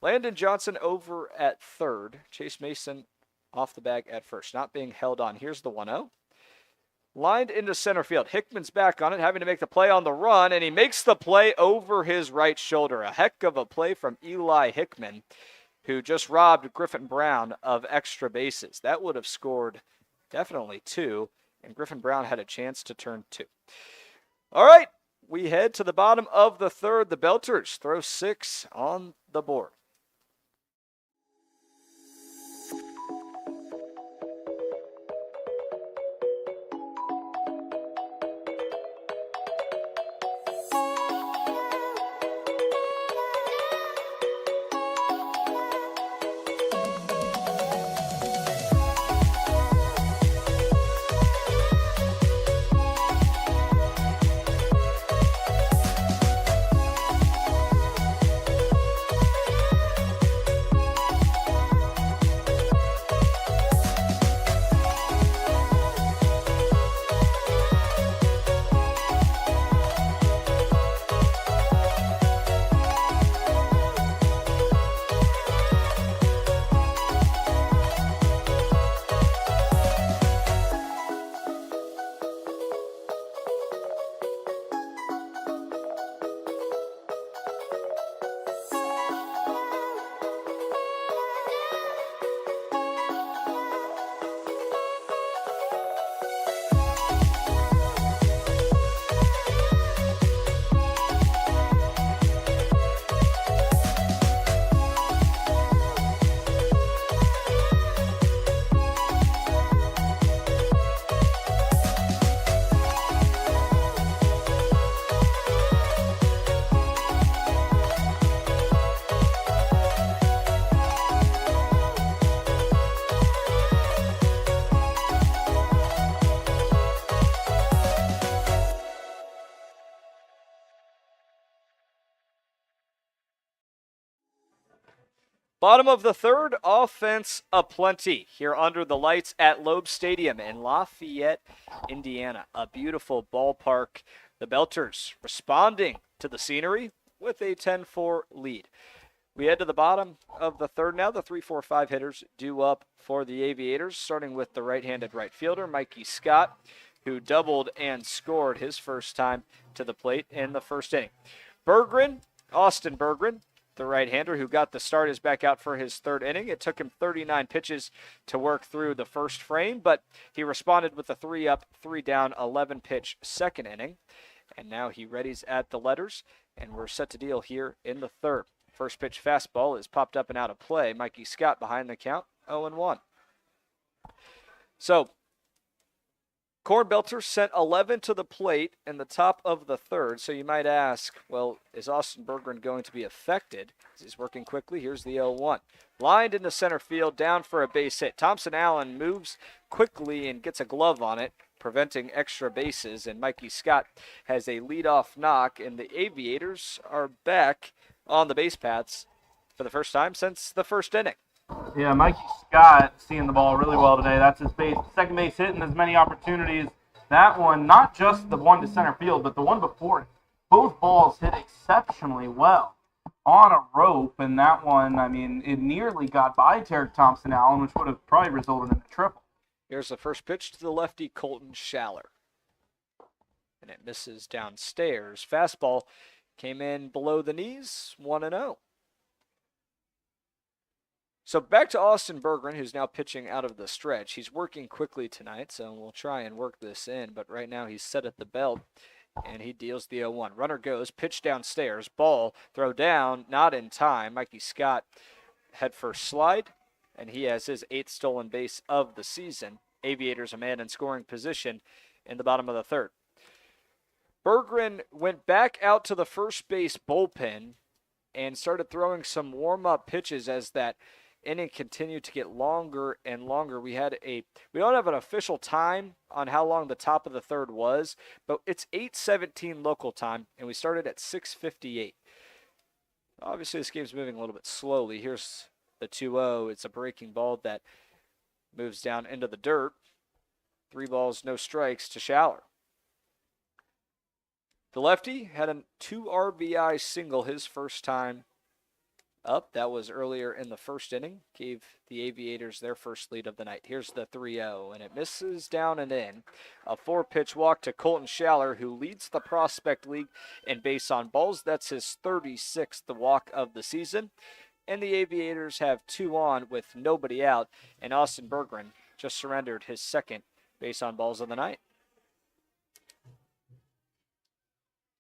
Landon Johnson over at third. Chase Mason off the bag at first, not being held on. Here's the 1-0. Lined into center field. Hickman's back on it, having to make the play on the run, and he makes the play over his right shoulder. A heck of a play from Eli Hickman, who just robbed Griffin Brown of extra bases. That would have scored definitely 2, and Griffin Brown had a chance to turn 2. All right, we head to the bottom of the third. The Belters throw 6 on the board. Bottom of the third, offense aplenty here under the lights at Loeb Stadium in Lafayette, Indiana. A beautiful ballpark. The Belters responding to the scenery with a 10-4 lead. We head to the bottom of the third now. The 3-4-5 hitters due up for the Aviators, starting with the right-handed right fielder, Mikey Scott, who doubled and scored his first time to the plate in the first inning. Austin Berggren, the right-hander who got the start, is back out for his third inning. It took him 39 pitches to work through the first frame, but he responded with a 3-up, 3-down, 11-pitch second inning. And now he readies at the letters, and we're set to deal here in the third. First pitch fastball is popped up and out of play. Mikey Scott behind the count, 0-1. So, CornBelters sent 11 to the plate in the top of the third. So you might ask, well, is Austin Berggren going to be affected? He's working quickly. Here's the 0-1. Lined into center field, down for a base hit. Thompson Allen moves quickly and gets a glove on it, preventing extra bases. And Mikey Scott has a leadoff knock, and the Aviators are back on the base paths for the first time since the first inning. Yeah, Mikey Scott seeing the ball really well today. That's his second base hit and as many opportunities. That one, not just the one to center field, but the one before it. Both balls hit exceptionally well on a rope, and that one, I mean, it nearly got by Tarek Thompson Allen, which would have probably resulted in a triple. Here's the first pitch to the lefty, Colton Schaller. And it misses downstairs. Fastball came in below the knees, 1-0. So back to Austin Berggren, who's now pitching out of the stretch. He's working quickly tonight, so we'll try and work this in. But right now he's set at the belt, and he deals the 0-1. Runner goes, pitch downstairs, ball, throw down, not in time. Mikey Scott head first slide, and he has his 8th stolen base of the season. Aviators a man in scoring position in the bottom of the third. Berggren went back out to the first base bullpen and started throwing some warm-up pitches as that inning continued to get longer and longer. We don't have an official time on how long the top of the third was, but it's 8:17 local time, and we started at 6:58. Obviously, this game's moving a little bit slowly. Here's the 2-0. It's a breaking ball that moves down into the dirt. 3 balls, no strikes to Schaller. The lefty had a 2 RBI single his first time up. That was earlier in the first inning. Gave the Aviators their first lead of the night. Here's the 3-0, and it misses down and in. A 4-pitch walk to Colton Schaller, who leads the Prospect League in base on balls. That's his 36th walk of the season. And the Aviators have 2 on with nobody out, and Austin Berggren just surrendered his second base on balls of the night.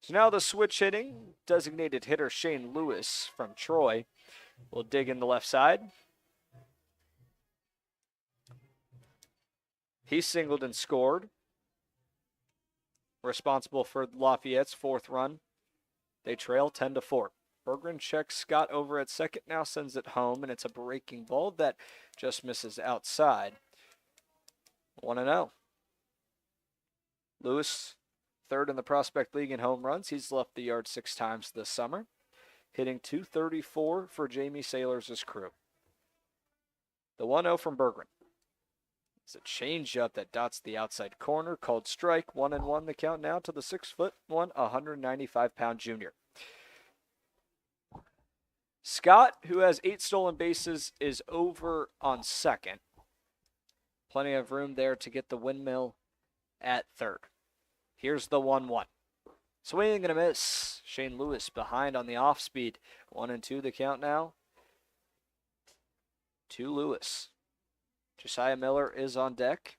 So now the switch hitting, designated hitter Shane Lewis from Troy will dig in the left side. He singled and scored, responsible for Lafayette's 4th run. They trail 10-4. Berggren checks Scott over at second, now sends it home, and it's a breaking ball that just misses outside. 1-0. Lewis, 3rd in the Prospect League in home runs. He's left the yard 6 times this summer, hitting .234 for Jamie Sailors' crew. The 1-0 from Berggren. It's a changeup that dots the outside corner, called strike. 1-1 the count now to the 6'1", 195-pound junior. Scott, who has 8 stolen bases, is over on second. Plenty of room there to get the windmill at third. Here's the 1-1. Swing and a miss. Shane Lewis behind on the off speed. 1-2 the count now to Lewis. Josiah Miller is on deck.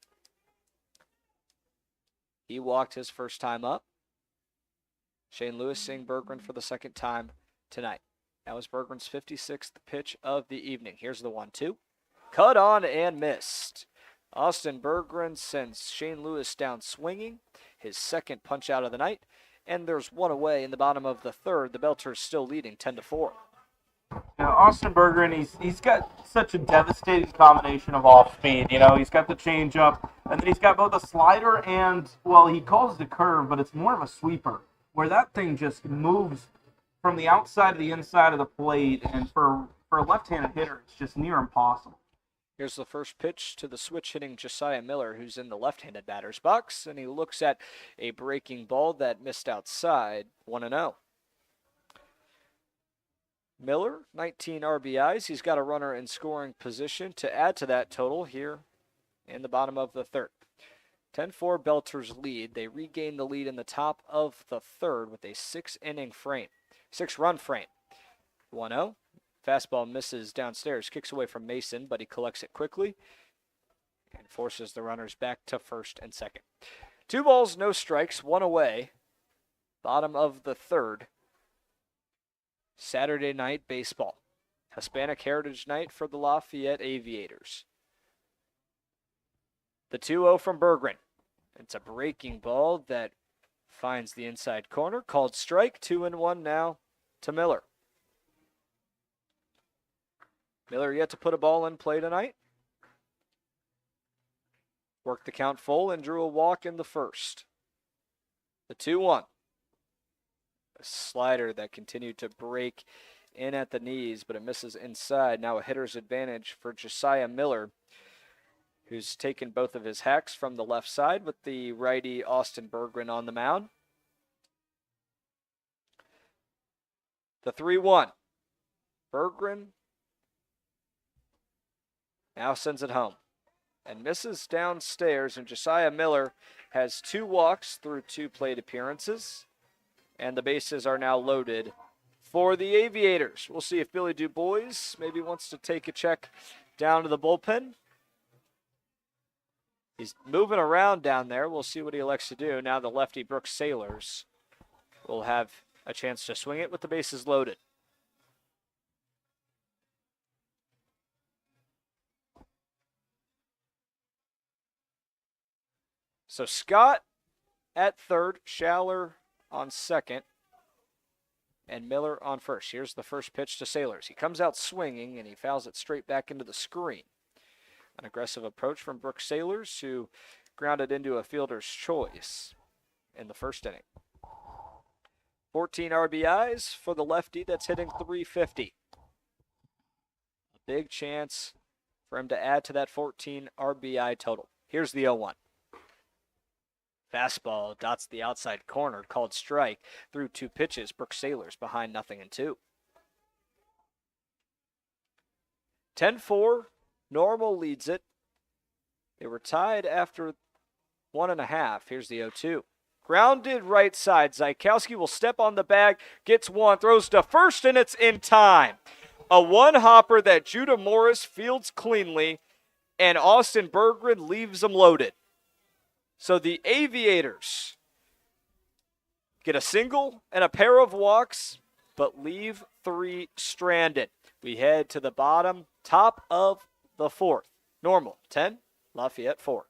He walked his first time up. Shane Lewis seeing Berggren for the second time tonight. That was Berggren's 56th pitch of the evening. Here's the 1-2. Cut on and missed. Austin Berggren sends Shane Lewis down swinging, his second punch out of the night, and there's 1 away in the bottom of the 3rd. The Belters still leading 10-4. Now, Austin Berggren, he's got such a devastating combination of off speed. He's got the changeup, and then he's got both a slider and, well, he calls it a curve, but it's more of a sweeper, where that thing just moves from the outside to the inside of the plate, and for a left-handed hitter, it's just near impossible. Here's the first pitch to the switch-hitting Josiah Miller, who's in the left-handed batter's box, and he looks at a breaking ball that missed outside. 1-0. Miller, 19 RBIs. He's got a runner in scoring position to add to that total here in the bottom of the 3rd. 10-4 Belters lead. They regain the lead in the top of the 3rd with a 6-run frame. 1-0. Fastball misses downstairs, kicks away from Mason, but he collects it quickly and forces the runners back to first and second. 2 balls, no strikes, 1 away. Bottom of the 3rd. Saturday night baseball. Hispanic Heritage Night for the Lafayette Aviators. The 2-0 from Berggren. It's a breaking ball that finds the inside corner, called strike. 2-1 now to Miller. Miller yet to put a ball in play tonight. Worked the count full and drew a walk in the 1st. The 2-1. A slider that continued to break in at the knees, but it misses inside. Now a hitter's advantage for Josiah Miller, who's taken both of his hacks from the left side with the righty Austin Berggren on the mound. The 3-1. Berggren now sends it home and misses downstairs, and Josiah Miller has 2 walks through 2 plate appearances, and the bases are now loaded for the Aviators. We'll see if Billy DuBois maybe wants to take a check down to the bullpen. He's moving around down there. We'll see what he elects to do. Now the lefty Brooks Sailors will have a chance to swing it with the bases loaded. So Scott at 3rd, Schaller on 2nd, and Miller on 1st. Here's the first pitch to Sailors. He comes out swinging, and he fouls it straight back into the screen. An aggressive approach from Brooks Sailors, who grounded into a fielder's choice in the 1st inning. 14 RBIs for the lefty that's hitting .350. A big chance for him to add to that 14 RBI total. Here's the 0-1. Fastball dots the outside corner, called strike. Through 2 pitches, Brooks Sailors behind 0-2. 10-4, Normal leads it. They were tied after 1.5. Here's the 0-2. Grounded right side. Zykowski will step on the bag, gets one, throws to first, and it's in time. A one-hopper that Judah Morris fields cleanly, and Austin Berggren leaves them loaded. So the Aviators get a single and a pair of walks, but leave 3 stranded. We head to the top of the 4th. Normal 10, Lafayette 4.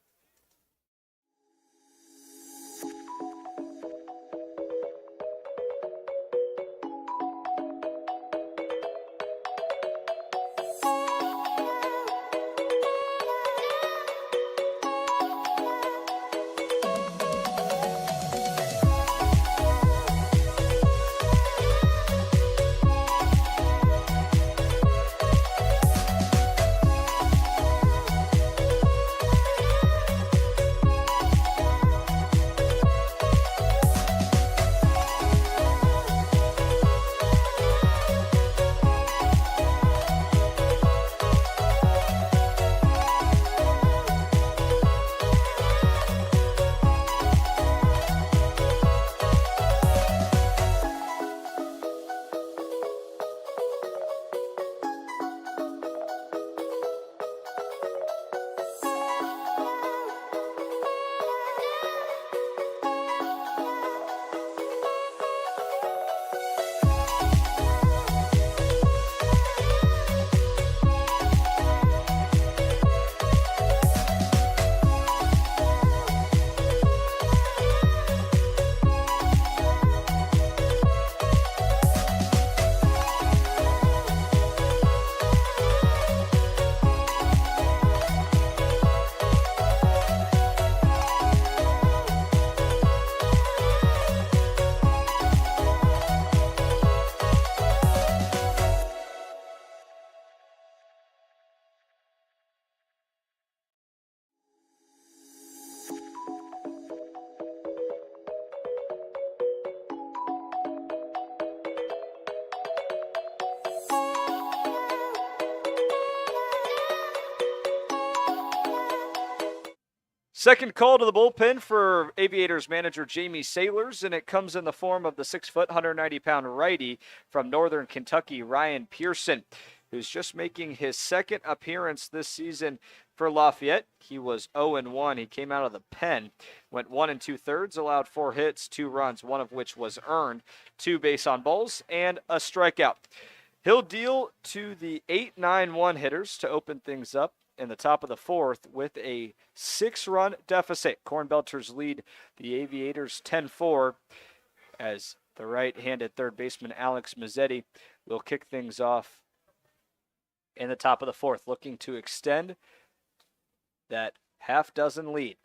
Second call to the bullpen for Aviators manager Jamie Sailors, and it comes in the form of the 6-foot, 190-pound righty from Northern Kentucky, Ryan Pearson, who's just making his second appearance this season for Lafayette. He was 0-1. He came out of the pen, went 1 2/3, allowed 4 hits, 2 runs, one of which was earned, 2 base on balls, and a strikeout. He'll deal to the 8-9-1 hitters to open things up in the top of the 4th with a 6-run deficit. CornBelters lead the Aviators 10-4 as the right-handed third baseman Alex Mazzetti will kick things off in the top of the 4th, looking to extend that half-dozen lead.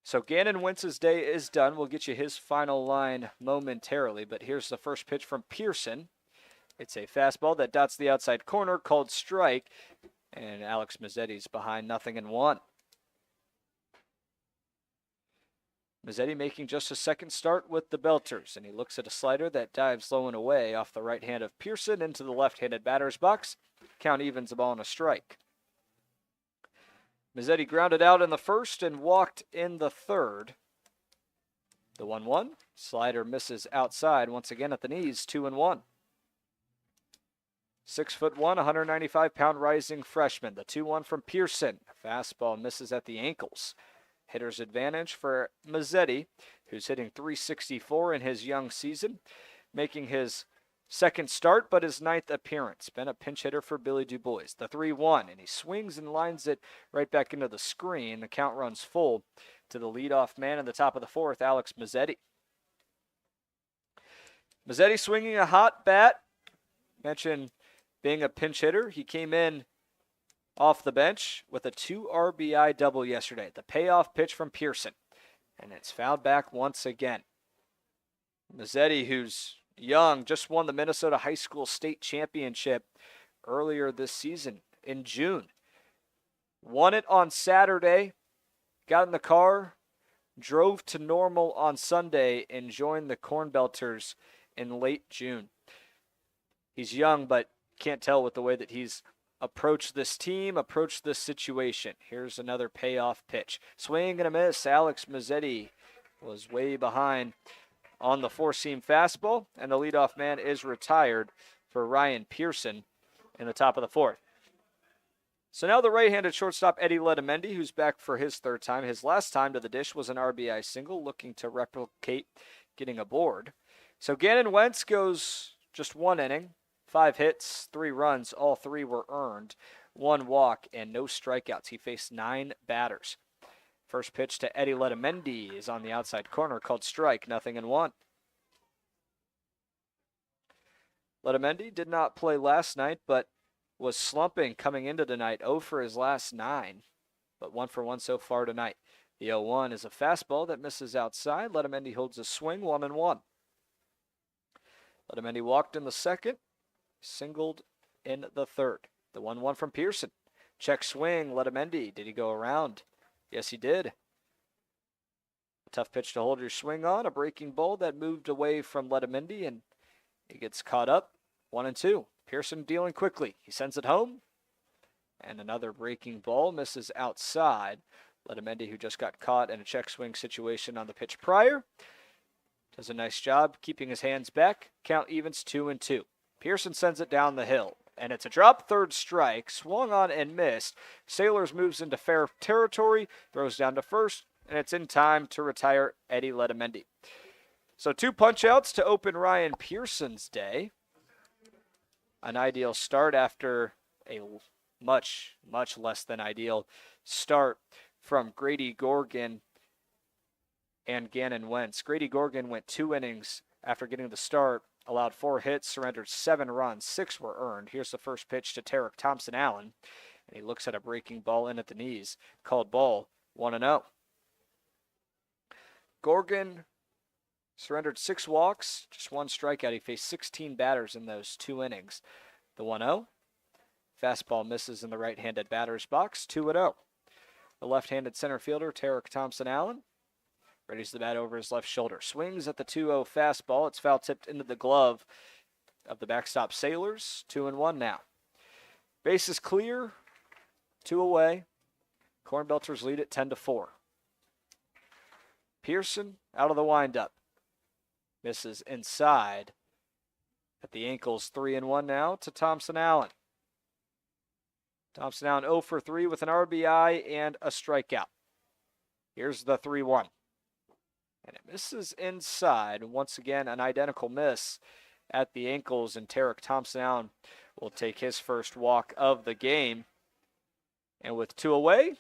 So Gannon Wentz's day is done. We'll get you his final line momentarily, but here's the first pitch from Pearson. It's a fastball that dots the outside corner, called strike, and Alex Mazzetti's behind 0-1. Mazzetti making just a second start with the Belters, and he looks at a slider that dives low and away off the right hand of Pearson into the left-handed batter's box. Count evens the ball on a strike. Mazzetti grounded out in the first and walked in the third. The 1-1. Slider misses outside once again at the knees, 2-1. 6'1", 195-pound rising freshman. The 2-1 from Pearson. Fastball misses at the ankles. Hitter's advantage for Mazzetti, who's hitting .364 in his young season, making his second start but his 9th appearance. Been a pinch hitter for Billy DuBois. The 3-1, and he swings and lines it right back into the screen. The count runs full to the leadoff man in the top of the 4th, Alex Mazzetti. Mazzetti swinging a hot bat. Mentioned being a pinch hitter. He came in off the bench with a 2 RBI double yesterday. The payoff pitch from Pearson. And it's fouled back once again. Mazzetti, who's young, just won the Minnesota High School State Championship earlier this season in June. Won it on Saturday, got in the car, drove to Normal on Sunday, and joined the CornBelters in late June. He's young, but can't tell with the way that he's approached this team, approached this situation. Here's another payoff pitch. Swing and a miss. Alex Mazzetti was way behind on the four-seam fastball, and the leadoff man is retired for Ryan Pearson in the top of the fourth. So now the right-handed shortstop Eddie Letamendi, who's back for his third time. His last time to the dish was an RBI single, looking to replicate getting aboard. So Gannon Wentz goes just one inning, 5 hits, 3 runs. All 3 were earned, 1 walk, and no strikeouts. He faced 9 batters. First pitch to Eddie Letamendi is on the outside corner, called strike, 0-1. Letamendi did not play last night, but was slumping coming into tonight, 0 for his last 9, but 1 for 1 so far tonight. The 0-1 is a fastball that misses outside. Letamendi holds a swing, 1-1. Letamendi walked in the second, singled in the third. The 1-1 from Pearson. Check swing, Letamendi. Did he go around? Yes, he did. A tough pitch to hold your swing on. A breaking ball that moved away from Letamendi, and he gets caught up. 1-2. Pearson dealing quickly. He sends it home. And another breaking ball misses outside. Letamendi, who just got caught in a check swing situation on the pitch prior, does a nice job keeping his hands back. Count evens 2-2. Pearson sends it down the hill. And it's a drop, third strike, swung on and missed. Sailors moves into fair territory, throws down to first, and it's in time to retire Eddie Letamendi. So 2 punch-outs to open Ryan Pearson's day. An ideal start after a much, much less than ideal start from Grady Gorgon and Gannon Wentz. Grady Gorgon went 2 innings after getting the start, allowed 4 hits, surrendered 7 runs, 6 were earned. Here's the first pitch to Tarek Thompson-Allen, and he looks at a breaking ball in at the knees. Called ball, 1-0. Gorgon surrendered 6 walks, just 1 strikeout. He faced 16 batters in those 2 innings. The 1-0. Fastball misses in the right-handed batter's box, 2-0. The left-handed center fielder, Tarek Thompson-Allen, readies the bat over his left shoulder. Swings at the 2-0 fastball. It's foul tipped into the glove of the backstop Sailors. 2-1 now. Base is clear. 2 away. CornBelters lead at 10-4. Pearson out of the windup. Misses inside at the ankles. 3-1 now to Thompson-Allen. Thompson-Allen 0 for 3 with an RBI and a strikeout. Here's the 3-1. And it misses inside. Once again, an identical miss at the ankles, and Tarek Thompson-Allen will take his first walk of the game. And with 2 away,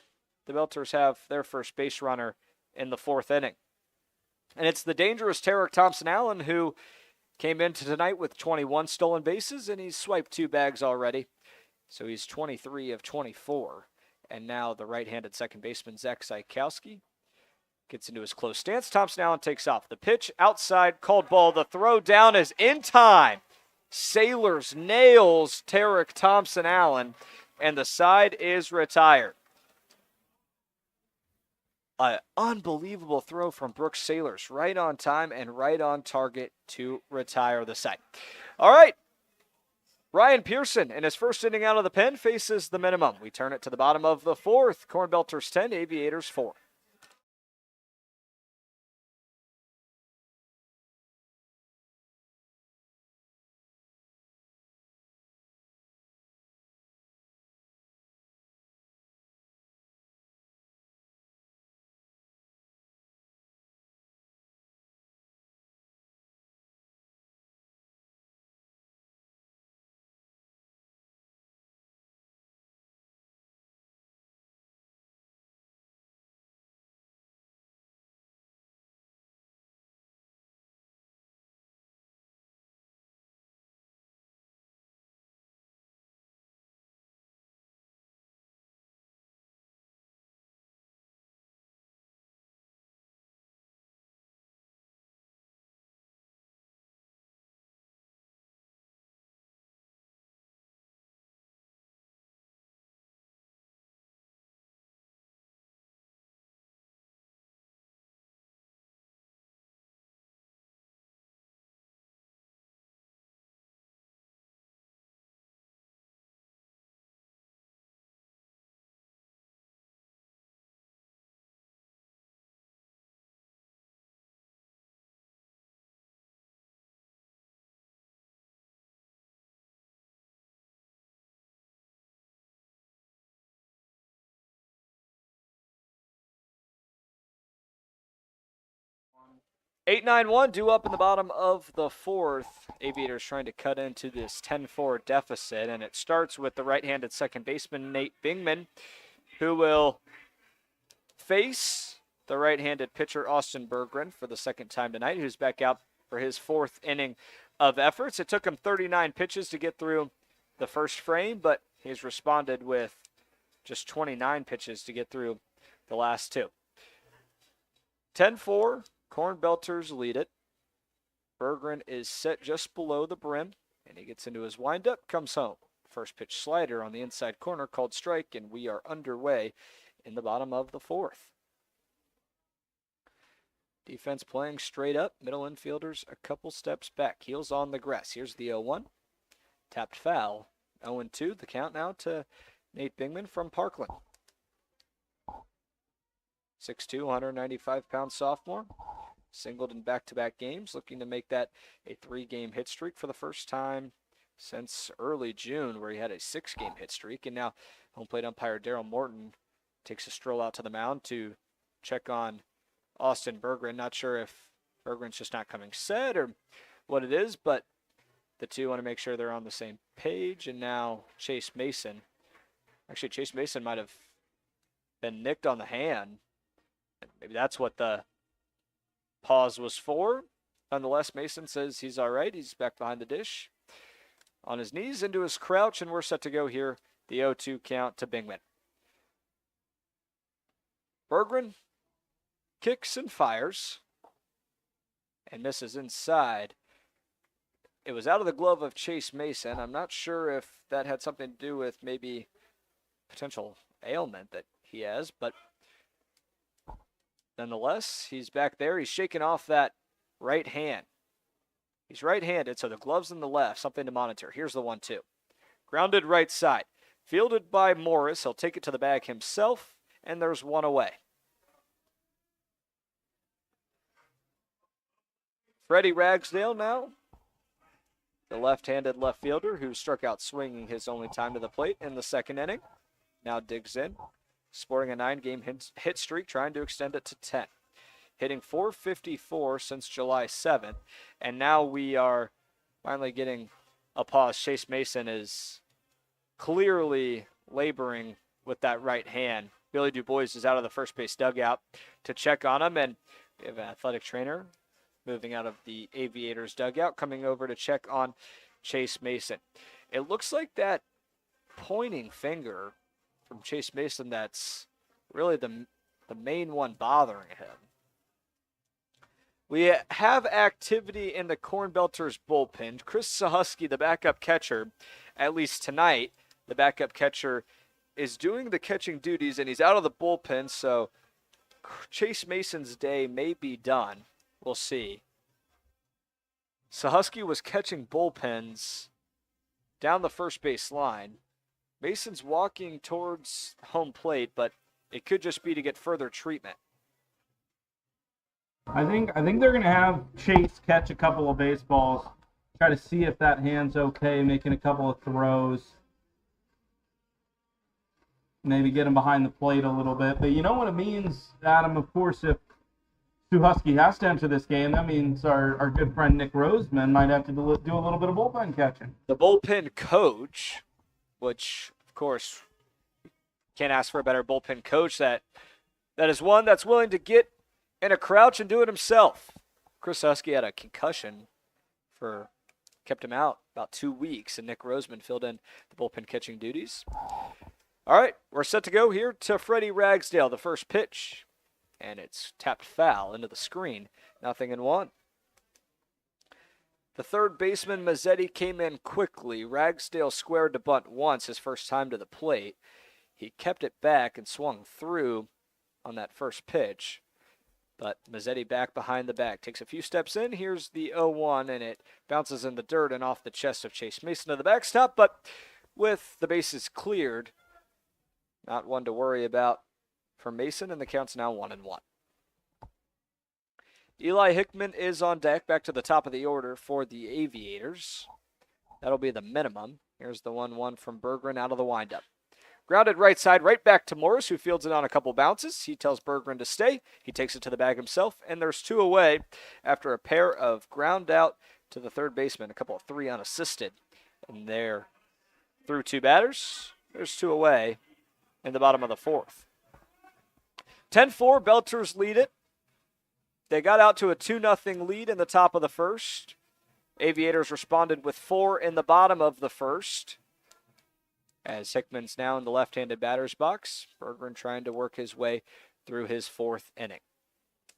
the Belters have their first base runner in the 4th inning. And it's the dangerous Tarek Thompson-Allen who came into tonight with 21 stolen bases, and he's swiped 2 bags already. So he's 23 of 24. And now the right-handed second baseman, Zach Zykowski, gets into his close stance. Thompson-Allen takes off. The pitch outside, called ball. The throw down is in time. Sailors nails Tarek Thompson-Allen, and the side is retired. An unbelievable throw from Brooks Sailors, right on time and right on target to retire the side. All right. Ryan Pearson, in his first inning out of the pen, faces the minimum. We turn it to the bottom of the 4th. CornBelters 10, Aviators 4. 8-9-1 due up in the bottom of the fourth. Aviators trying to cut into this 10-4 deficit, and it starts with the right-handed second baseman, Nate Bingman, who will face the right-handed pitcher, Austin Berggren, for the second time tonight, who's back out for his fourth inning of efforts. It took him 39 pitches to get through the first frame, but he's responded with just 29 pitches to get through the last two. 10-4, CornBelters lead it. Berggren is set just below the brim, and he gets into his windup, comes home. First pitch slider on the inside corner called strike, and we are underway in the bottom of the fourth. Defense playing straight up. Middle infielders a couple steps back. Heels on the grass. Here's the 0-1. Tapped foul. 0-2. The count now to Nate Bingman from Parkland. 6'2", 195-pound sophomore. Singled in back-to-back games. Looking to make that a 3-game hit streak for the first time since early June, where he had a 6-game hit streak. And now home plate umpire Daryl Morton takes a stroll out to the mound to check on Austin Berggren. Not sure if Berggren's just not coming set or what it is, but the two want to make sure they're on the same page. And now Chase Mason. Actually, Chase Mason might have been nicked on the hand. Maybe that's what the pause was for. Nonetheless, Mason says he's all right. He's back behind the dish. On his knees, into his crouch, and we're set to go here. The 0-2 count to Bingman. Berggren kicks and fires and misses inside. It was out of the glove of Chase Mason. I'm not sure if that had something to do with maybe potential ailment that he has, but nonetheless, he's back there. He's shaking off that right hand. He's right-handed, so the glove's in the left, something to monitor. Here's the 1-2. Grounded right side. Fielded by Morris. He'll take it to the bag himself, and there's one away. Freddie Ragsdale now, the left-handed left fielder who struck out swinging his only time to the plate in the second inning, now digs in, sporting a 9-game hit streak, trying to extend it to 10. Hitting .454 since July 7th, and now we are finally getting a pause. Chase Mason is clearly laboring with that right hand. Billy DuBois is out of the first base dugout to check on him, and we have an athletic trainer moving out of the Aviators dugout, coming over to check on Chase Mason. It looks like that pointing finger from Chase Mason that's really the main one bothering him. We have activity in the CornBelters bullpen. Chris Sahusky, the backup catcher, at least tonight, the backup catcher is doing the catching duties, and he's out of the bullpen, so Chase Mason's day may be done. We'll see. Sahusky was catching bullpens down the first base line. Mason's walking towards home plate, but it could just be to get further treatment. I think they're going to have Chase catch a couple of baseballs, try to see if that hand's okay, making a couple of throws. Maybe get him behind the plate a little bit. But you know what it means, Adam, of course, if Sahusky has to enter this game, that means our good friend Nick Roseman might have to do a little bit of bullpen catching. The bullpen coach, which, of course, can't ask for a better bullpen coach, that is one that's willing to get in a crouch and do it himself. Chris Sahusky had a concussion kept him out about 2 weeks, and Nick Roseman filled in the bullpen catching duties. All right, we're set to go here to Freddie Ragsdale, the first pitch, and it's tapped foul into the screen. 0-1. The third baseman, Mazzetti, came in quickly. Ragsdale squared to bunt once, his first time to the plate. He kept it back and swung through on that first pitch. But Mazzetti back behind the bag. Takes a few steps in. Here's the 0-1, and it bounces in the dirt and off the chest of Chase Mason to the backstop. But with the bases cleared, not one to worry about for Mason, and the count's now 1-1. Eli Hickman is on deck, back to the top of the order for the Aviators. That'll be the minimum. Here's the 1-1 from Berggren out of the windup. Grounded right side, right back to Morris, who fields it on a couple bounces. He tells Berggren to stay. He takes it to the bag himself, and there's 2 away after a pair of ground out to the third baseman, a couple of 3 unassisted. And there, through 2 batters, there's 2 away in the bottom of the 4th. 10-4, Belters lead it. They got out to a 2-0 lead in the top of the 1st. Aviators responded with 4 in the bottom of the 1st. As Hickman's now in the left-handed batter's box, Berggren trying to work his way through his 4th inning.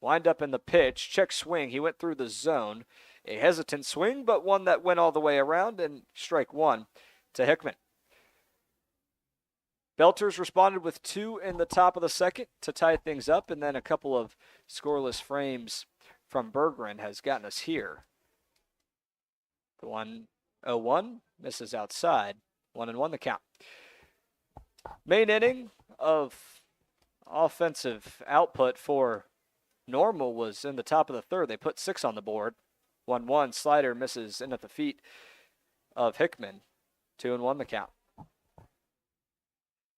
Lined up in the pitch, check swing. He went through the zone. A hesitant swing, but one that went all the way around, and strike 1 to Hickman. Belters responded with 2 in the top of the 2nd to tie things up, and then a couple of scoreless frames from Berggren has gotten us here. The 1-0-1 misses outside. 1-1 the count. Main inning of offensive output for Normal was in the top of the 3rd. They put 6 on the board. 1-1. Slider misses in at the feet of Hickman. 2-1 the count.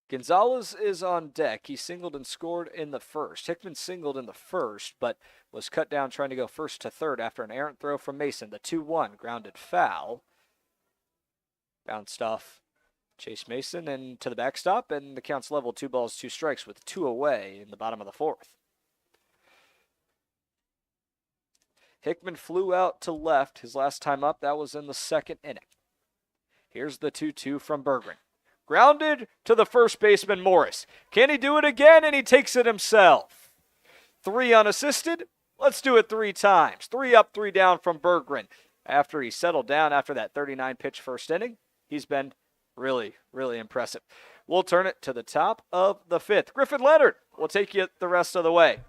Gonzalez is on deck. He singled and scored in the 1st. Hickman singled in the 1st, but was cut down trying to go 1st to 3rd after an errant throw from Mason. The 2-1 grounded foul. Bounced off Chase Mason and to the backstop, and the count's level 2 balls, 2 strikes with 2 away in the bottom of the 4th. Hickman flew out to left his last time up. That was in the 2nd inning. Here's the 2-2 from Berggren. Grounded to the first baseman, Morris. Can he do it again? And he takes it himself. 3 unassisted. Let's do it 3 times. 3 up, 3 down from Berggren. After he settled down after that 39-pitch first inning, he's been really, really impressive. We'll turn it to the top of the 5th. Griffin Leonard will take you the rest of the way.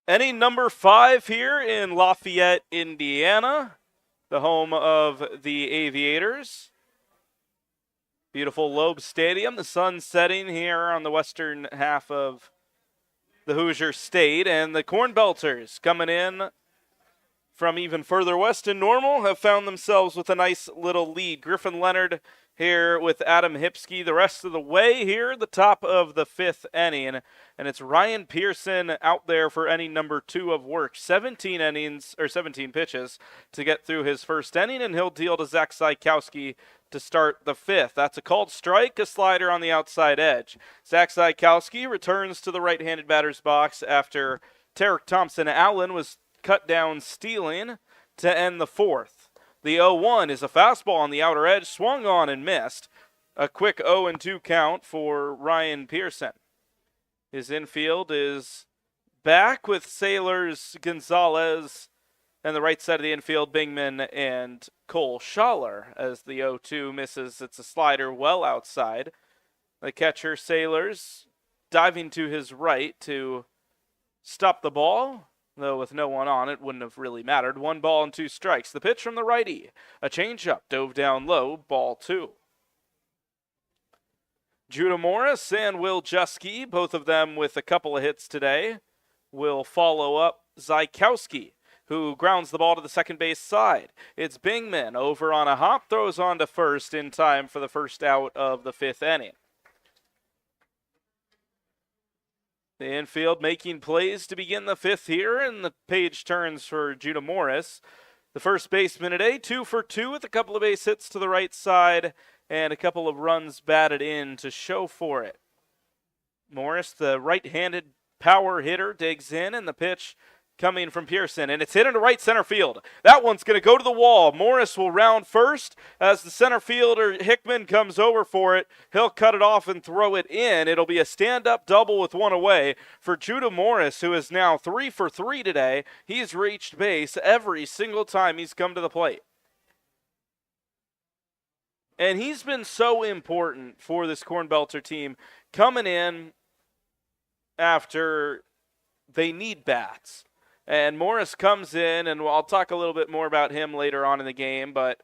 Inning number 5 here in Lafayette, Indiana, the home of the Aviators. Beautiful Loeb Stadium. The sun setting here on the western half of the Hoosier State. And the CornBelters coming in from even further west in Normal have found themselves with a nice little lead. Griffin Leonard here with Adam Hipsky the rest of the way here, the top of the 5th inning. And it's Ryan Pearson out there for inning number 2 of work. 17 pitches to get through his first inning, and he'll deal to Zach Zykowski to start the 5th. That's a called strike, a slider on the outside edge. Zach Zykowski returns to the right-handed batter's box after Tarek Thompson-Allen was cut down stealing to end the 4th. The 0-1 is a fastball on the outer edge, swung on and missed. A quick 0-2 count for Ryan Pearson. His infield is back with Sailors, Gonzalez, and the right side of the infield, Bingman and Cole Schaller. As the 0-2 misses, it's a slider well outside. The catcher, Sailors, diving to his right to stop the ball. Though with no one on, it wouldn't have really mattered. 1 ball and 2 strikes. The pitch from the righty. A changeup dove down low, ball 2. Judah Morris and Will Jusky, both of them with a couple of hits today, will follow up Zykowski, who grounds the ball to the second base side. It's Bingman over on a hop, throws on to first in time for the first out of the 5th inning. The infield making plays to begin the 5th here, and the page turns for Judah Morris. The first baseman today, 2 for 2 with a couple of base hits to the right side and a couple of runs batted in to show for it. Morris, the right-handed power hitter, digs in, and the pitch coming from Pearson, and it's hit into right center field. That one's going to go to the wall. Morris will round first as the center fielder Hickman comes over for it. He'll cut it off and throw it in. It'll be a stand-up double with one away for Judah Morris, who is now 3 for 3 today. He's reached base every single time he's come to the plate. And he's been so important for this CornBelter team coming in after they need bats. And Morris comes in, and I'll talk a little bit more about him later on in the game, but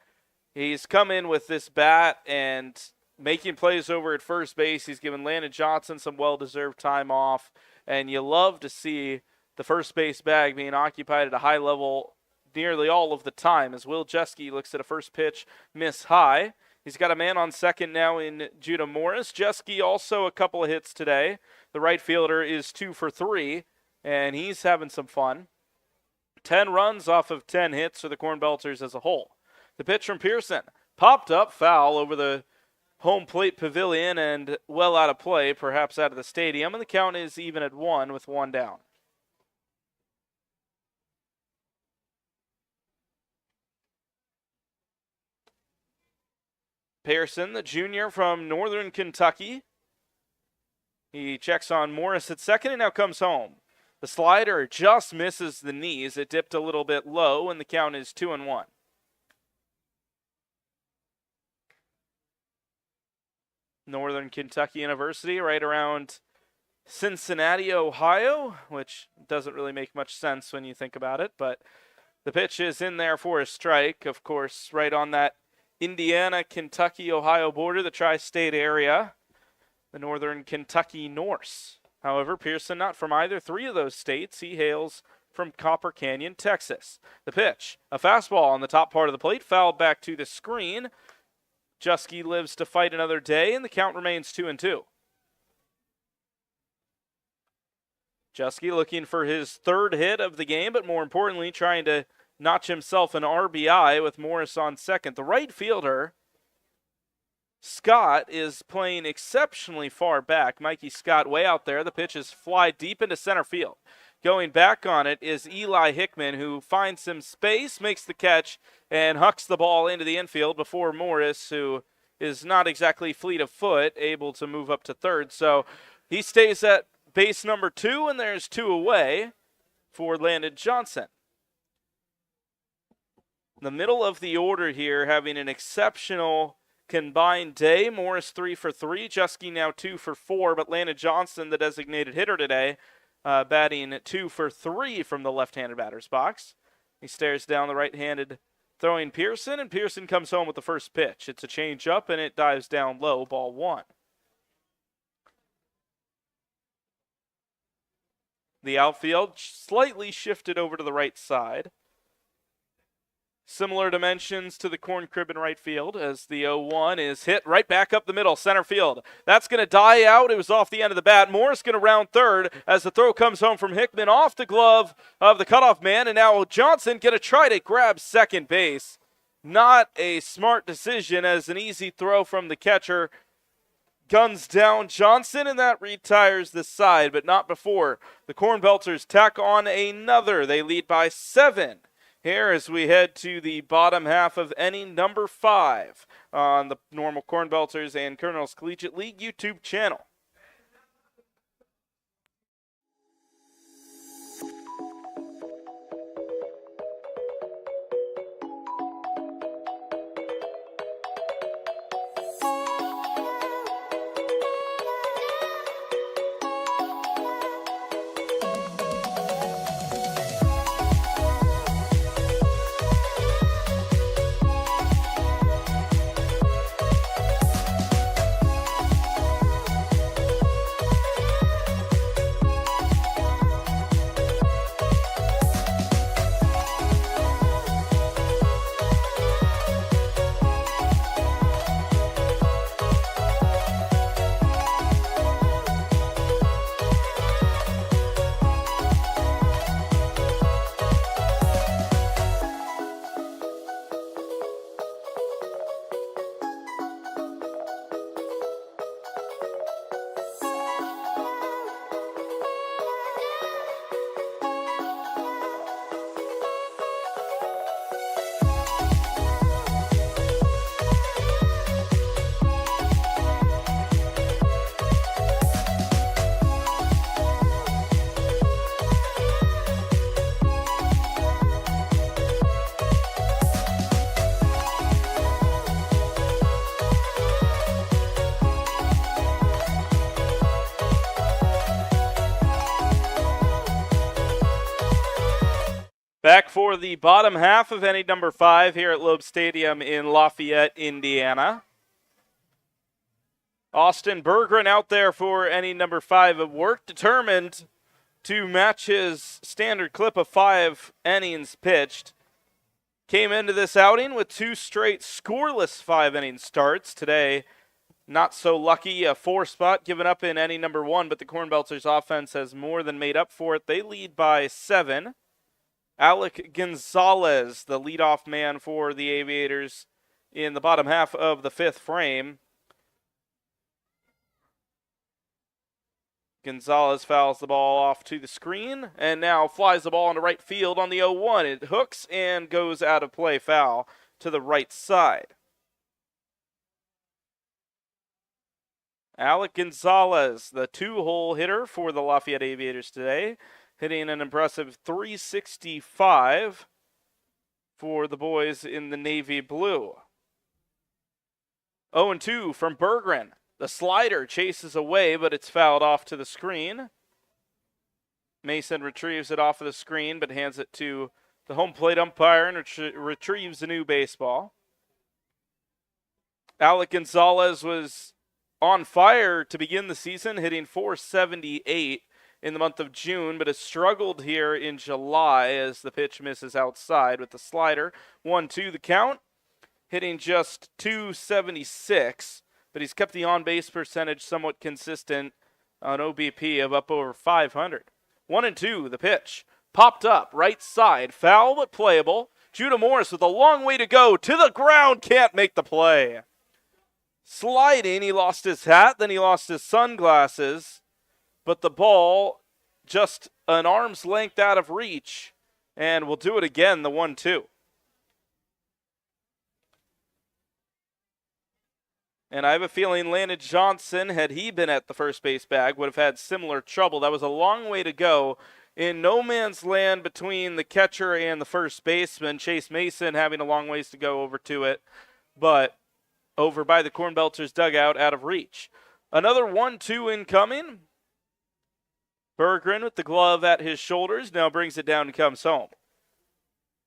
he's come in with this bat and making plays over at first base. He's given Landon Johnson some well-deserved time off, and you love to see the first base bag being occupied at a high level nearly all of the time as Will Jeske looks at a first pitch miss high. He's got a man on second now in Judah Morris. Jeske also a couple of hits today. The right fielder is 2 for 3. And he's having some fun. 10 runs off of 10 hits for the CornBelters as a whole. The pitch from Pearson. Popped up foul over the home plate pavilion and well out of play, perhaps out of the stadium. And the count is even at 1 with 1 down. Pearson, the junior from Northern Kentucky. He checks on Morris at second and now comes home. The slider just misses the knees. It dipped a little bit low, and the count is 2-1. Northern Kentucky University, right around Cincinnati, Ohio, which doesn't really make much sense when you think about it, but the pitch is in there for a strike, of course, right on that Indiana, Kentucky, Ohio border, the tri-state area, the Northern Kentucky Norse. However, Pearson not from either 3 of those states. He hails from Copper Canyon, Texas. The pitch, a fastball on the top part of the plate, fouled back to the screen. Jeske lives to fight another day, and the count remains 2-2. Jeske looking for his 3rd hit of the game, but more importantly, trying to notch himself an RBI with Morris on second. The right fielder, Scott, is playing exceptionally far back. Mikey Scott way out there. The pitch is fly deep into center field. Going back on it is Eli Hickman, who finds some space, makes the catch, and hucks the ball into the infield before Morris, who is not exactly fleet of foot, able to move up to third. So he stays at base number 2, and there's 2 away for Landon Johnson. In the middle of the order here, having an exceptional combined day. Morris 3 for 3. Jeske now 2 for 4. But Landon Johnson, the designated hitter today, batting 2 for 3 from the left-handed batter's box. He stares down the right-handed throwing Pearson, and Pearson comes home with the first pitch. It's a change-up, and it dives down low, ball 1. The outfield slightly shifted over to the right side. Similar dimensions to the corn crib in right field as the 0-1 is hit right back up the middle, center field. That's going to die out. It was off the end of the bat. Morris going to round third as the throw comes home from Hickman off the glove of the cutoff man. And now Johnson going to try to grab second base. Not a smart decision as an easy throw from the catcher guns down Johnson, and that retires the side, but not before the CornBelters tack on another. They lead by 7. Here as we head to the bottom half of inning number 5 on the normal CornBelters and Colonels Collegiate League YouTube channel. Back for the bottom half of inning number 5 here at Loeb Stadium in Lafayette, Indiana. Austin Berggren out there for inning number 5 of work, determined to match his standard clip of 5 innings pitched. Came into this outing with 2 straight scoreless 5-inning starts. Today, not so lucky, a 4 spot given up in inning number 1, but the CornBelters offense has more than made up for it. They lead by 7. Alec Gonzalez, the leadoff man for the Aviators in the bottom half of the 5th frame. Gonzalez fouls the ball off to the screen and now flies the ball into right field on the 0-1. It hooks and goes out of play, foul to the right side. Alec Gonzalez, the 2-hole hitter for the Lafayette Aviators today, hitting an impressive .365 for the boys in the navy blue. 0-2 from Berggren. The slider chases away, but it's fouled off to the screen. Mason retrieves it off of the screen, but hands it to the home plate umpire and retrieves a new baseball. Alec Gonzalez was on fire to begin the season, hitting .478 in the month of June, but has struggled here in July as the pitch misses outside with the slider. 1-2 the count, hitting just .276. But he's kept the on-base percentage somewhat consistent on OBP of up over 500. 1-2, the pitch. Popped up, right side, foul but playable. Judah Morris with a long way to go, to the ground, can't make the play. Sliding, he lost his hat, then he lost his sunglasses, but the ball just an arm's length out of reach, and we'll do it again, the 1-2. And I have a feeling Landon Johnson, had he been at the first base bag, would have had similar trouble. That was a long way to go in no man's land between the catcher and the first baseman. Chase Mason having a long ways to go over to it, but over by the CornBelters dugout out of reach. Another 1-2 incoming. Berggren with the glove at his shoulders now brings it down and comes home.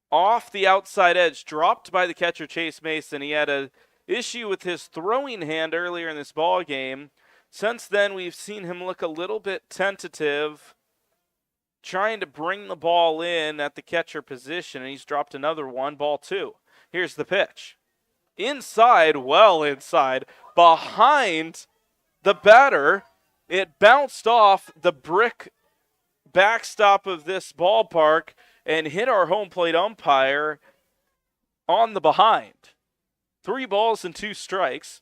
Off the outside edge, dropped by the catcher Chase Mason. He had a issue with his throwing hand earlier in this ball game. Since then, we've seen him look a little bit tentative, trying to bring the ball in at the catcher position, and he's dropped another one, ball 2. Here's the pitch. Inside, well inside, behind the batter. It bounced off the brick backstop of this ballpark and hit our home plate umpire on the behind. 3 balls and 2 strikes.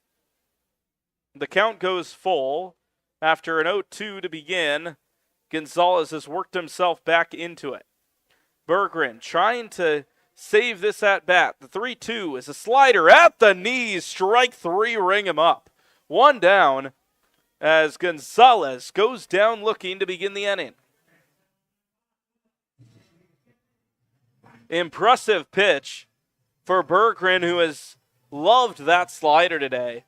The count goes full. After an 0-2 to begin, Gonzalez has worked himself back into it. Berggren trying to save this at bat. The 3-2 is a slider at the knees. Strike 3, ring him up. 1 down as Gonzalez goes down looking to begin the inning. Impressive pitch for Berggren, who has loved that slider today.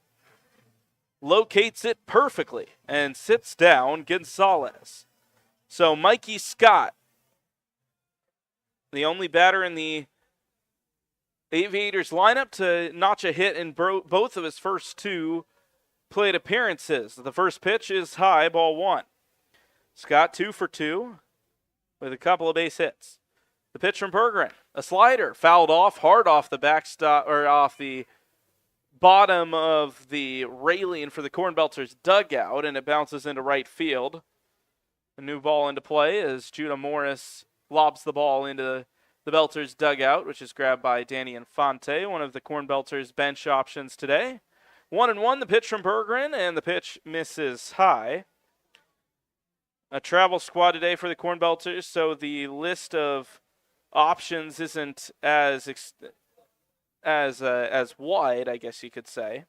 Locates it perfectly and sits down Gonzalez. So Mikey Scott, the only batter in the Aviators lineup to notch a hit in both of his first 2 plate appearances. The first pitch is high, ball 1. Scott 2 for 2 with a couple of base hits. The pitch from Berggren, a slider fouled off, hard off the backstop, or off the bottom of the railing for the CornBelters dugout, and it bounces into right field. A new ball into play as Judah Morris lobs the ball into the Belters dugout, which is grabbed by Danny Infante, one of the CornBelters bench options today. 1-1, the pitch from Berggren, and the pitch misses high. A travel squad today for the CornBelters, so the list of options isn't as wide, I guess you could say.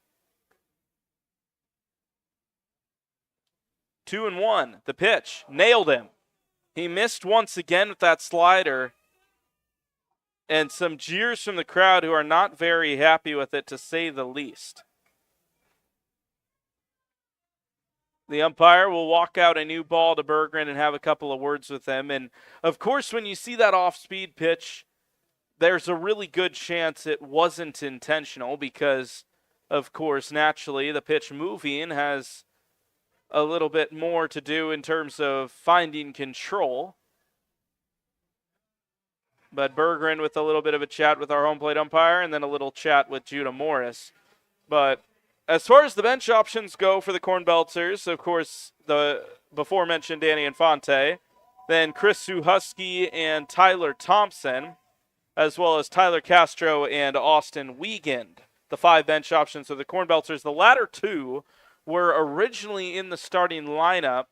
2-1, the pitch, nailed him. He missed once again with that slider, and some jeers from the crowd who are not very happy with it, to say the least. The umpire will walk out a new ball to Berggren and have a couple of words with him. And, of course, when you see that off-speed pitch, there's a really good chance it wasn't intentional because, of course, naturally, the pitch moving has a little bit more to do in terms of finding control. But Berggren with a little bit of a chat with our home plate umpire and then a little chat with Judah Morris. But as far as the bench options go for the CornBelters, of course, the before-mentioned Danny Infante, then Chris Suhusky and Tyler Thompson, as well as Tyler Castro and Austin Wiegand, the 5 bench options of the CornBelters. The latter 2 were originally in the starting lineup,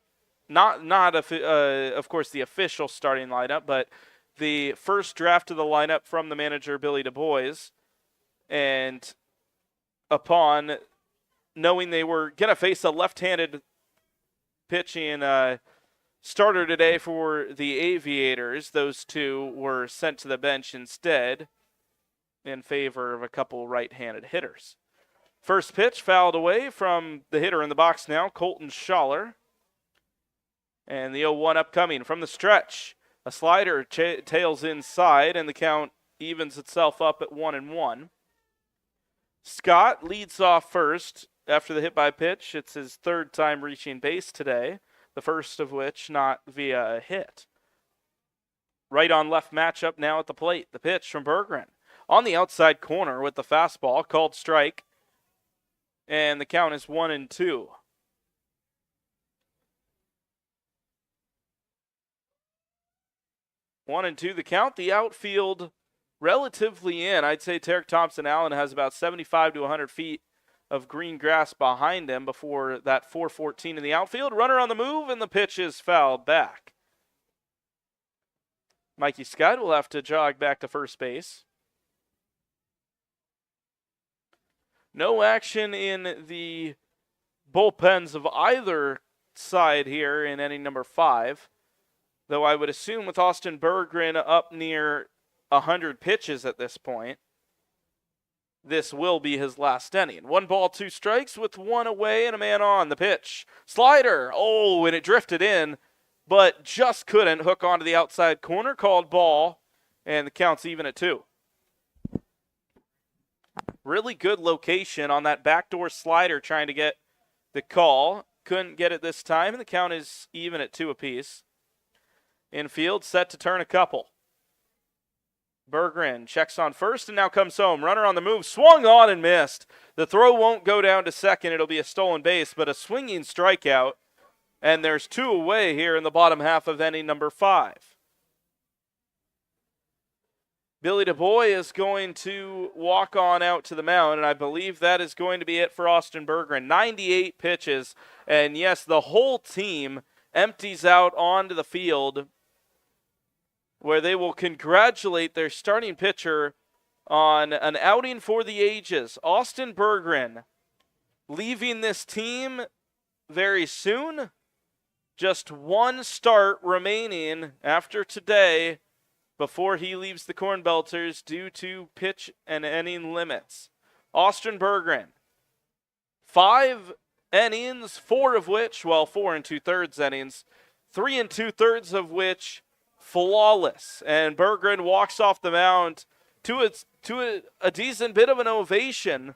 not of course, the official starting lineup, but the first draft of the lineup from the manager, Billy Du Bois. And upon knowing they were going to face a left-handed pitching starter today for the Aviators, those 2 were sent to the bench instead in favor of a couple right-handed hitters. First pitch fouled away from the hitter in the box now, Colton Schaller. And the 0-1 upcoming from the stretch. A slider tails inside, and the count evens itself up at 1-1. Scott leads off first after the hit by pitch. It's his 3rd time reaching base today, the first of which not via a hit. Right on left matchup now at the plate. The pitch from Berggren on the outside corner with the fastball, called strike. And the count is 1-2. 1-2 the count. The outfield relatively in. I'd say Tarek Thompson-Allen has about 75 to 100 feet of green grass behind him before that 4-14 in the outfield. Runner on the move, and the pitch is fouled back. Mikey Scott will have to jog back to first base. No action in the bullpens of either side here in inning number 5. Though I would assume with Austin Berggren up near 100 pitches at this point, this will be his last inning. 1 ball, 2 strikes with 1 away and a man on. The pitch. Slider. Oh, and it drifted in, but just couldn't hook onto the outside corner. Called ball, and the count's even at 2. Really good location on that backdoor slider trying to get the call. Couldn't get it this time, and the count is even at 2 apiece. Infield set to turn a couple. Berggren checks on first and now comes home. Runner on the move, swung on and missed. The throw won't go down to second. It'll be a stolen base, but a swinging strikeout. And there's 2 away here in the bottom half of inning number 5. Billy Du Bois is going to walk on out to the mound, and I believe that is going to be it for Austin Berggren. 98 pitches, and yes, the whole team empties out onto the field where they will congratulate their starting pitcher on an outing for the ages. Austin Berggren leaving this team very soon. Just 1 start remaining after today before he leaves the CornBelters due to pitch and inning limits. Austin Berggren, 5 innings, 4 of which, 4 2/3 innings, 3 2/3 of which flawless. And Berggren walks off the mound to a decent bit of an ovation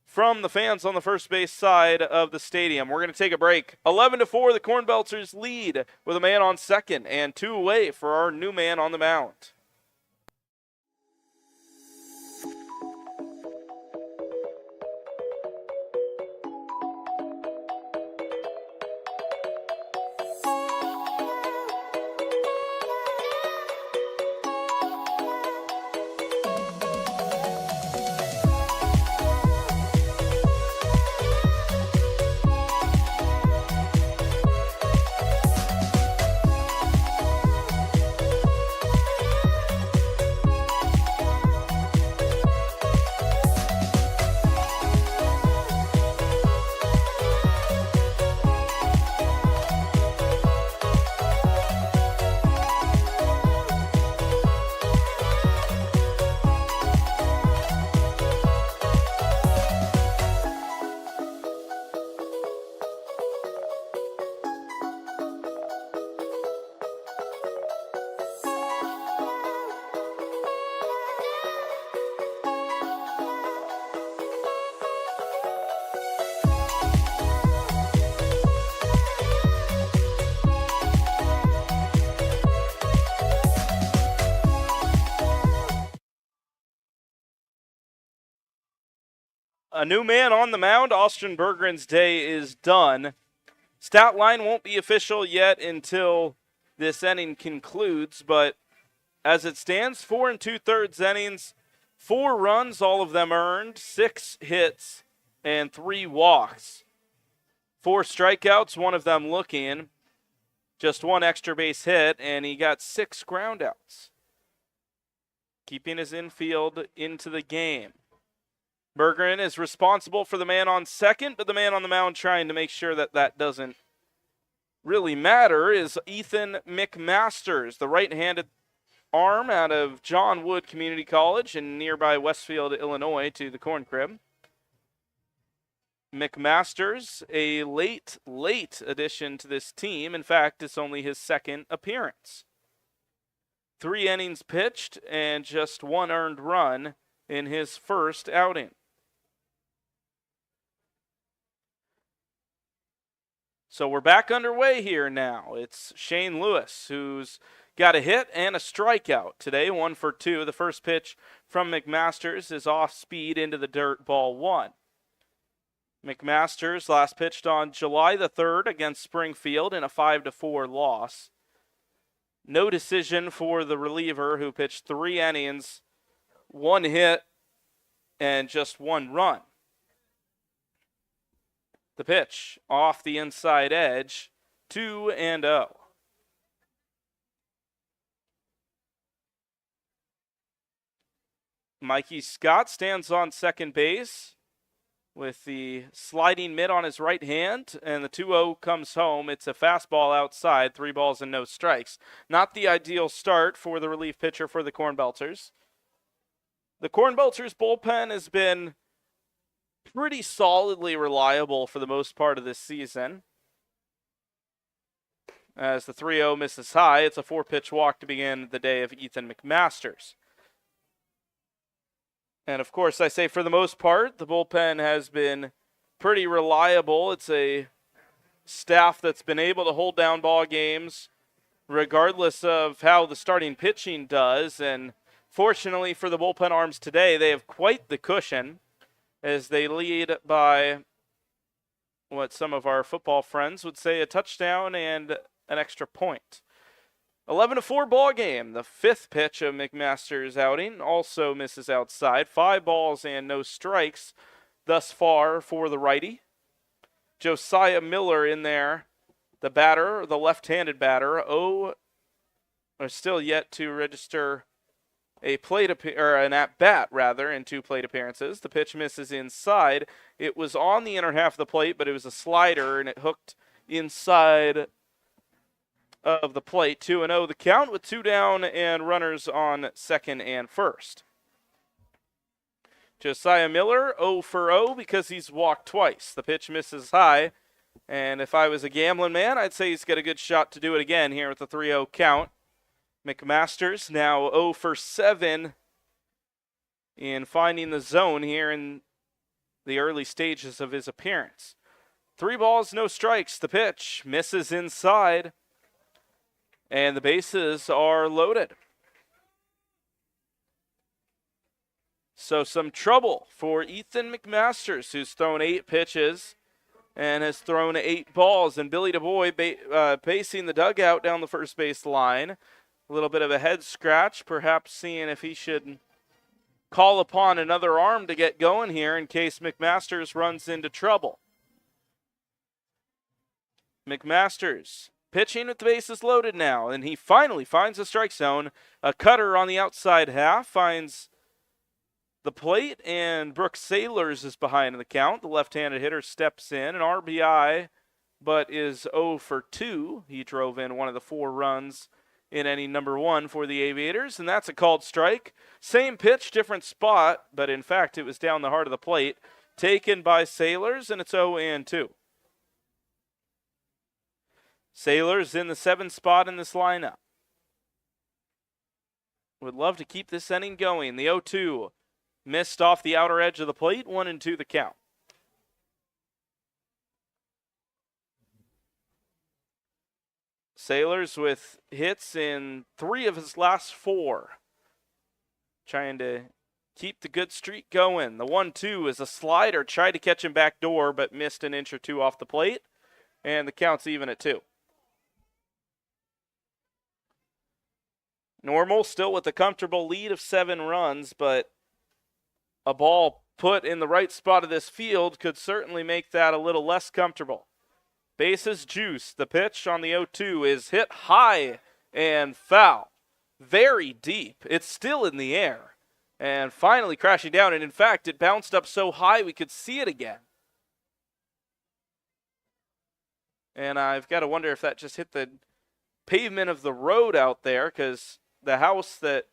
from the fans on the first base side of the stadium. We're going to take a break. 11-4, the CornBelters lead with a man on second and 2 away for our new man on the mound. a new man on the mound. Austin Berggren's day is done. Stat line won't be official yet until this inning concludes, but as it stands, 4 2/3 innings, 4 runs, all of them earned, 6 hits, and 3 walks. 4 strikeouts, one of them looking, just 1 extra base hit, and he got 6 groundouts, keeping his infield into the game. Berggren is responsible for the man on second, but the man on the mound trying to make sure that that doesn't really matter is Ethan McMasters, the right-handed arm out of John Wood Community College in nearby Westfield, Illinois, to the Corn Crib. McMasters, a late addition to this team. In fact, it's only his 2nd appearance. 3 innings pitched and just 1 earned run in his first outing. So we're back underway here now. It's Shane Lewis who's got a hit and a strikeout today, 1 for 2. The first pitch from McMasters is off speed into the dirt, ball 1. McMasters last pitched on July the 3rd against Springfield in a 5-4 loss. No decision for the reliever who pitched 3 innings, 1 hit, and just 1 run. The pitch off the inside edge, 2-0. Mikey Scott stands on second base with the sliding mitt on his right hand, and the 2-0 comes home. It's a fastball outside, 3 balls and no strikes. Not the ideal start for the relief pitcher for the CornBelters. The CornBelters bullpen has been pretty solidly reliable for the most part of this season. As the 3-0 misses high, it's a 4-pitch walk to begin the day of Ethan McMasters. And of course, I say for the most part, the bullpen has been pretty reliable. It's a staff that's been able to hold down ball games regardless of how the starting pitching does. And fortunately for the bullpen arms today, they have quite the cushion as they lead by what some of our football friends would say a touchdown and an extra point. 11-4 ball game. The 5th pitch of McMasters' outing also misses outside. 5 balls and no strikes thus far for the righty. Josiah Miller in there, the batter, the left-handed batter. Are still yet to register a an at-bat rather in 2 plate appearances. The pitch misses inside. It was on the inner half of the plate, but it was a slider and it hooked inside of the plate. 2-0 the count with 2 down and runners on second and first. Josiah Miller 0 for 0 because he's walked twice. The pitch misses high, and if I was a gambling man, I'd say he's got a good shot to do it again here with the 3-0 count. McMasters now 0 for 7 in finding the zone here in the early stages of his appearance. 3 balls, no strikes. The pitch misses inside, and the bases are loaded. So some trouble for Ethan McMasters, who's thrown 8 pitches and has thrown 8 balls. And Billy DuBois pacing the dugout down the first base line. A little bit of a head scratch, perhaps seeing if he should call upon another arm to get going here in case McMasters runs into trouble. McMasters pitching with the bases loaded now, and he finally finds the strike zone. A cutter on the outside half finds the plate, and Brooks Sailors is behind in the count. The left-handed hitter steps in, an RBI, but is 0 for 2. He drove in one of the 4 runs in inning number 1 for the Aviators, and that's a called strike. Same pitch, different spot, but in fact it was down the heart of the plate. Taken by Sailors, and it's 0-2. Sailors in the 7th spot in this lineup. Would love to keep this inning going. The 0-2 missed off the outer edge of the plate. 1-2 the count. Sailors with hits in 3 of his last 4. Trying to keep the good streak going. The 1-2 is a slider. Tried to catch him back door, but missed an inch or two off the plate. And the count's even at 2. Normal still with a comfortable lead of 7 runs, but a ball put in the right spot of this field could certainly make that a little less comfortable. Bases juice. The pitch on the 0-2 is hit high and foul. Very deep. It's still in the air. And finally crashing down. And in fact, it bounced up so high we could see it again. And I've got to wonder if that just hit the pavement of the road out there, because the house that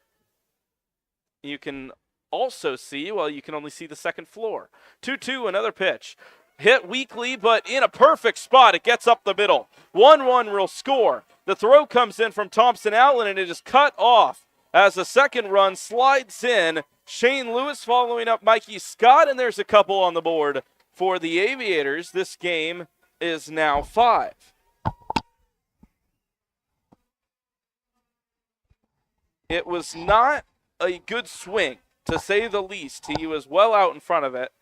you can also see, well, you can only see the second floor. 2-2, another pitch. Hit weakly, but in a perfect spot. It gets up the middle. 1-1 will score. The throw comes in from Thompson Allen, and it is cut off as the second run slides in. Shane Lewis following up Mikey Scott, and there's a couple on the board for the Aviators. This game is now 5. It was not a good swing, to say the least. He was well out in front of it.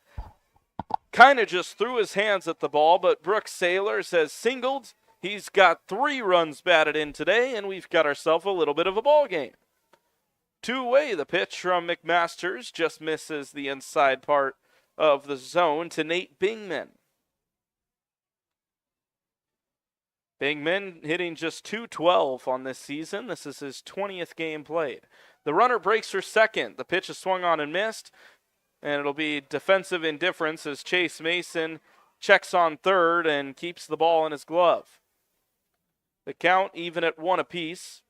Kind of just threw his hands at the ball, but Brooks Sailors has singled. He's got 3 runs batted in today, and we've got ourselves a little bit of a ball game. 2-away, the pitch from McMasters just misses the inside part of the zone to Nate Bingman. Bingman hitting just .212 on this season. This is his 20th game played. The runner breaks for second. The pitch is swung on and missed, and it'll be defensive indifference as Chase Mason checks on third and keeps the ball in his glove. The count even at 1 apiece,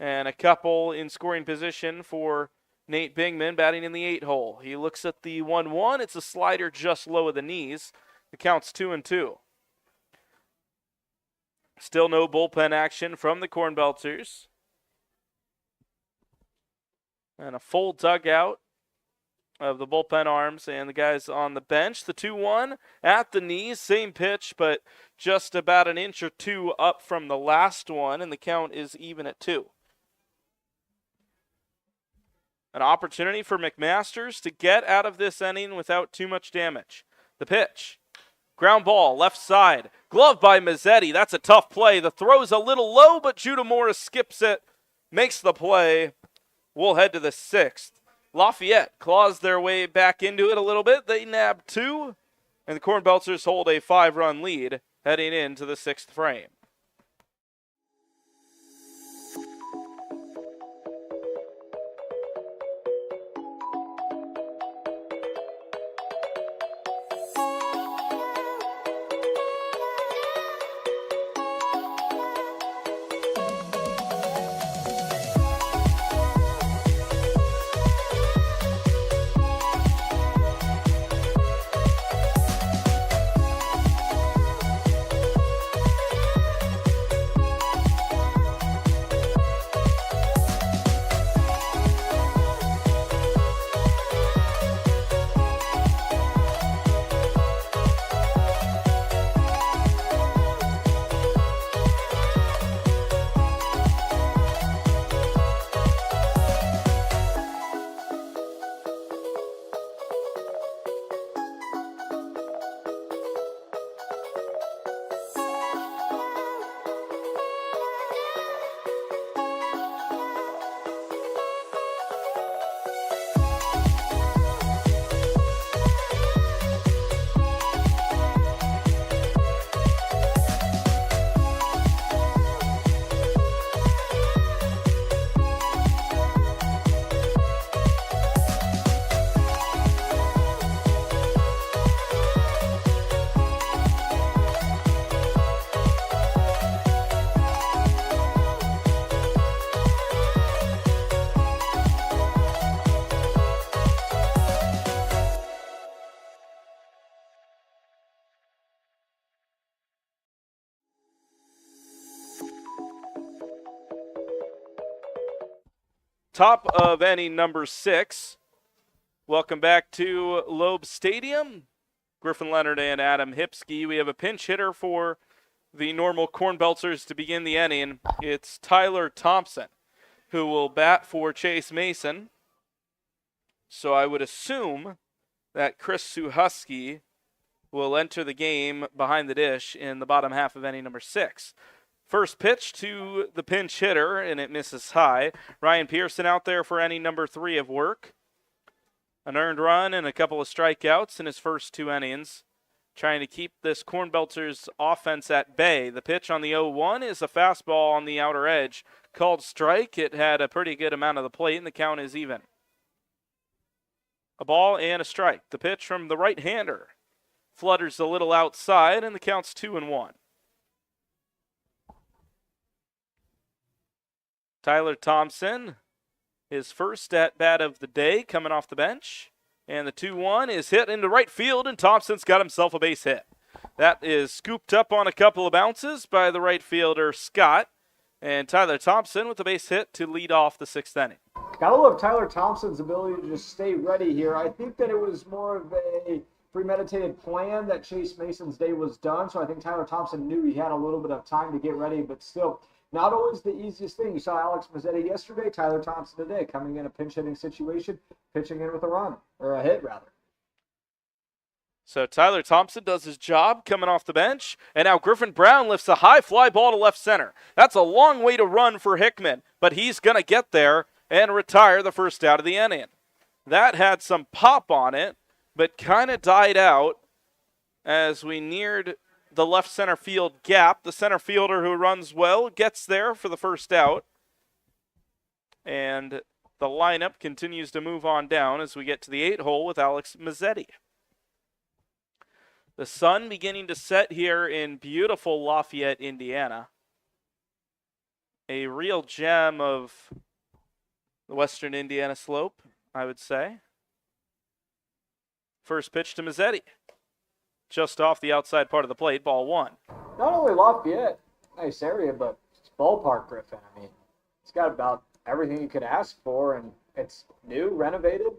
and a couple in scoring position for Nate Bingman batting in the 8 hole. He looks at the 1-1. It's a slider just low of the knees. The count's 2-2. Still no bullpen action from the CornBelters. And a full dugout of the bullpen arms and the guys on the bench. The 2-1 at the knees, same pitch, but just about an inch or 2 up from the last one, and the count is even at 2. An opportunity for McMasters to get out of this inning without too much damage. The pitch. Ground ball, left side. Glove by Mazzetti. That's a tough play. The throw's a little low, but Judah Morris skips it, makes the play. We'll head to the 6th. Lafayette claws their way back into it a little bit. They nab 2, and the CornBelters hold a 5-run lead heading into the 6th frame. Top of inning number 6. Welcome back to Loeb Stadium. Griffin Leonard and Adam Hipsky. We have a pinch hitter for the normal CornBelters to begin the inning. It's Tyler Thompson, who will bat for Chase Mason. So I would assume that Chris Suhusky will enter the game behind the dish in the bottom half of inning number 6. First pitch to the pinch hitter, and it misses high. Ryan Pearson out there for inning number 3 of work. An earned run and a couple of strikeouts in his first 2 innings, trying to keep this CornBelters offense at bay. The pitch on the 0-1 is a fastball on the outer edge, called strike. It had a pretty good amount of the plate, and the count is even. A ball and a strike. The pitch from the right-hander flutters a little outside, and the count's 2-1. Tyler Thompson, his first at-bat of the day, coming off the bench. And the 2-1 is hit into right field, and Thompson's got himself a base hit. That is scooped up on a couple of bounces by the right fielder, Scott. And Tyler Thompson with the base hit to lead off the 6th inning. Gotta love Tyler Thompson's ability to just stay ready here. I think that it was more of a premeditated plan that Chase Mason's day was done. So I think Tyler Thompson knew he had a little bit of time to get ready, but still not always the easiest thing. You saw Alex Mazzetti yesterday, Tyler Thompson today, coming in a pinch hitting situation, pitching in with a run, or a hit rather. So Tyler Thompson does his job coming off the bench, and now Griffin Brown lifts a high fly ball to left center. That's a long way to run for Hickman, but he's going to get there and retire the first out of the inning. That had some pop on it, but kind of died out as we neared the left center field gap. The center fielder who runs well gets there for the first out, and the lineup continues to move on down as we get to the 8 hole with Alex Mazzetti. The sun beginning to set here in beautiful Lafayette, Indiana. A real gem of the western Indiana slope, I would say. First pitch to Mazzetti. Just off the outside part of the plate, ball 1. Not only Lafayette, nice area, but it's ballpark, Griffin. I mean, it's got about everything you could ask for, and it's new, renovated.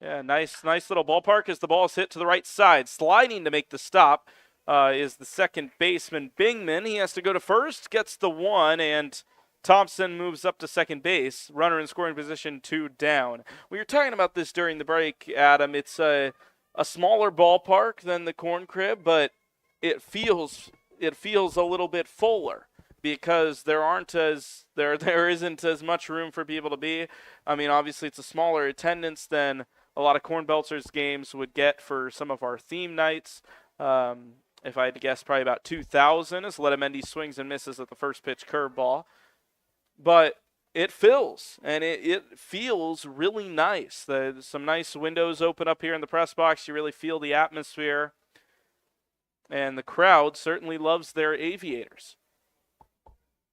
Yeah, nice little ballpark as the ball is hit to the right side. Sliding to make the stop is the second baseman, Bingman. He has to go to first, gets the 1, and Thompson moves up to second base. Runner in scoring position, 2 down. We were talking about this during the break, Adam. It's a smaller ballpark than the Corn Crib, but it feels a little bit fuller because there isn't as much room for people to be. I mean, obviously it's a smaller attendance than a lot of CornBelters games would get for some of our theme nights. If I had to guess, probably about 2,000 as Letamendi swings and misses at the first pitch curveball. But it fills, and it feels really nice. Some nice windows open up here in the press box. You really feel the atmosphere. And the crowd certainly loves their Aviators.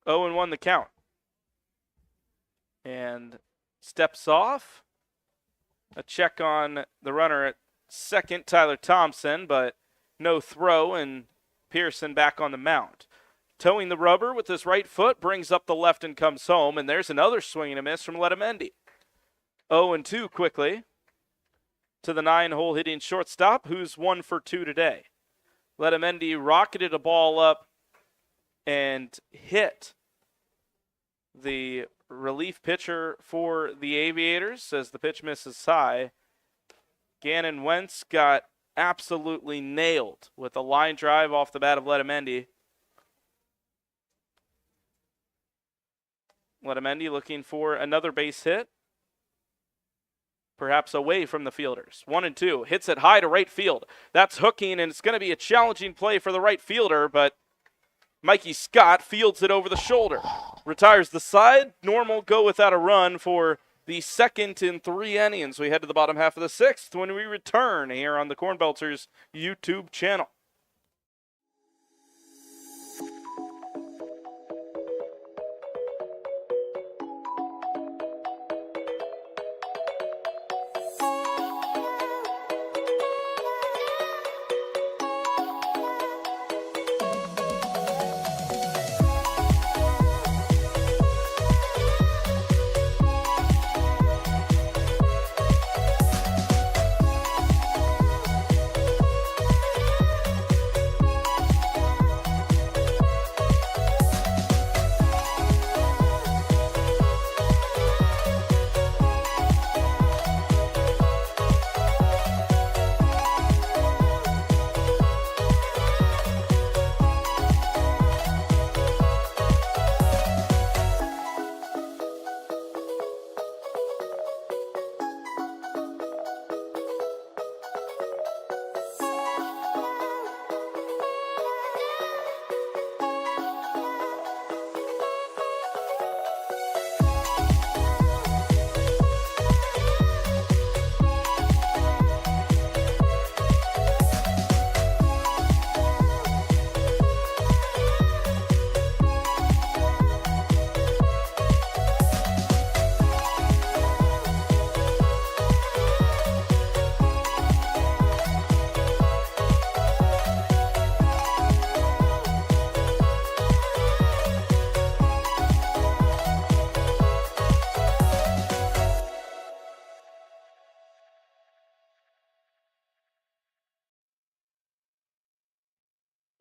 0-1 the count. And steps off. A check on the runner at second, Tyler Thompson, but no throw, and Pearson back on the mound. Towing the rubber with his right foot, brings up the left and comes home, and there's another swing and a miss from Letamendi. 0-2 quickly to the 9-hole hitting shortstop, who's 1 for 2 today. Letamendi rocketed a ball up and hit the relief pitcher for the Aviators as the pitch misses high. Gannon Wentz got absolutely nailed with a line drive off the bat of Letamendi. Letamendi looking for another base hit, perhaps away from the fielders. 1-2, hits it high to right field. That's hooking, and it's going to be a challenging play for the right fielder, but Mikey Scott fields it over the shoulder. Retires the side. Normal go without a run for the second in 3 innings. We head to the bottom half of the 6th when we return here on the CornBelters YouTube channel.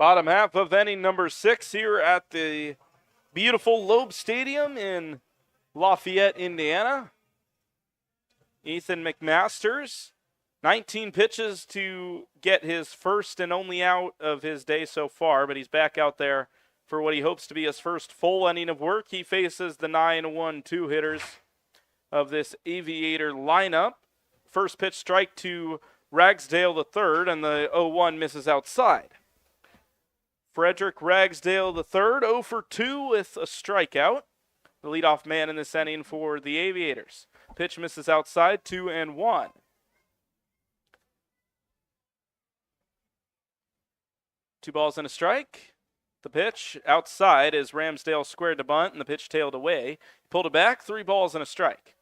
Bottom half of inning number 6 here at the beautiful Loeb Stadium in Lafayette, Indiana. Ethan McMasters, 19 pitches to get his first and only out of his day so far, but he's back out there for what he hopes to be his first full inning of work. He faces the 9-1-2 hitters of this Aviator lineup. First pitch strike to Ragsdale III, and the 0-1 misses outside. Frederick Ragsdale III, 0 for 2 with a strikeout. The leadoff man in this inning for the Aviators. Pitch misses outside, 2-1. Two balls and a strike. The pitch outside as Ramsdale squared to bunt, and the pitch tailed away. Pulled it back, 3 balls and a strike.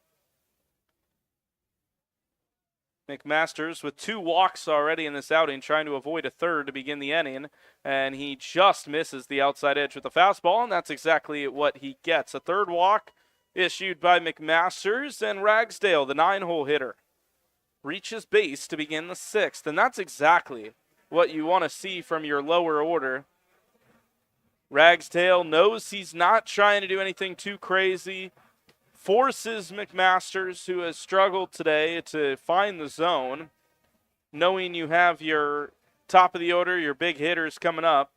McMasters with 2 walks already in this outing, trying to avoid a third to begin the inning, and he just misses the outside edge with the fastball, and that's exactly what he gets. A third walk issued by McMasters, and Ragsdale, the 9-hole hitter, reaches base to begin the 6th, and that's exactly what you want to see from your lower order. Ragsdale knows he's not trying to do anything too crazy, forces McMasters, who has struggled today, to find the zone, knowing you have your top of the order, your big hitters coming up.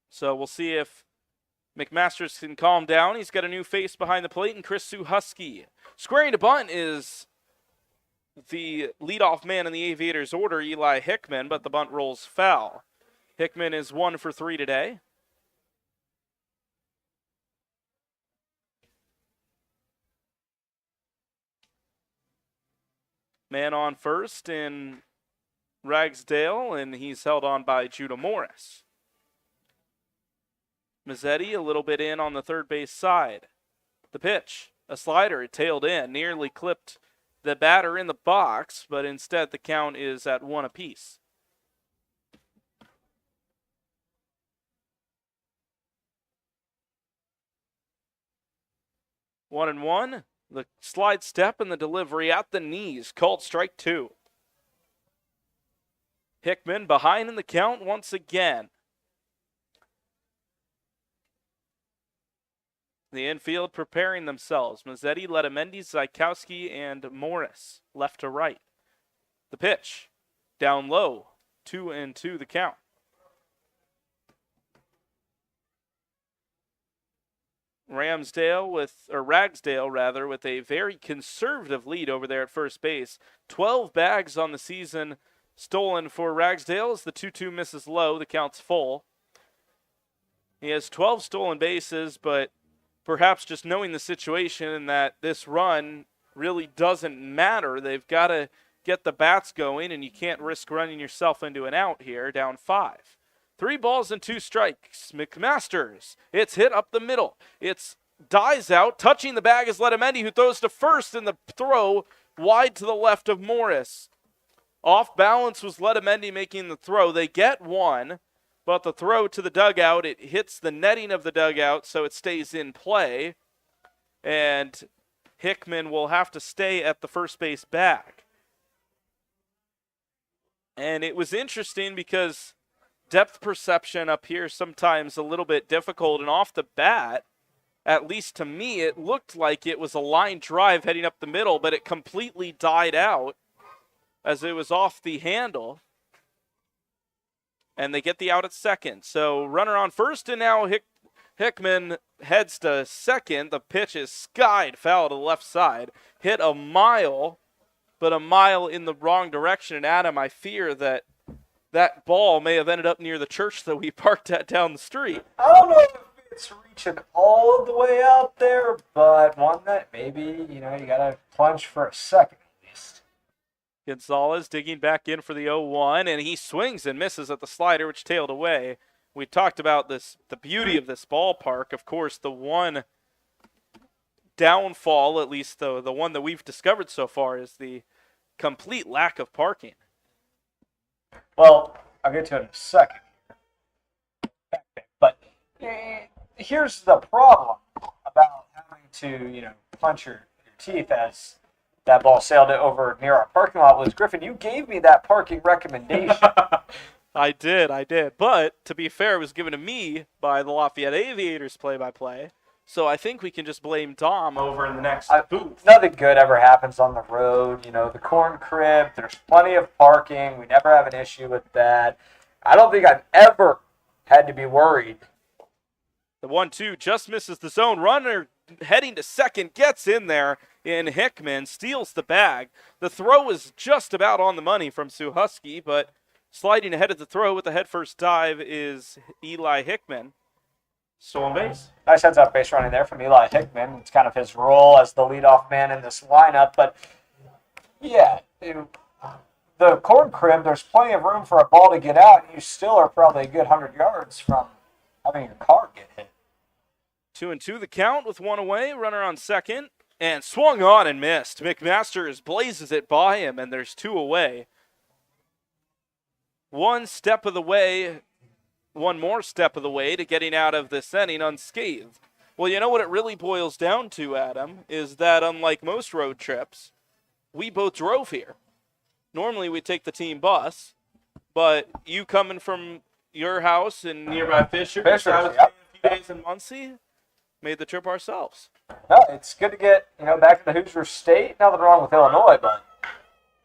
So we'll see if McMasters can calm down. He's got a new face behind the plate, and Chris Suhusky. Squaring to bunt is the leadoff man in the Aviators order, Eli Hickman, but the bunt rolls foul. Hickman is 1 for 3 today. Man on first in Ragsdale, and he's held on by Judah Morris. Mazzetti a little bit in on the third base side. The pitch, a slider, it tailed in, nearly clipped the batter in the box, but instead the count is at 1 apiece. One and one. The slide step and the delivery at the knees, called strike 2. Hickman behind in the count once again. The infield preparing themselves. Mazzetti, Letamendi, Zykowski, and Morris, left to right. The pitch, down low, 2-2 the count. Ragsdale with a very conservative lead over there at first base. 12 bags on the season stolen for Ragsdale as the 2-2 misses low. The count's full. He has 12 stolen bases, but perhaps just knowing the situation and that this run really doesn't matter. They've got to get the bats going, and you can't risk running yourself into an out here, down 5. 3 balls and 2 strikes. McMasters. It's hit up the middle. It's dies out. Touching the bag is Letamendi, who throws to first, in the throw wide to the left of Morris. Off balance was Letamendi making the throw. They get 1, but the throw to the dugout, it hits the netting of the dugout, so it stays in play. And Hickman will have to stay at the first base bag. And it was interesting because depth perception up here sometimes a little bit difficult, and off the bat, at least to me, it looked like it was a line drive heading up the middle, but it completely died out as it was off the handle, and they get the out at second. So runner on first, and now Hickman heads to second. The pitch is skied foul to the left side, hit a mile, but a mile in the wrong direction. And Adam, I fear that ball may have ended up near the church that we parked at down the street. I don't know if it's reaching all the way out there, but one that maybe, you got to plunge for a second at least. Gonzalez digging back in for the 0-1, and he swings and misses at the slider, which tailed away. We talked about the beauty of this ballpark. Of course, the one downfall, at least the one that we've discovered so far, is the complete lack of parking. Well, I'll get to it in a second. But here's the problem about having to, punch your teeth as that ball sailed over near our parking lot was, Griffin, you gave me that parking recommendation. I did. But, to be fair, it was given to me by the Lafayette Aviators play-by-play. So I think we can just blame Dom over in the next booth. Nothing good ever happens on the road. You know, the corn crib, there's plenty of parking. We never have an issue with that. I don't think I've ever had to be worried. The 1-2 just misses the zone. Runner heading to second, gets in there in Hickman, steals the bag. The throw is just about on the money from Sue Husky, but sliding ahead of the throw with the head-first dive is Eli Hickman. Stolen base. Nice heads-up base running there from Eli Hickman. It's kind of his role as the leadoff man in this lineup. But, yeah, the corn crib, there's plenty of room for a ball to get out. You still are probably a good 100 yards from having your car get hit. 2-2 the count with one away. Runner on second. And swung on and missed. McMasters blazes it by him, and there's two away. One more step of the way to getting out of this inning unscathed. Well, you know what it really boils down to, Adam, is that unlike most road trips, we both drove here. Normally we take the team bus, but you coming from your house in nearby Fishers, I was yep. a few days in Muncie, made the trip ourselves. No, it's good to get, back to the Hoosier State. Nothing wrong with Illinois, but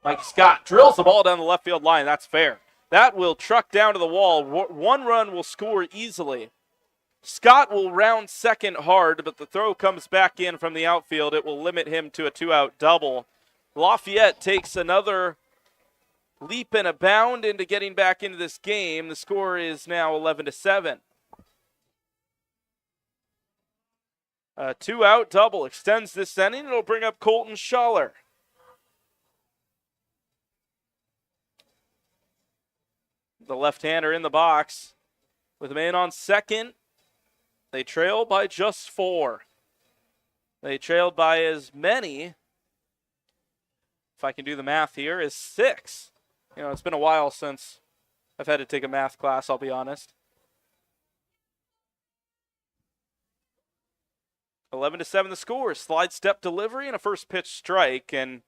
Mike Scott drills the ball down the left field line. That's fair. That will truck down to the wall. One run will score easily. Scott will round second hard, but the throw comes back in from the outfield. It will limit him to a two-out double. Lafayette takes another leap and a bound into getting back into this game. The score is now 11-7. A two-out double extends this inning. It'll bring up Colton Schaller. The left-hander in the box with a man on second. They trail by just 4. They trailed by as many, if I can do the math here, as 6. It's been a while since I've had to take a math class, I'll be honest. 11-7 the score. Slide step delivery and a first pitch strike. And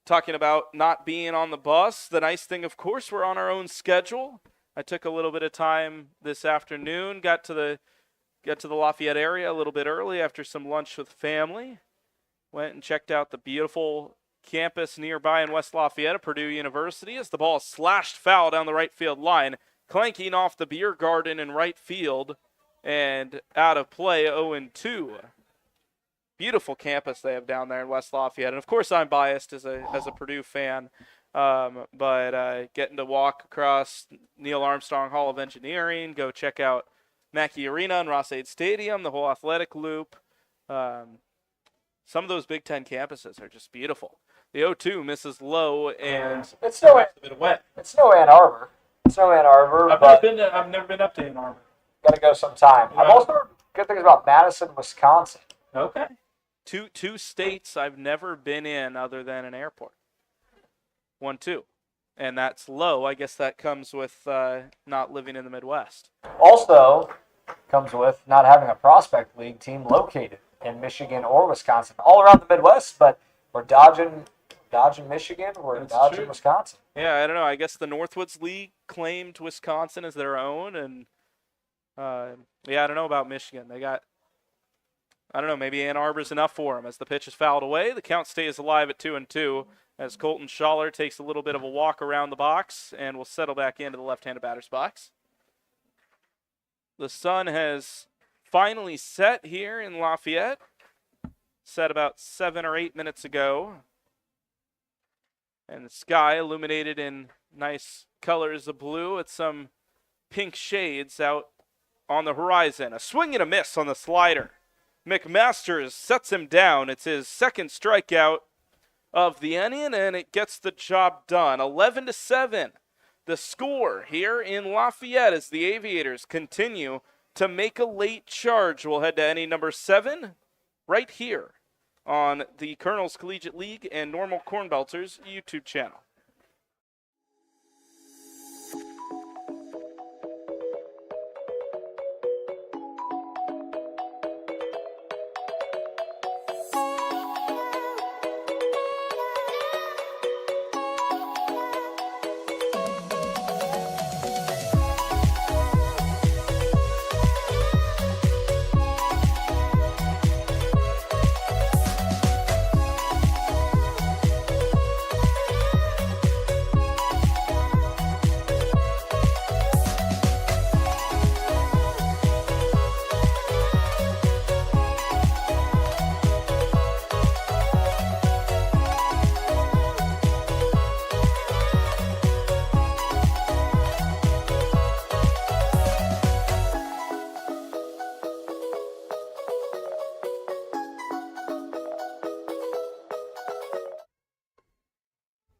talking about not being on the bus, the nice thing, of course, we're on our own schedule. I took a little bit of time this afternoon, got to the Lafayette area a little bit early after some lunch with family. Went and checked out the beautiful campus nearby in West Lafayette at Purdue University as the ball slashed foul down the right field line, clanking off the beer garden in right field and out of play, 0-2. Beautiful campus they have down there in West Lafayette. And, of course, I'm biased as a Purdue fan, but getting to walk across Neil Armstrong Hall of Engineering, go check out Mackey Arena and Ross-Ade Stadium, the whole athletic loop. Some of those Big Ten campuses are just beautiful. The 0-2 misses low, and it's no a bit of wet. It's no Ann Arbor. I've never been up to Ann Arbor. Got to go sometime. I've also heard good things about Madison, Wisconsin. Okay. Two states I've never been in other than an airport. 1-2. And that's low. I guess that comes with not living in the Midwest. Also comes with not having a prospect league team located in Michigan or Wisconsin. All around the Midwest, but we're dodging Michigan, we're dodging true. Wisconsin. Yeah, I don't know. I guess the Northwoods League claimed Wisconsin as their own, and I don't know about Michigan. They got, I don't know, maybe Ann Arbor's enough for them. As the pitch is fouled away, the count stays alive at 2-2 as Colton Schaller takes a little bit of a walk around the box and will settle back into the left-handed batter's box. The sun has finally set here in Lafayette. Set about 7 or 8 minutes ago. And the sky illuminated in nice colors of blue with some pink shades out on the horizon. A swing and a miss on the slider. McMasters sets him down. It's his second strikeout of the inning, and it gets the job done. 11-7. The score here in Lafayette as the Aviators continue to make a late charge. We'll head to inning number 7 right here on the Colonels Collegiate League and Normal CornBelters YouTube channel.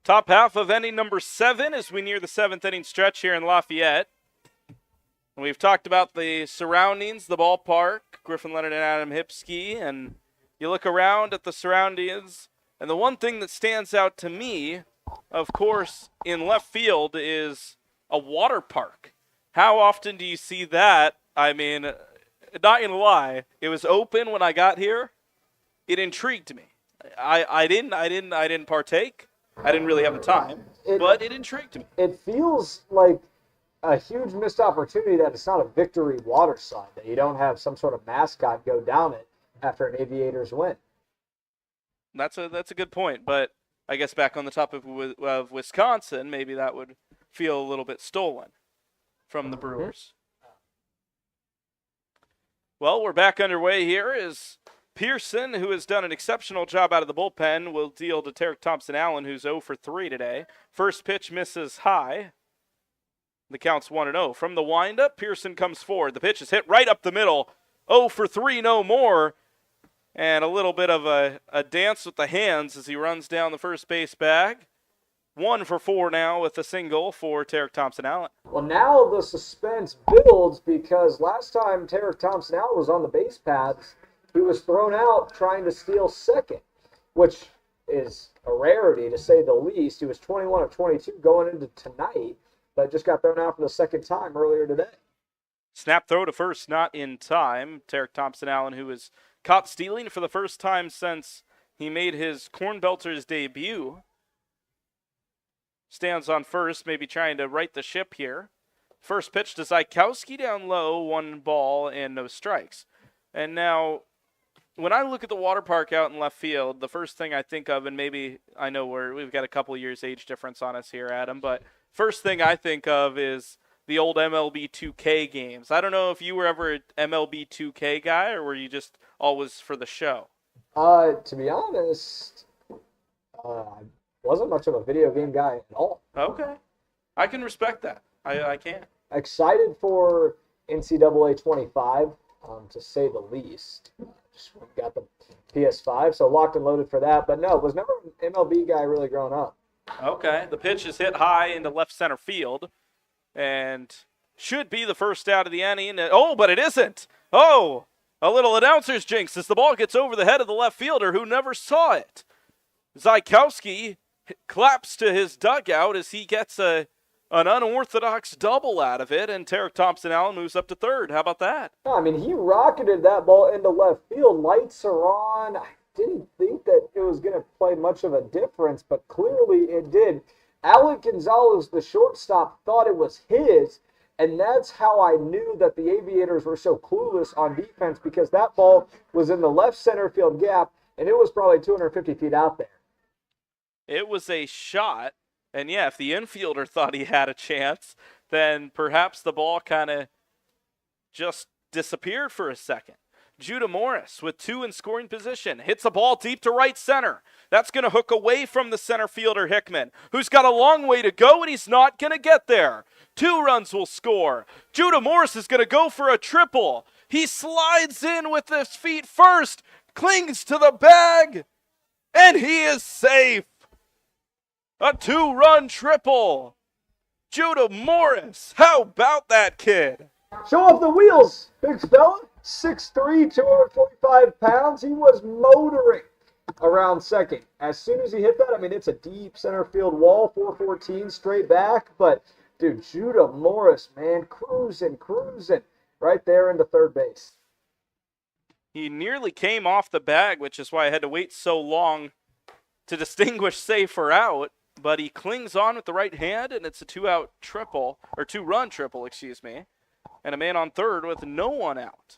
Top half of inning number 7 as we near the 7th inning stretch here in Lafayette. We've talked about the surroundings, the ballpark, Griffin Leonard and Adam Hipsky, and you look around at the surroundings, and the one thing that stands out to me, of course, in left field is a water park. How often do you see that? I mean, not gonna lie, it was open when I got here. It intrigued me. I didn't partake. I didn't really have the time, but it intrigued me. It feels like a huge missed opportunity that it's not a victory water slide, that you don't have some sort of mascot go down it after an Aviators win. That's a good point, but I guess back on the topic of Wisconsin, maybe that would feel a little bit stolen from the Brewers. Well, we're back underway here as Pearson, who has done an exceptional job out of the bullpen, will deal to Tarek Thompson-Allen, who's 0 for 3 today. First pitch misses high. The count's 1-0. From the windup, Pearson comes forward. The pitch is hit right up the middle. 0 for 3, no more. And a little bit of a dance with the hands as he runs down the first base bag. 1 for 4 now with a single for Tarek Thompson-Allen. Well, now the suspense builds because last time Tarek Thompson-Allen was on the base paths, he was thrown out trying to steal second, which is a rarity to say the least. He was 21 of 22 going into tonight, but just got thrown out for the second time earlier today. Snap throw to first, not in time. Tarek Thompson-Allen, who was caught stealing for the first time since he made his CornBelters debut, stands on first, maybe trying to right the ship here. First pitch to Zykowski down low, 1 ball and no strikes. And now, when I look at the water park out in left field, the first thing I think of, and maybe I know we've got a couple years age difference on us here, Adam, but first thing I think of is the old MLB 2K games. I don't know if you were ever an MLB 2K guy or were you just always for the show? To be honest, I wasn't much of a video game guy at all. Okay. I can respect that. I can. Excited for NCAA 25, to say the least. Just got the PS5, so locked and loaded for that. But no, was never an MLB guy really growing up. Okay. The pitch is hit high into left center field and should be the first out of the inning. Oh, but it isn't. Oh, a little announcer's jinx as the ball gets over the head of the left fielder who never saw it. Zykowski claps to his dugout as he gets an unorthodox double out of it, and Tarek Thompson-Allen moves up to third. How about that? I mean, he rocketed that ball into left field. Lights are on. I didn't think that it was going to play much of a difference, but clearly it did. Alec Gonzalez, the shortstop, thought it was his, and that's how I knew that the Aviators were so clueless on defense, because that ball was in the left center field gap, and it was probably 250 feet out there. It was a shot. And yeah, if the infielder thought he had a chance, then perhaps the ball kind of just disappeared for a second. Judah Morris with 2 in scoring position hits a ball deep to right center. That's going to hook away from the center fielder Hickman, who's got a long way to go, and he's not going to get there. 2 runs will score. Judah Morris is going to go for a triple. He slides in with his feet first, clings to the bag, and he is safe. A 2-run triple. Judah Morris. How about that kid? Show off the wheels, big fella. 6'3", 245 pounds. He was motoring around second. As soon as he hit that, I mean, it's a deep center field wall, 414 straight back. But, dude, Judah Morris, man, cruising right there into third base. He nearly came off the bag, which is why I had to wait so long to distinguish safe or out. But he clings on with the right hand, and it's a 2-run triple, excuse me. And a man on third with no one out.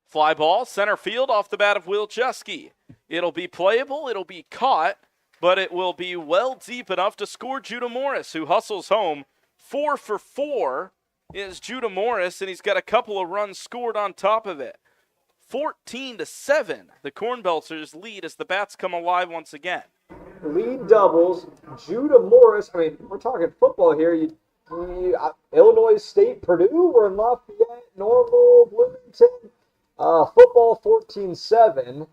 Fly ball, center field off the bat of Wilczewski. It'll be playable, it'll be caught, but it will be well deep enough to score Judah Morris, who hustles home. 4 for 4 is Judah Morris, and he's got a couple of runs scored on top of it. 14-7, the CornBelters lead as the bats come alive once again. Lead doubles, Judah Morris. I mean, we're talking football here. Illinois State, Purdue, we're in Lafayette, Normal, Bloomington. Football 14-7.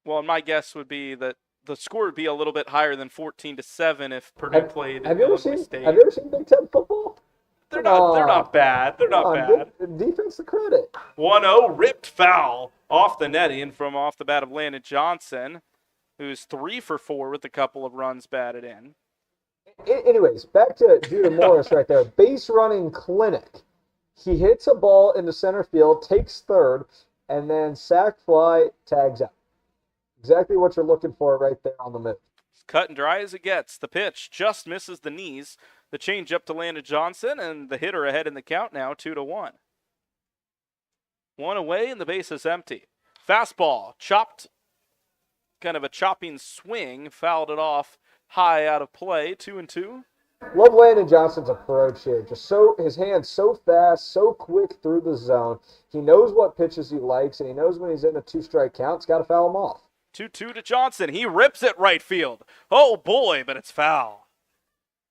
Well, my guess would be that the score would be a little bit higher than 14-7 if Purdue played Have you ever Illinois seen State. Have you ever seen Big Ten football? They're not bad. They're Come not on, bad. give defense the credit. 1-0 ripped foul off the netting from off the bat of Landon Johnson, who's 3 for 4 with a couple of runs batted in. Anyways, back to Judah Morris right there. Base running clinic. He hits a ball into center field, takes third, and then sac fly, tags out. Exactly what you're looking for right there on the move. It's cut and dry as it gets. The pitch just misses the knees. The change up to Landon Johnson, and the hitter ahead in the count now, 2-1. One away, and the base is empty. Fastball, chopped, kind of a chopping swing, fouled it off high out of play, 2-2. Love Landon Johnson's approach here. His hands so fast, so quick through the zone. He knows what pitches he likes, and he knows when he's in a 2-strike count, it's got to foul him off. 2-2 to Johnson. He rips it right field. Oh boy, but it's foul.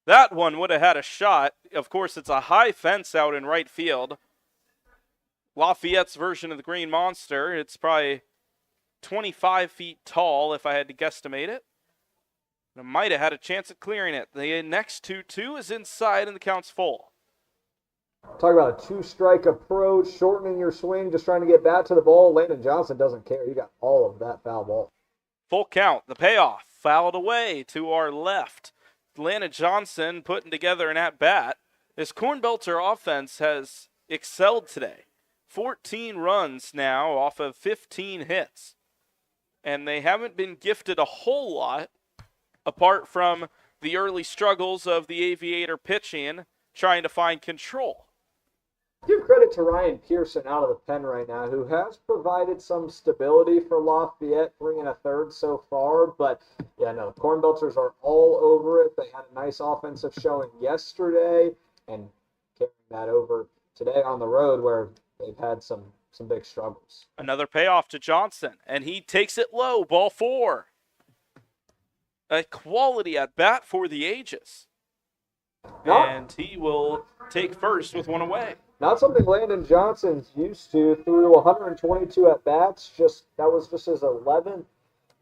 That one would have had a shot. Of course, it's a high fence out in right field. Lafayette's version of the Green Monster. It's probably 25 feet tall if I had to guesstimate it. And it might have had a chance at clearing it. The next 2-2 is inside and the count's full. Talk about a 2-strike approach, shortening your swing, just trying to get back to the ball. Landon Johnson doesn't care. He got all of that foul ball. Full count. The payoff. Fouled away to our left. Landon Johnson putting together an at-bat. This CornBelter offense has excelled today. 14 runs now off of 15 hits. And they haven't been gifted a whole lot apart from the early struggles of the Aviator pitching, trying to find control. Give credit to Ryan Pearson out of the pen right now, who has provided some stability for Lafayette, bringing a third so far. But, yeah, no, CornBelters are all over it. They had a nice offensive showing yesterday and carrying that over today on the road where they've had some big struggles. Another payoff to Johnson, and he takes it low, ball 4. A quality at bat for the ages. And he will take first with one away. Not something Landon Johnson's used to through 122 at bats. That was just his 11th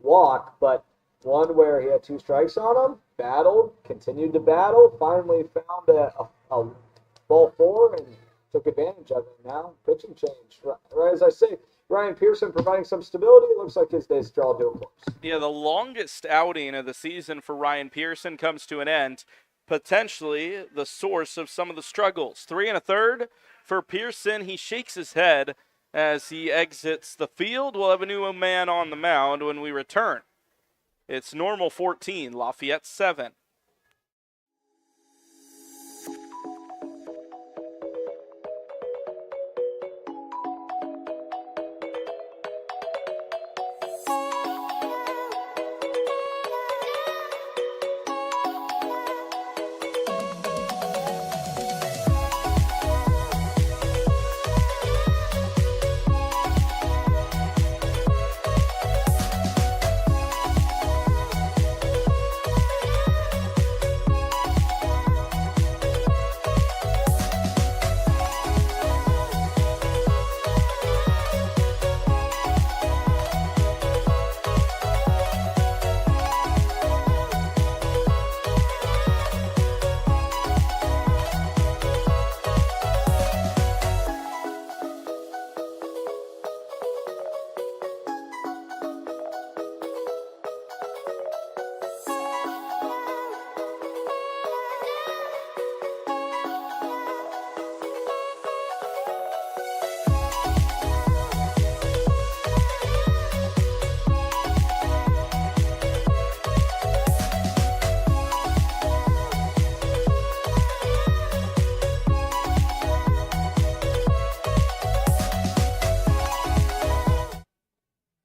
walk, but one where he had 2 strikes on him, battled, continued to battle, finally found a ball 4 and took advantage of it. Now pitching change. Right as I say, Ryan Pearson providing some stability. It looks like his day's draw to a close. Yeah, the longest outing of the season for Ryan Pearson comes to an end. Potentially the source of some of the struggles. 3 1/3 for Pearson. He shakes his head as he exits the field. We'll have a new man on the mound when we return. It's Normal 14, Lafayette 7.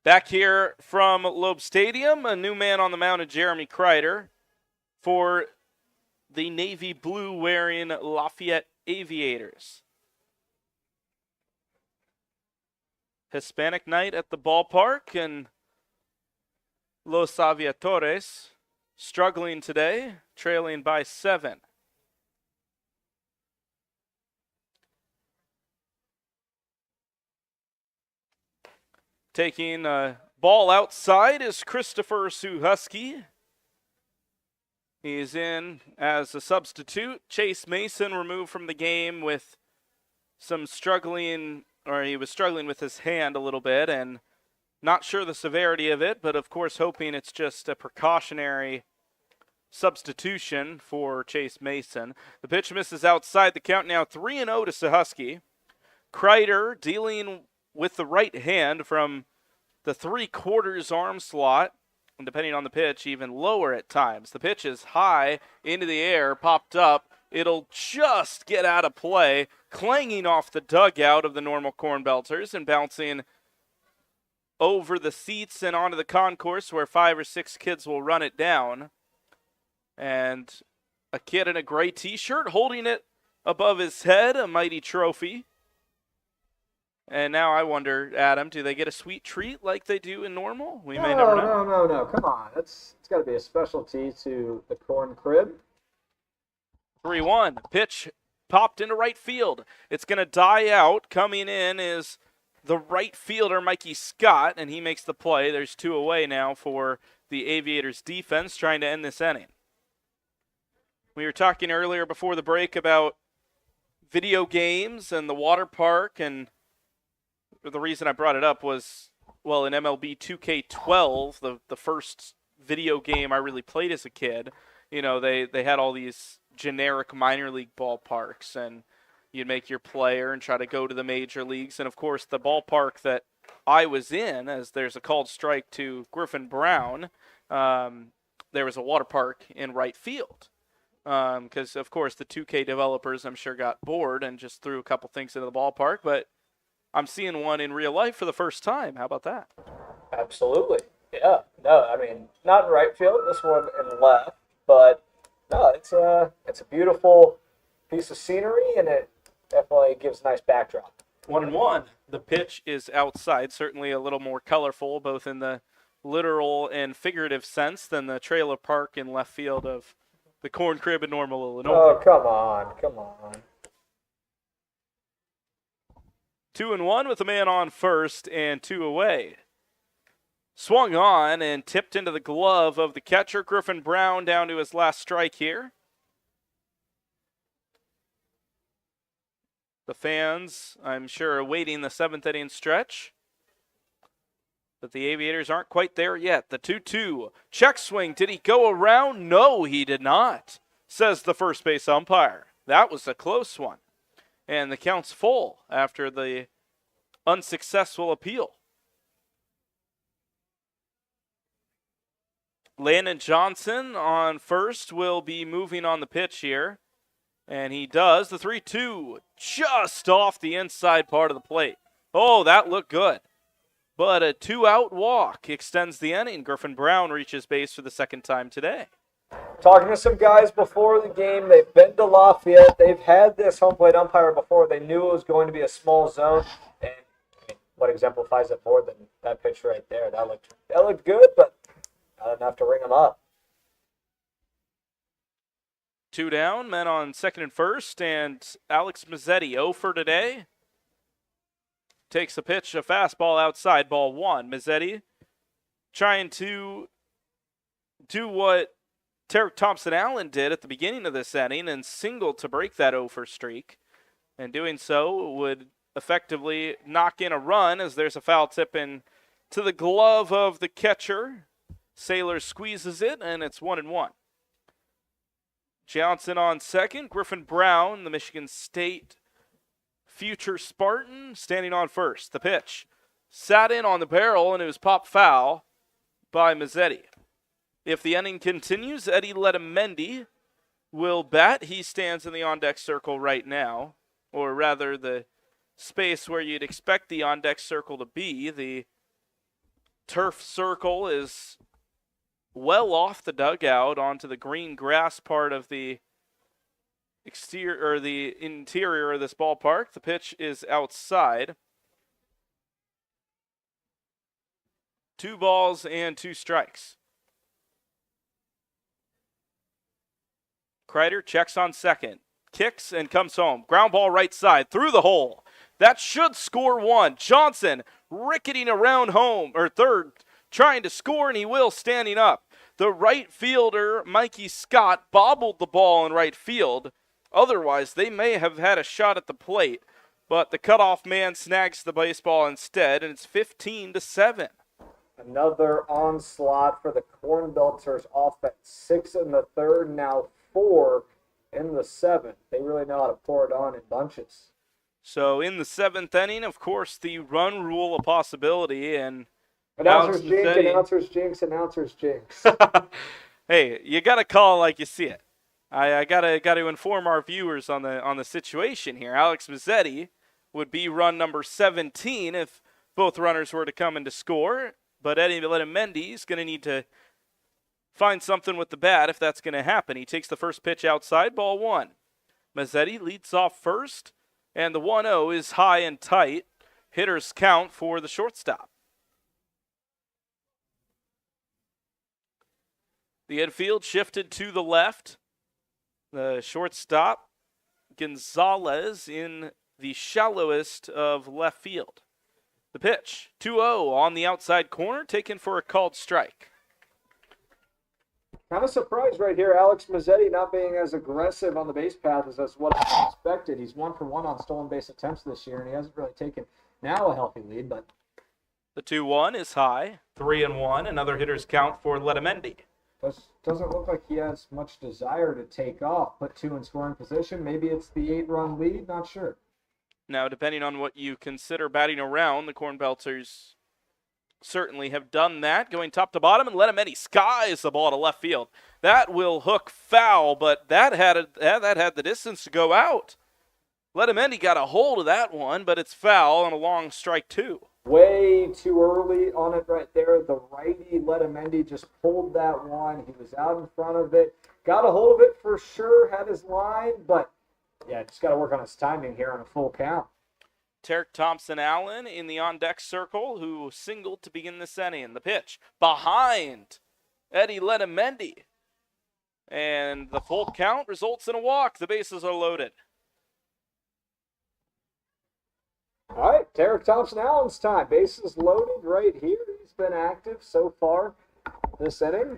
Back here from Loeb Stadium, a new man on the mound of Jeremy Kreider for the navy blue wearing Lafayette Aviators. Hispanic night at the ballpark, and Los Aviators struggling today, trailing by 7. Taking a Ball outside is Christopher Suhusky. He's in as a substitute. Chase Mason removed from the game with some struggling, or he was struggling with his hand a little bit, and not sure the severity of it, but of course hoping it's just a precautionary substitution for Chase Mason. The pitch misses outside. The count now 3-0 to Suhusky. Kreider dealing with the right hand from the 3/4 arm slot, and depending on the pitch, even lower at times. The pitch is high into the air, popped up. It'll just get out of play, clanging off the dugout of the normal CornBelters and bouncing over the seats and onto the concourse where 5 or 6 kids will run it down. And a kid in a gray t-shirt holding it above his head, a mighty trophy. And now I wonder, Adam, do they get a sweet treat like they do in normal? We may never know. No. Come on. It's got to be a specialty to the Corn Crib. 3-1. Pitch popped into right field. It's going to die out. Coming in is the right fielder, Mikey Scott, and he makes the play. There's 2 away now for the Aviators defense trying to end this inning. We were talking earlier before the break about video games and the water park, and the reason I brought it up was, well, in MLB 2K12, the first video game I really played as a kid, you know, they had all these generic minor league ballparks, and you'd make your player and try to go to the major leagues. And, of course, the ballpark that I was in, as there's a called strike to Griffin Brown, there was a water park in right field. Because, of course, the 2K developers, I'm sure, got bored and just threw a couple things into the ballpark, but I'm seeing one in real life for the first time. How about that? Absolutely. Yeah. No, I mean, not in right field, this one in left, but no, it's a beautiful piece of scenery, and it definitely gives a nice backdrop. 1-1. The pitch is outside, certainly a little more colorful, both in the literal and figurative sense than the trailer park in left field of the Corn Crib in Normal, Illinois. Oh, come on. 2-1 with a man on first and 2 away. Swung on and tipped into the glove of the catcher, Griffin Brown, down to his last strike here. The fans, I'm sure, are waiting the 7th inning stretch. But the Aviators aren't quite there yet. The 2-2. Check swing. Did he go around? No, he did not, says the first base umpire. That was a close one. And the count's full after the unsuccessful appeal. Landon Johnson on first will be moving on the pitch here. And he does. The 3-2 just off the inside part of the plate. Oh, that looked good. But a 2-out walk extends the inning. Griffin Brown reaches base for the second time today. Talking to some guys before the game, they've been to Lafayette. They've had this home plate umpire before. They knew it was going to be a small zone. And I mean, what exemplifies it more than that pitch right there? That looked good, but not enough to ring them up. 2 down, men on second and first, and Alex Mazzetti 0 for today. Takes a pitch, a fastball outside, ball 1. Mazzetti trying to do what Tarek Thompson-Allen did at the beginning of this inning and single to break that 0 for streak. And doing so would effectively knock in a run as there's a foul tip in to the glove of the catcher. Saylor squeezes it, and it's 1-1. Johnson on second. Griffin Brown, the Michigan State future Spartan, standing on first. The pitch sat in on the barrel, and it was popped foul by Mazzetti. If the inning continues, Eddie Letamendi will bat. He stands in the on-deck circle right now, or rather the space where you'd expect the on-deck circle to be. The turf circle is well off the dugout onto the green grass part of the exterior or the interior of this ballpark. The pitch is outside. 2 balls and 2 strikes. Kreider checks on second, kicks and comes home. Ground ball right side through the hole. That should score 1. Johnson ricketing around home or third trying to score, and he will, standing up. The right fielder, Mikey Scott, bobbled the ball in right field. Otherwise, they may have had a shot at the plate, but the cutoff man snags the baseball instead, and it's 15-7. Another onslaught for the CornBelters offense. 6 in the third, now 4 in the seventh. They really know how to pour it on in bunches. So in the 7th inning, of course, the run rule a possibility, and Announcers Alex jinx, Mazzetti- announcers jinx, announcers jinx. Hey, you got to call like you see it. I gotta inform our viewers on the situation here. Alex Mazzetti would be run number 17 if both runners were to come in to score, but Eddie Letamendi is going to need to find something with the bat if that's going to happen. He takes the first pitch outside, ball 1. Mazzetti leads off first, and the 1-0 is high and tight. Hitters count for the shortstop. The infield shifted to the left. The shortstop, Gonzalez, in the shallowest of left field. The pitch, 2-0 on the outside corner, taken for a called strike. Kind of surprised right here, Alex Mazzetti not being as aggressive on the base path as what I expected. He's 1 for 1 on stolen base attempts this year, and he hasn't really taken now a healthy lead, but The 2-1 is high, 3-1. Another hitter's count for Letamendi. doesn't look like he has much desire to take off. Put 2 in scoring position. Maybe it's the 8-run lead, not sure. Now, depending on what you consider batting around, the CornBelters certainly have done that, going top to bottom, and Letamendi skies the ball to left field. That will hook foul, but that had the distance to go out. Letamendi got a hold of that one, but it's foul and a long strike 2. Way too early on it right there. The righty Letamendi just pulled that one. He was out in front of it. Got a hold of it for sure, had his line, but yeah, just got to work on his timing here on a full count. Tarek Thompson-Allen in the on-deck circle, who singled to begin this inning. The pitch behind Eddie Letamendi. And the full count results in a walk. The bases are loaded. All right, Tarek Thompson-Allen's time. Bases loaded right here. He's been active so far this inning.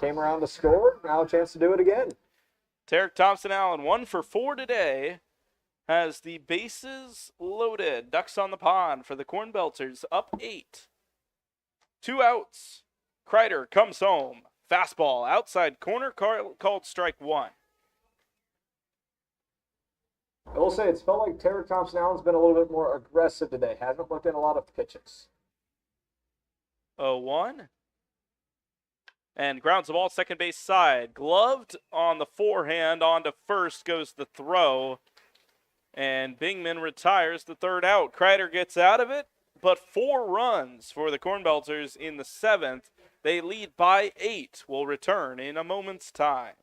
Came around to score. Now a chance to do it again. Tarek Thompson-Allen, 1 for 4 today, has the bases loaded. Ducks on the pond for the CornBelters, up 8. 2 outs. Kreider comes home. Fastball outside corner, called strike 1. I will say it's felt like Tarek Thompson-Allen's been a little bit more aggressive today. Hasn't looked at a lot of pitches. 0-1. And grounds the ball second base side. Gloved on the forehand, on to first goes the throw. And Bingman retires the third out. Kreider gets out of it, but 4 runs for the CornBelters in the 7th. They lead by 8. Will return in a moment's time.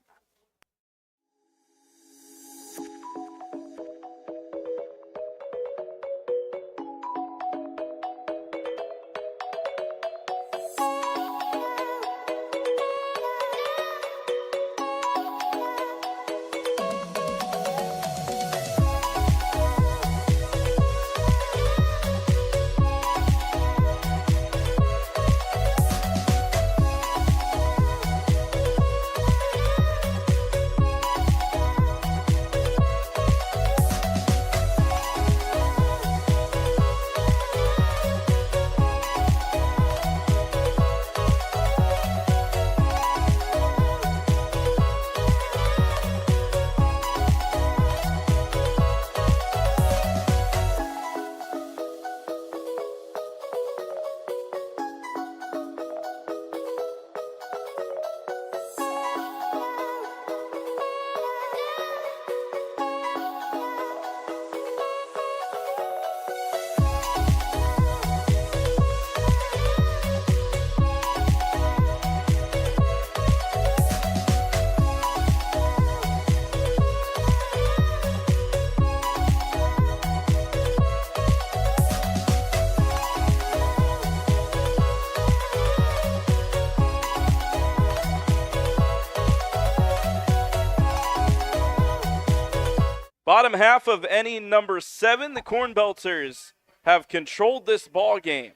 Bottom half of inning number 7, the CornBelters have controlled this ball game.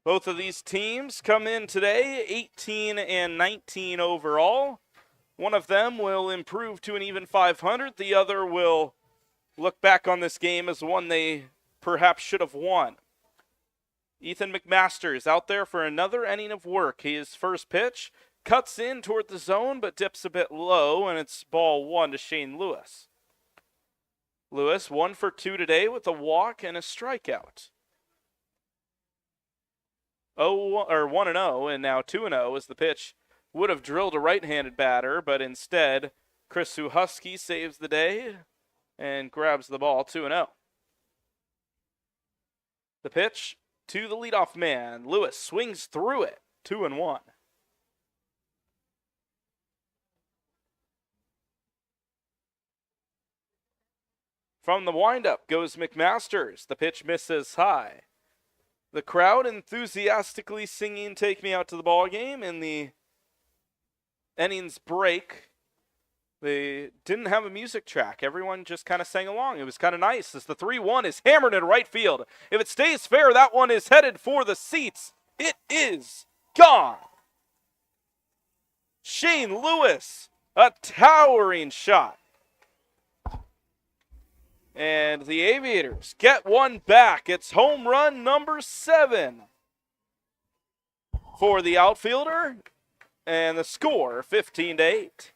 Both of these teams come in today 18 and 19 overall. One of them will improve to an even 500. The other will look back on this game as one they perhaps should have won. Ethan McMaster's out there for another inning of work. His first pitch cuts in toward the zone but dips a bit low, and it's ball one to Shane Lewis. Lewis 1 for 2 today with a walk and a strikeout. 1-0, and now 2-0 as the pitch would have drilled a right-handed batter, but instead Chris Suhusky saves the day and grabs the ball 2-0. The pitch to the leadoff man. Lewis swings through it, 2-1. From the windup goes McMasters. The pitch misses high. The crowd enthusiastically singing "Take Me Out to the Ball Game" in the innings break. They didn't have a music track. Everyone just kind of sang along. It was kind of nice as the 3-1 is hammered in right field. If it stays fair, that one is headed for the seats. It is gone. Shane Lewis, a towering shot. And the Aviators get one back. It's home run number 7 for the outfielder. And the score, 15-8.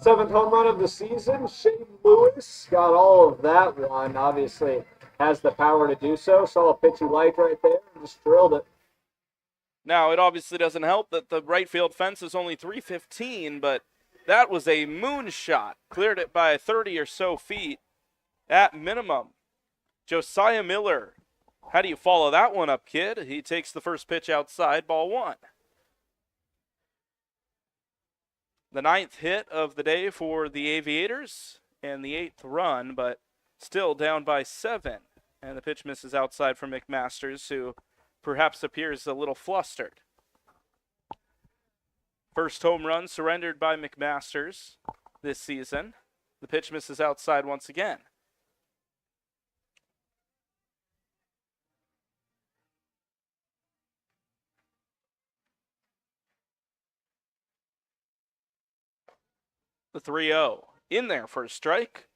7th home run of the season. Shane Lewis got all of that one. Obviously has the power to do so. Saw a pitch he liked right there and just drilled it. Now, it obviously doesn't help that the right field fence is only 315, but that was a moonshot. Cleared it by 30 or so feet at minimum. Josiah Miller, how do you follow that one up, kid? He takes the first pitch outside, ball 1. The 9th hit of the day for the Aviators and the 8th run, but still down by 7. And the pitch misses outside from McMasters, who perhaps appears a little flustered. First home run surrendered by McMasters this season. The pitch misses outside once again. The 3-0 in there for a strike,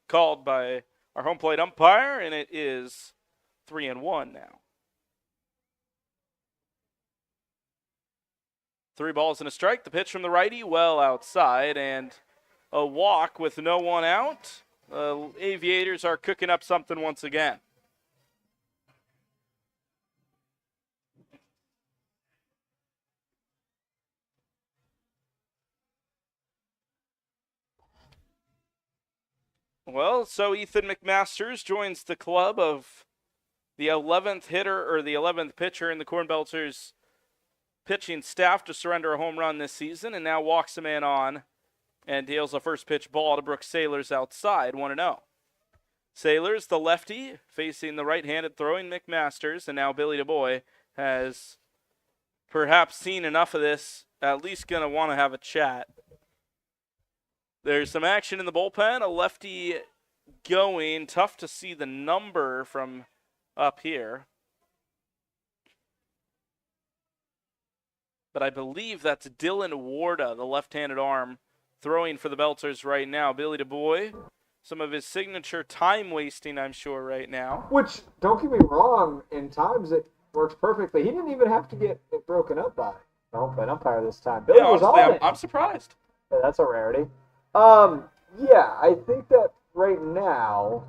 called by our home plate umpire, and it is 3-1 now. 3 balls and a strike. The pitch from the righty, well outside, and a walk with no one out. Aviators are cooking up something once again. Well, so Ethan McMasters joins the club of the 11th hitter, or the 11th pitcher in the CornBelters pitching staff to surrender a home run this season, and now walks a man on and deals a first pitch ball to Brooks Sailors outside, 1-0. Sailors, the lefty, facing the right-handed throwing McMasters, and now Billy DuBois has perhaps seen enough of this, at least going to want to have a chat. There's some action in the bullpen, a lefty going, tough to see the number from up here. But I believe that's Dylan Warda, the left-handed arm, throwing for the Belters right now. Billy DuBois, some of his signature time wasting, I'm sure, right now. Which, don't get me wrong, in times it works perfectly. He didn't even have to get it broken up by the home plate umpire this time. Billy was honestly, on it. I'm surprised. Yeah, that's a rarity. Yeah, I think that right now,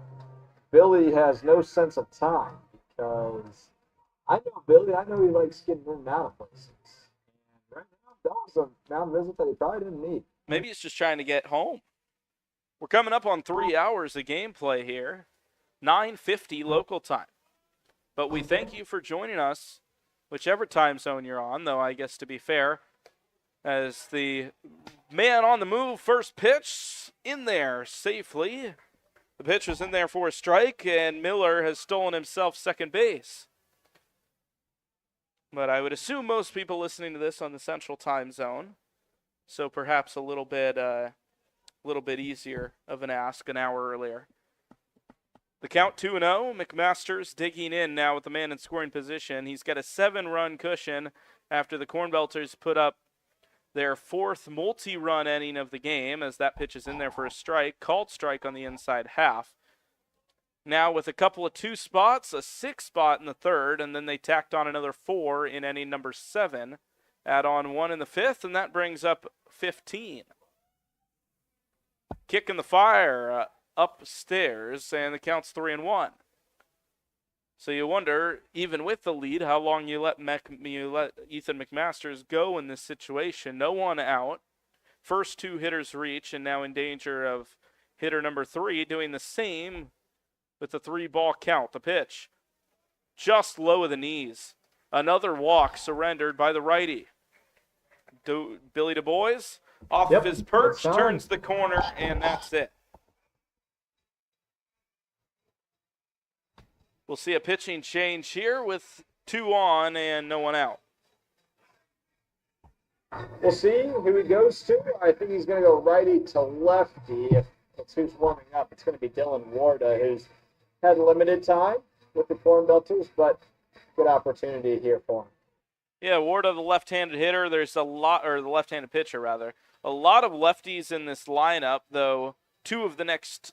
Billy has no sense of time because I know Billy. I know he likes getting in and out of places. And right now, that was a mound visit that he probably didn't need. Maybe he's just trying to get home. We're coming up on 3 hours of gameplay here, 9:50 local time. But we thank you for joining us, whichever time zone you're on, though I guess to be fair, as the man on the move, first pitch in there safely. The pitch was in there for a strike, and Miller has stolen himself second base. But I would assume most people listening to this on the central time zone, so perhaps a little bit easier of an ask an hour earlier. The count 2-0. McMaster's digging in now with the man in scoring position. He's got a 7-run cushion after the Cornbelters put up their 4th multi-run inning of the game, as that pitch is in there for a strike. Called strike on the inside half. Now with a couple of 2 spots, a 6 spot in the 3rd, and then they tacked on another 4 in inning number 7. Add on 1 in the 5th, and that brings up 15. Kick in the fire upstairs, and the count's 3-1. So you wonder, even with the lead, how long you let Ethan McMasters go in this situation. No one out. First 2 hitters reach, and now in danger of hitter number 3 doing the same with the 3-ball count. The pitch just low of the knees. Another walk surrendered by the righty. Billy Du Bois off of his perch, turns the corner, and that's it. We'll see a pitching change here with 2 on and no one out. We'll see who he goes to. I think he's going to go righty to lefty. If it's who's warming up, it's going to be Dylan Warda, who's had limited time with the CornBelters, but good opportunity here for him. Yeah, Warda, the left-handed hitter. There's a lot, or the left-handed pitcher, rather. A lot of lefties in this lineup, though 2 of the next,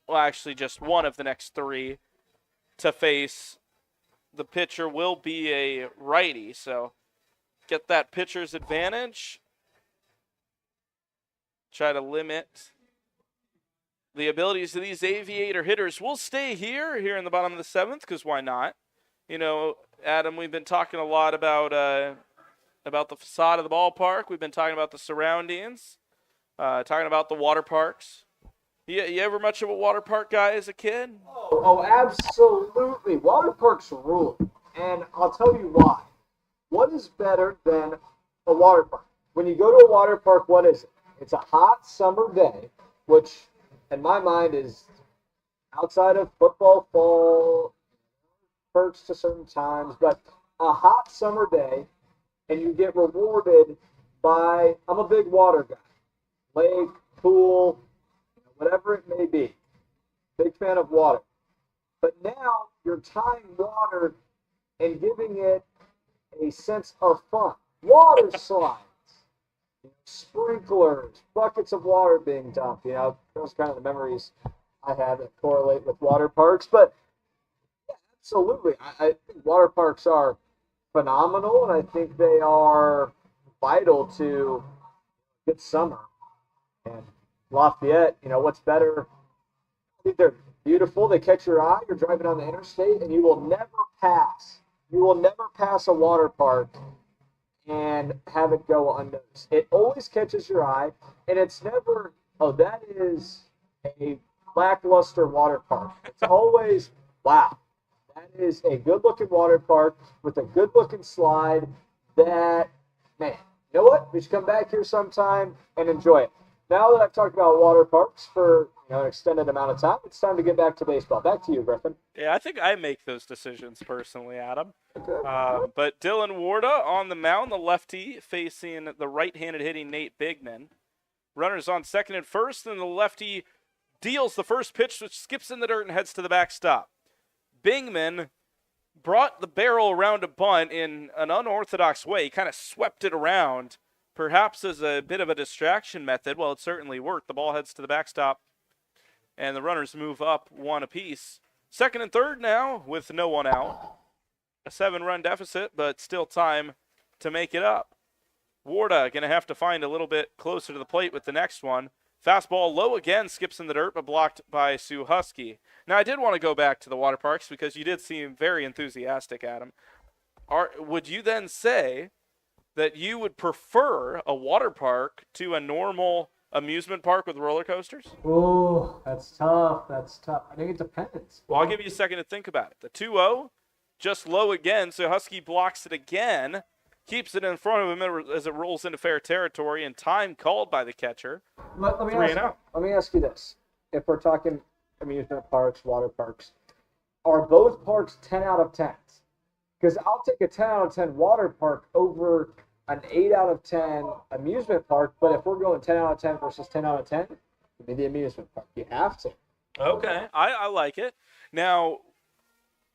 well, actually just 1 of the next 3 to face the pitcher will be a righty. So get that pitcher's advantage. Try to limit the abilities of these Aviator hitters. We'll stay here in the bottom of the 7th, because why not? You know, Adam, we've been talking a lot about the facade of the ballpark. We've been talking about the surroundings, talking about the water parks. You ever much of a water park guy as a kid? Oh, absolutely. Water parks rule. And I'll tell you why. What is better than a water park? When you go to a water park, what is it? It's a hot summer day, which in my mind is outside of football, fall, perks to certain times, but a hot summer day, and you get rewarded by, I'm a big water guy, lake, pool, whatever it may be. Big fan of water. But now you're tying water and giving it a sense of fun. Water slides, sprinklers, buckets of water being dumped. You know, those kind of the memories I have that correlate with water parks. But yeah, absolutely, I think water parks are phenomenal, and I think they are vital to good summer. And Lafayette, you know, what's better? I think they're beautiful. They catch your eye. You're driving on the interstate, and you will never pass. You will never pass a water park and have it go unnoticed. It always catches your eye, and it's never, oh, that is a lackluster water park. It's always, wow, that is a good-looking water park with a good-looking slide that, man, you know what? We should come back here sometime and enjoy it. Now that I've talked about water parks for an extended amount of time, it's time to get back to baseball. Back to you, Griffin. Yeah, I think I make those decisions personally, Adam. Okay. But Dylan Warda on the mound, the lefty, facing the right-handed hitting Nate Bigman. Runners on second and first, and the lefty deals the first pitch, which skips in the dirt and heads to the backstop. Bigman brought the barrel around a bunt in an unorthodox way. He kind of swept it around, perhaps as a bit of a distraction method. Well, it certainly worked. The ball heads to the backstop, and the runners move up 1 apiece. Second and third now with no one out. A 7-run deficit, but still time to make it up. Warda going to have to find a little bit closer to the plate with the next one. Fastball low again, skips in the dirt, but blocked by Sue Husky. Now, I did want to go back to the water parks because you did seem very enthusiastic, Adam. Would you then say that you would prefer a water park to a normal amusement park with roller coasters? Oh, that's tough. That's tough. I think it depends. Well, I'll give you a second to think about it. The 2-0, just low again, so Husky blocks it again, keeps it in front of him as it rolls into fair territory, and time called by the catcher. Let me ask you this. If we're talking amusement parks, water parks, are both parks 10 out of 10s? Because I'll take a 10 out of 10 water park over an 8 out of 10 amusement park, but if we're going 10 out of 10 versus 10 out of 10, give me the amusement park. You have to. Okay, I like it. Now,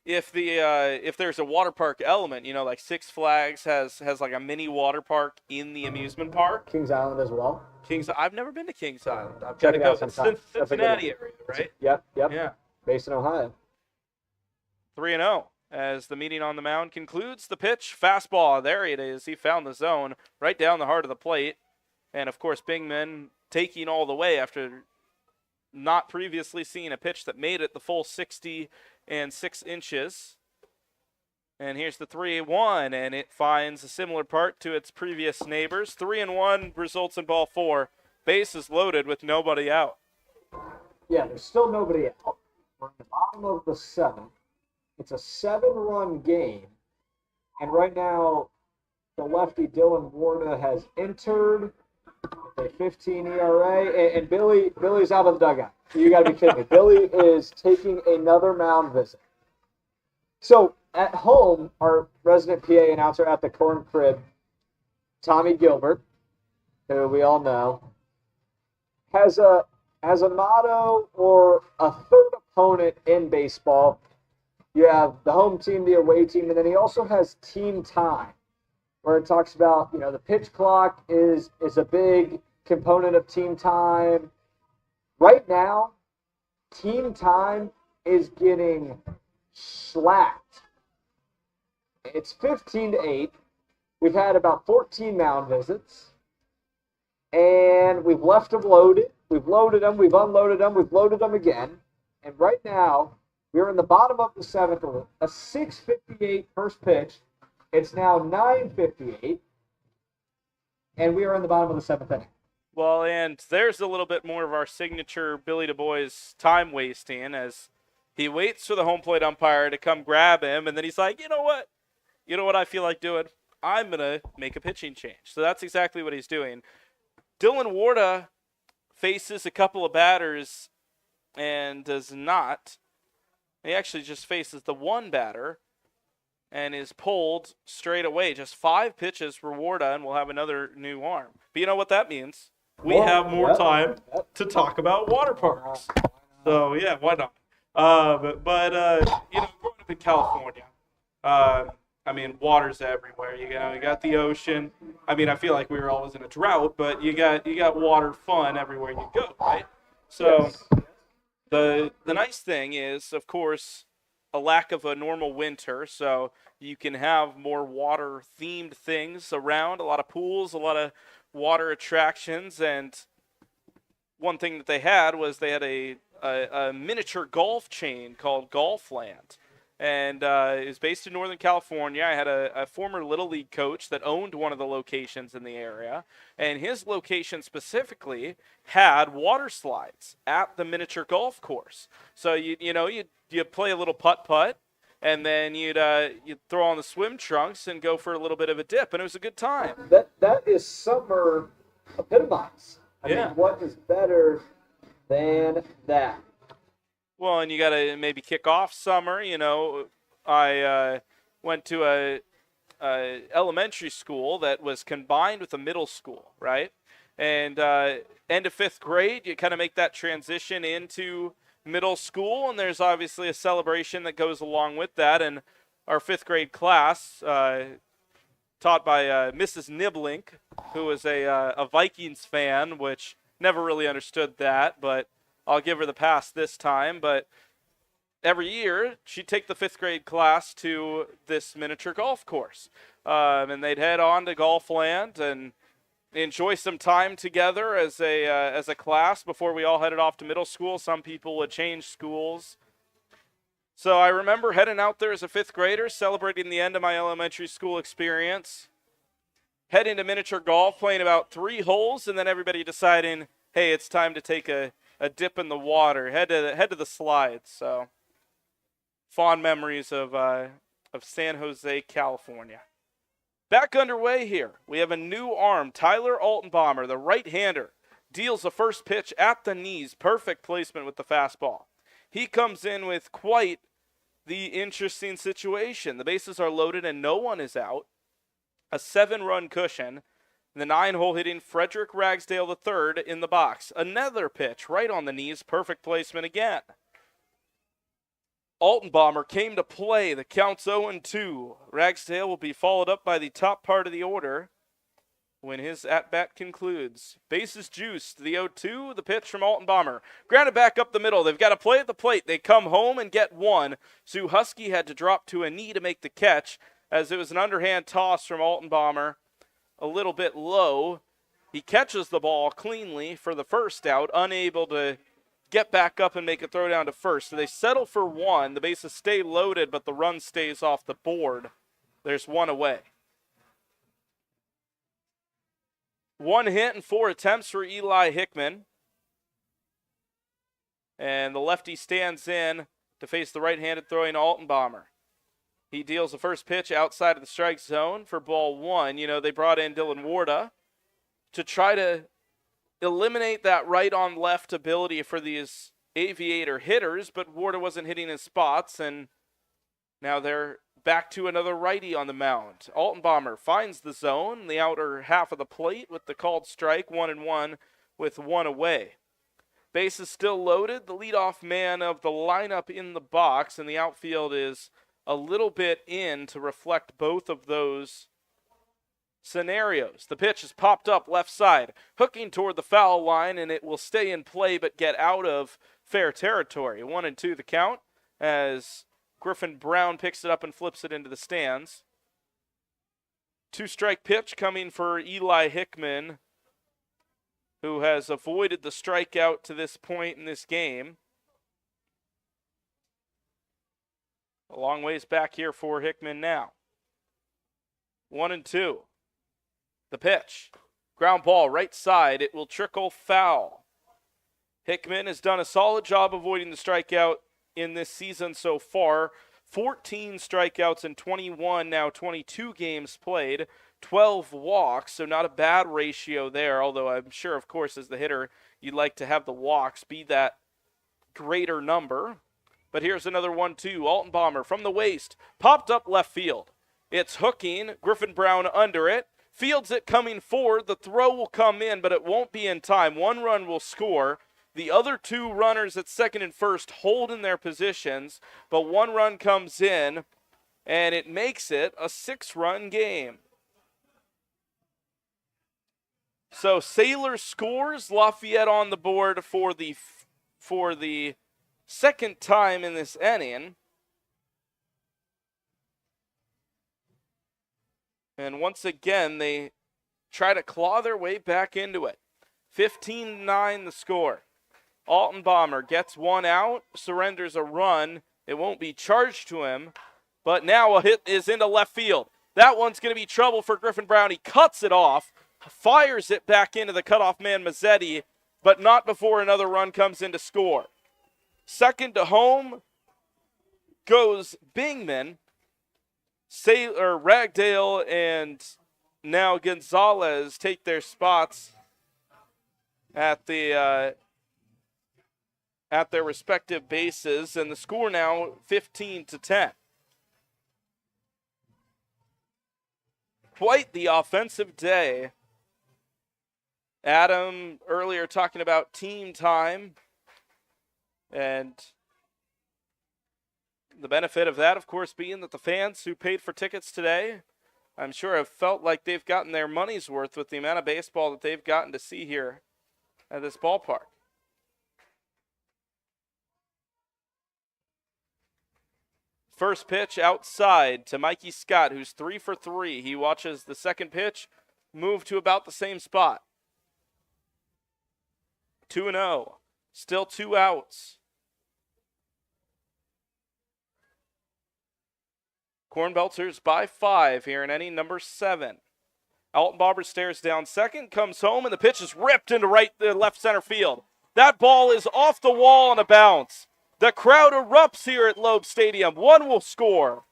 if there's a water park element, like Six Flags has like a mini water park in the amusement park. Kings Island as well. I've never been to Kings Island. I've got Check to it go. out It's sometime. That's a good Cincinnati one. area, right? Yep. Yeah. Based in Ohio. 3-0 as the meeting on the mound concludes. The pitch, fastball. There it is. He found the zone right down the heart of the plate. And, of course, Bingman taking all the way after not previously seeing a pitch that made it the full 60 and 6 inches. And here's the 3-1, and it finds a similar part to its previous neighbors. 3-1 results in ball 4. Bases loaded with nobody out. Yeah, there's still nobody out. We're in the bottom of the 7th. It's a 7-run game. And right now, the lefty Dylan Warda has entered a 15 ERA. And Billy's out of the dugout. You got to be kidding me. Billy is taking another mound visit. So at home, our resident PA announcer at the Corn Crib, Tommy Gilbert, who we all know, has a motto or a third opponent in baseball. You have the home team, the away team, and then he also has team time, where it talks about, the pitch clock is a big component of team time. Right now, team time is getting slacked. It's 15-8. We've had about 14 mound visits, and we've left them loaded. We've loaded them, we've unloaded them, we've loaded them again. And right now, we're in the bottom of the 7th, a 6:58 first pitch. It's now 9:58, and we are in the bottom of the 7th inning. Well, and there's a little bit more of our signature Billy Du Bois time wasting as he waits for the home plate umpire to come grab him, and then he's like, you know what? You know what I feel like doing? I'm going to make a pitching change. So that's exactly what he's doing. Dylan Warda faces a couple of batters and does not. He actually just faces the one batter and is pulled straight away. Just 5 pitches for Warda, and we'll have another new arm. But you know what that means? We have more time to talk about water parks. So, yeah, why not? But growing up in California, water's everywhere. You got the ocean. I feel like we were always in a drought, but you got water fun everywhere you go, right? So the nice thing is, of course, a lack of a normal winter, so you can have more water-themed things around, a lot of pools, a lot of water attractions, and one thing that they had was they had a miniature golf chain called Golfland. And it was based in Northern California. I had a former Little League coach that owned one of the locations in the area. And his location specifically had water slides at the miniature golf course. So, you play a little putt-putt, and then you'd throw on the swim trunks and go for a little bit of a dip. And it was a good time. That is summer epitomized. I mean, what is better than that? Well, and you got to maybe kick off summer. I went to a elementary school that was combined with a middle school, right? And end of 5th grade, you kind of make that transition into middle school, and there's obviously a celebration that goes along with that. And our 5th grade class, taught by Mrs. Niblink, who was a Vikings fan, which never really understood that, but I'll give her the pass this time. But every year, she'd take the 5th grade class to this miniature golf course. And they'd head on to Golfland and enjoy some time together as a class before we all headed off to middle school. Some people would change schools. So I remember heading out there as a 5th grader, celebrating the end of my elementary school experience, heading to miniature golf, playing about 3 holes, and then everybody deciding, hey, it's time to take a dip in the water, head to the slides. So fond memories of San Jose, California. Back underway here. We have a new arm, Tyler Altenbomber, the right-hander, deals the first pitch at the knees. Perfect placement with the fastball. He comes in with quite the interesting situation. The bases are loaded and no one is out. A 7-run cushion. The 9-hole hitting Frederick Ragsdale III in the box. Another pitch right on the knees. Perfect placement again. Altenbomber came to play. The count's 0-2. Ragsdale will be followed up by the top part of the order when his at-bat concludes. Bases juiced. The 0-2, the pitch from Altenbomber. Grounded back up the middle. They've got to play at the plate. They come home and get one. Sue Husky had to drop to a knee to make the catch as it was an underhand toss from Altenbomber. A little bit low. He catches the ball cleanly for the first out, unable to get back up and make a throw down to first. So they settle for one. The bases stay loaded, but the run stays off the board. There's one away. 1 hit and 4 attempts for Eli Hickman. And the lefty stands in to face the right-handed throwing Altenbomber. He deals the first pitch outside of the strike zone for ball 1. You know, they brought in Dylan Warda to try to eliminate that right-on-left ability for these Aviator hitters, but Warda wasn't hitting his spots, and now they're back to another righty on the mound. Altenbomber finds the zone, the outer half of the plate with the called strike, 1-1 with one away. Base is still loaded. The leadoff man of the lineup in the box, and the outfield is a little bit in to reflect both of those scenarios. The pitch is popped up left side, hooking toward the foul line, and it will stay in play but get out of fair territory. 1-2 the count as Griffin Brown picks it up and flips it into the stands. 2-strike pitch coming for Eli Hickman, who has avoided the strikeout to this point in this game. A long ways back here for Hickman now. 1-2. The pitch. Ground ball right side. It will trickle foul. Hickman has done a solid job avoiding the strikeout in this season so far. 14 strikeouts in 21, now 22 games played. 12 walks, so not a bad ratio there, although I'm sure, of course, as the hitter, you'd like to have the walks be that greater number. But here's another 1-2. Altenbomber from the waist, popped up left field. It's hooking. Griffin Brown under it. Fields it coming forward. The throw will come in, but it won't be in time. 1 run will score. The other 2 runners at second and first hold in their positions, but 1 run comes in, and it makes it a 6-run game. So Sailor scores. Lafayette on the board for the second time in this inning. And once again, they try to claw their way back into it. 15-9 the score. Altenbomber gets 1 out, surrenders a run. It won't be charged to him, but now a hit is into left field. That one's going to be trouble for Griffin Brown. He cuts it off, fires it back into the cutoff man Mazzetti, but not before another run comes in to score. Second to home goes Bingman. Ragdale and now Gonzalez take their spots at their respective bases, and the score now 15-10. Quite the offensive day. Adam earlier talking about team time, and the benefit of that, of course, being that the fans who paid for tickets today, I'm sure have felt like they've gotten their money's worth with the amount of baseball that they've gotten to see here at this ballpark. First pitch outside to Mikey Scott, who's 3 for 3. He watches the second pitch move to about the same spot. 2-0. Still 2 outs. CornBelters by 5 here in inning number 7. Altenbomber stares down second, comes home, and the pitch is ripped into left center field. That ball is off the wall on a bounce. The crowd erupts here at Loeb Stadium. 1 will score.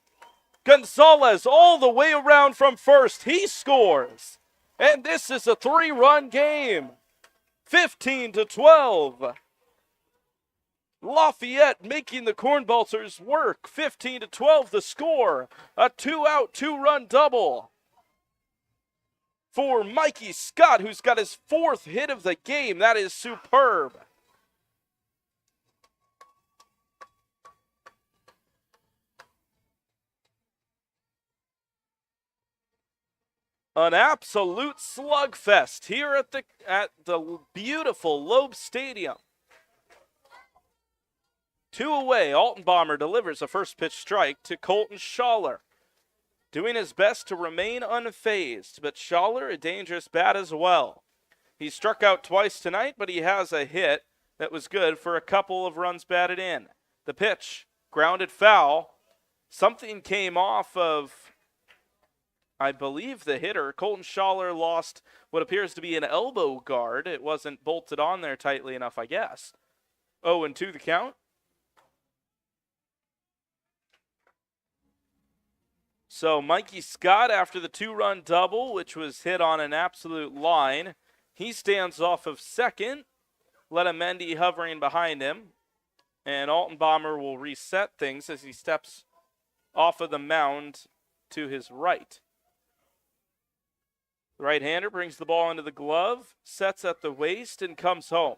Gonzalez all the way around from first. He scores. And this is a 3-run game. 15-12. Lafayette making the CornBelters work. 15-12 the score. A 2-out, 2-run double for Mikey Scott, who's got his 4th hit of the game. That is superb. An absolute slugfest here at the beautiful Loeb Stadium. 2 away, Altenbomber delivers a first pitch strike to Colton Schaller, doing his best to remain unfazed, but Schaller a dangerous bat as well. He struck out twice tonight, but he has a hit that was good for a couple of runs batted in. The pitch, grounded foul. Something came off of, I believe, the hitter. Colton Schaller lost what appears to be an elbow guard. It wasn't bolted on there tightly enough, I guess. 0-2 the count. So Mikey Scott, after the 2-run double, which was hit on an absolute line, he stands off of second. Letamendi hovering behind him. And Altenbomber will reset things as he steps off of the mound to his right. The right-hander brings the ball into the glove, sets at the waist, and comes home.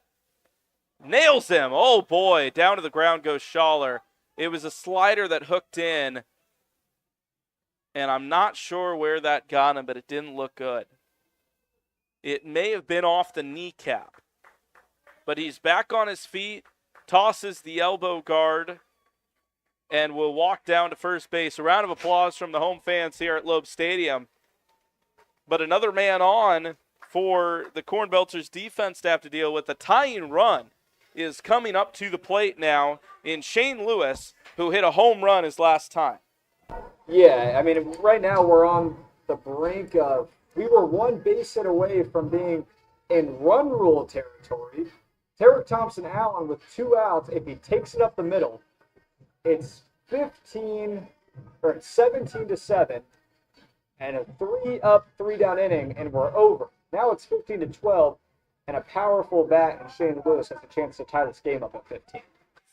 Nails him. Oh, boy. Down to the ground goes Schaller. It was a slider that hooked in, and I'm not sure where that got him, but it didn't look good. It may have been off the kneecap. But he's back on his feet, tosses the elbow guard, and will walk down to first base. A round of applause from the home fans here at Loeb Stadium. But another man on for the CornBelters defense to have to deal with. The tying run is coming up to the plate now in Shane Lewis, who hit a home run his last time. Yeah, I mean, right now we're on the brink of, we were 1 base hit away from being in run rule territory. Tarek Thompson-Allen with 2 outs, if he takes it up the middle, it's 17-7, and a 3-up, 3-down inning, and we're over. Now it's 15-12, and a powerful bat in Shane Lewis has a chance to tie this game up at 15.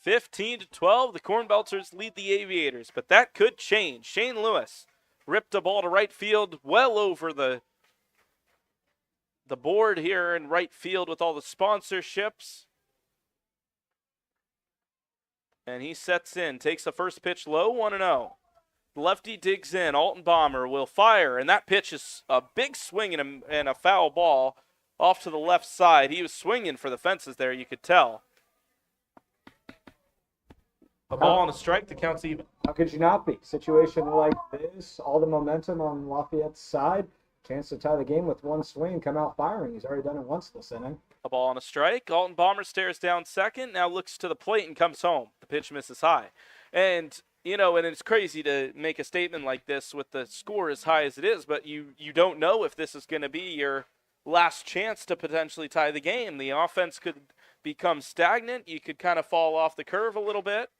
15-12, the CornBelters lead the Aviators, but that could change. Shane Lewis ripped a ball to right field, well over the board here in right field with all the sponsorships. And he sets in, takes the first pitch low, 1-0. Lefty digs in, Altenbomber will fire, and that pitch is a big swing and a foul ball off to the left side. He was swinging for the fences there, you could tell. A ball and a strike, the count's even. How could you not be? Situation like this, all the momentum on Lafayette's side, chance to tie the game with 1 swing, come out firing. He's already done it once this inning. A ball and a strike. Altenbomber stares down second, now looks to the plate and comes home. The pitch misses high. And, you know, and it's crazy to make a statement like this with the score as high as it is, but you don't know if this is going to be your last chance to potentially tie the game. The offense could become stagnant. You could kind of fall off the curve a little bit.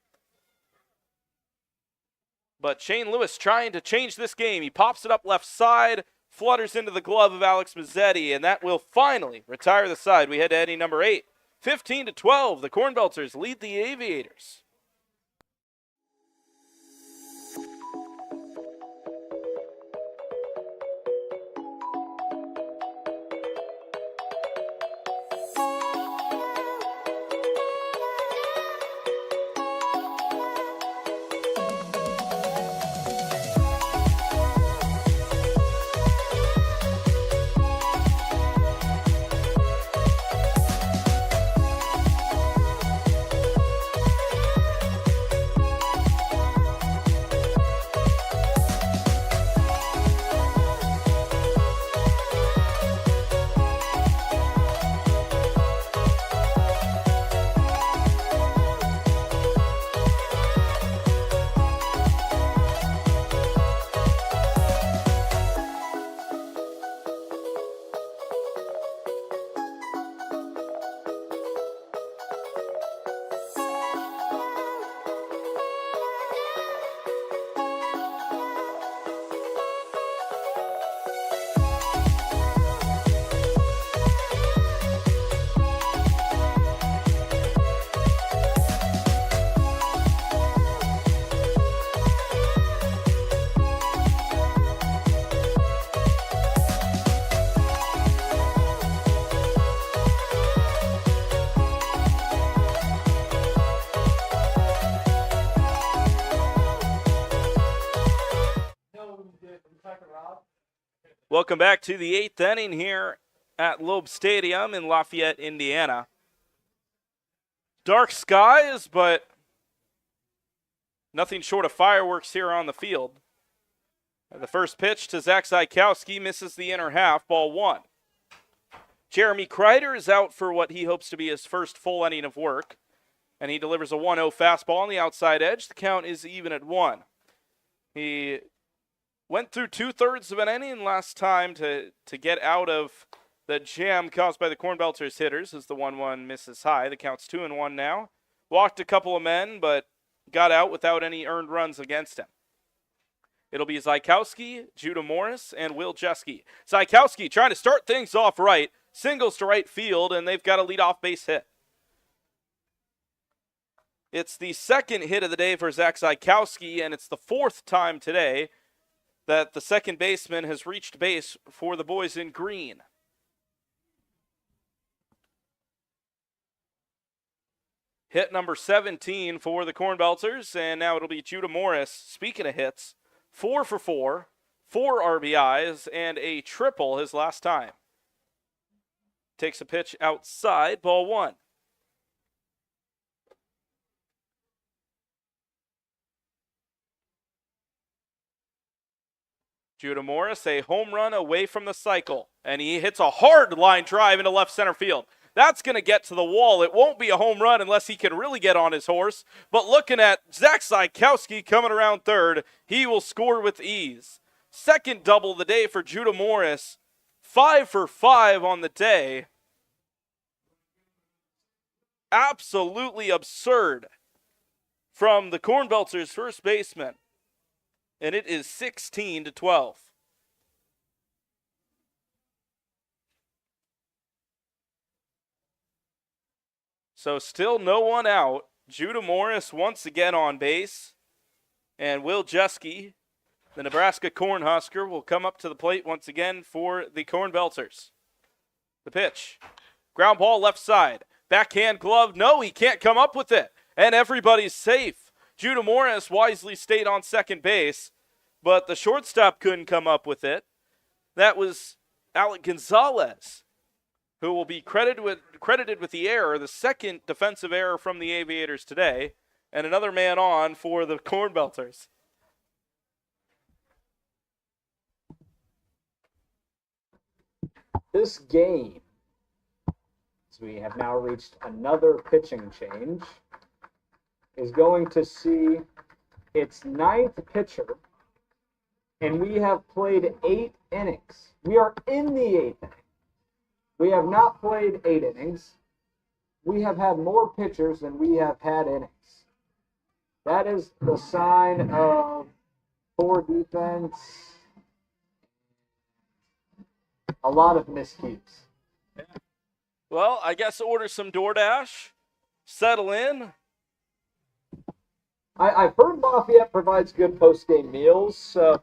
But Shane Lewis trying to change this game. He pops it up left side, flutters into the glove of Alex Mazzetti, and that will finally retire the side. We head to inning number 8. 15-12, the CornBelters lead the Aviators. Welcome back to the 8th inning here at Loeb Stadium in Lafayette, Indiana. Dark skies, but nothing short of fireworks here on the field. The first pitch to Zach Zykowski misses the inner half, ball 1. Jeremy Kreider is out for what he hopes to be his first full inning of work, and he delivers a 1-0 fastball on the outside edge. The count is even at 1. He went through 2/3 of an inning last time to get out of the jam caused by the CornBelters hitters as the 1-1 misses high. The count's 2-1 now. Walked a couple of men, but got out without any earned runs against him. It'll be Zykowski, Judah Morris, and Will Jeske. Zykowski trying to start things off right. Singles to right field, and they've got a leadoff base hit. It's the second hit of the day for Zach Zykowski, and it's the 4th time today that the second baseman has reached base for the boys in green. Hit number 17 for the CornBelters, and now it'll be Judah Morris. Speaking of hits, 4 for 4, 4 RBIs, and a triple his last time. Takes a pitch outside, ball 1. Judah Morris, a home run away from the cycle, and he hits a hard line drive into left center field. That's going to get to the wall. It won't be a home run unless he can really get on his horse, but looking at Zach Zykowski coming around third, he will score with ease. Second double of the day for Judah Morris, 5 for 5 on the day. Absolutely absurd from the CornBelters' first baseman. And it is 16-12. So still no one out. Judah Morris once again on base. And Will Jeske, the Nebraska Cornhusker, will come up to the plate once again for the CornBelters. The pitch. Ground ball left side. Backhand glove. No, he can't come up with it. And everybody's safe. Judah Morris wisely stayed on second base, but the shortstop couldn't come up with it. That was Alec Gonzalez, who will be credited with the error, the second defensive error from the Aviators today, and another man on for the CornBelters. This game, as we have now reached another pitching change, is going to see its 9th pitcher, and we have played 8 innings. We are in the 8th inning. We have not played 8 innings. We have had more pitchers than we have had innings. That is the sign of poor defense, a lot of miscues. Well, I guess order some DoorDash, settle in. I've heard Lafayette provides good post-game meals, so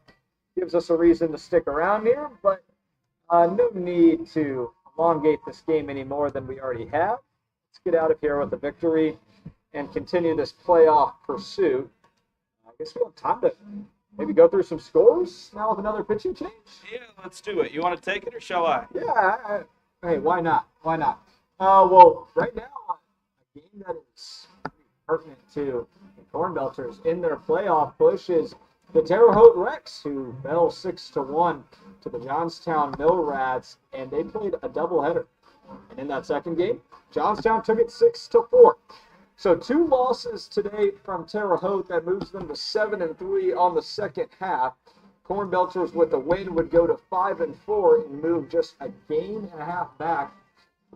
gives us a reason to stick around here, but no need to elongate this game any more than we already have. Let's get out of here with a victory and continue this playoff pursuit. I guess we have time to maybe go through some scores now with another pitching change. Yeah, let's do it. You want to take it or shall I? Yeah, hey, why not? Why not? Well, right now, a game that is pertinent to the CornBelters in their playoff push is the Terre Haute Rex, who fell 6-1 to the Johnstown Mill Rats, and they played a doubleheader. And in that second game, Johnstown took it 6-4. So 2 losses today from Terre Haute. That moves them to 7-3 on the second half. CornBelters with the win would go to 5-4 and move just a game and a half back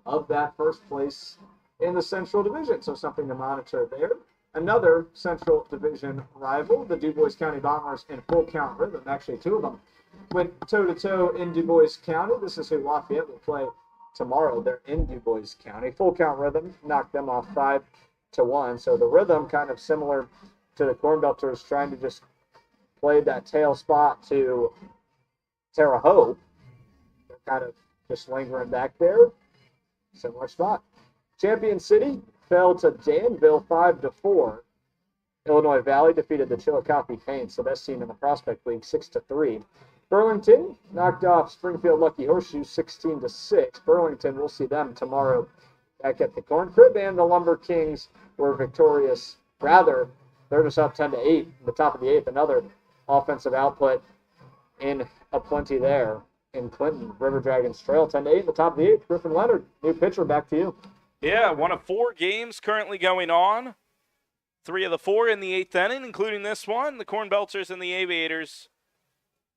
of that first place in the Central Division. So something to monitor there. Another Central Division rival, the Dubois County Bombers in full count rhythm. Actually, 2 of them went toe-to-toe in Dubois County. This is who Lafayette will play tomorrow. They're in Dubois County. Full count rhythm knocked them off 5-1. So the rhythm kind of similar to the CornBelters trying to just play that tail spot to Terre Haute. They're kind of just lingering back there. Similar spot. Champion City fell to Danville 5-4. Illinois Valley defeated the Chillicothe Paints, the best team in the Prospect League, 6-3. Burlington knocked off Springfield Lucky Horseshoe 16-6. Burlington, we'll see them tomorrow back at the Corn Crib, and the Lumber Kings were victorious. Rather, they're just up 10-8 in the top of the 8th. Another offensive output in aplenty there in Clinton. River Dragons trail 10-8 in the top of the 8th. Griffin Leonard, new pitcher, back to you. Yeah, one of 4 games currently going on. 3 of the 4 in the 8th inning, including this one, the CornBelters and the Aviators.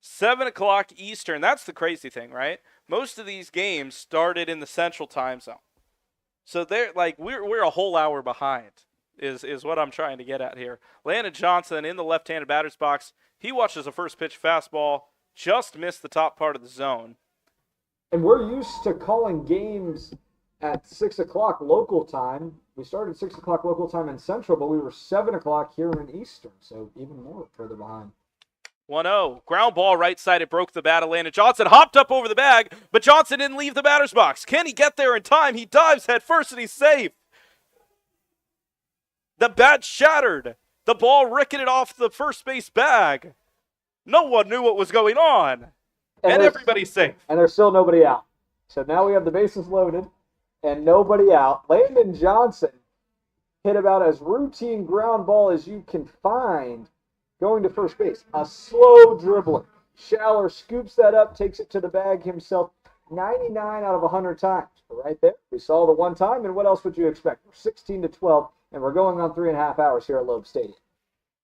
7 o'clock Eastern. That's the crazy thing, right? Most of these games started in the Central Time Zone. So they're like we're a whole hour behind is what I'm trying to get at here. Landon Johnson in the left-handed batter's box. He watches a first pitch fastball, just missed the top part of the zone. And we're used to calling games at 6 o'clock local time. We started 6 o'clock local time in Central, but we were 7 o'clock here in Eastern, so even more further behind. 1-0. Ground ball right side. It broke the bat of Landon Johnson. Hopped up over the bag, but Johnson didn't leave the batter's box. Can he get there in time? He dives head first, and he's safe. The bat shattered. The ball ricketed off the first base bag. No one knew what was going on. And everybody's safe. And there's still nobody out. So now we have the bases loaded and nobody out. Landon Johnson hit about as routine ground ball as you can find going to first base. A slow dribbler. Schaller scoops that up, takes it to the bag himself 99 out of 100 times. But right there, we saw the one time, and what else would you expect? We're 16-12, and we're going on 3.5 hours here at Loeb Stadium.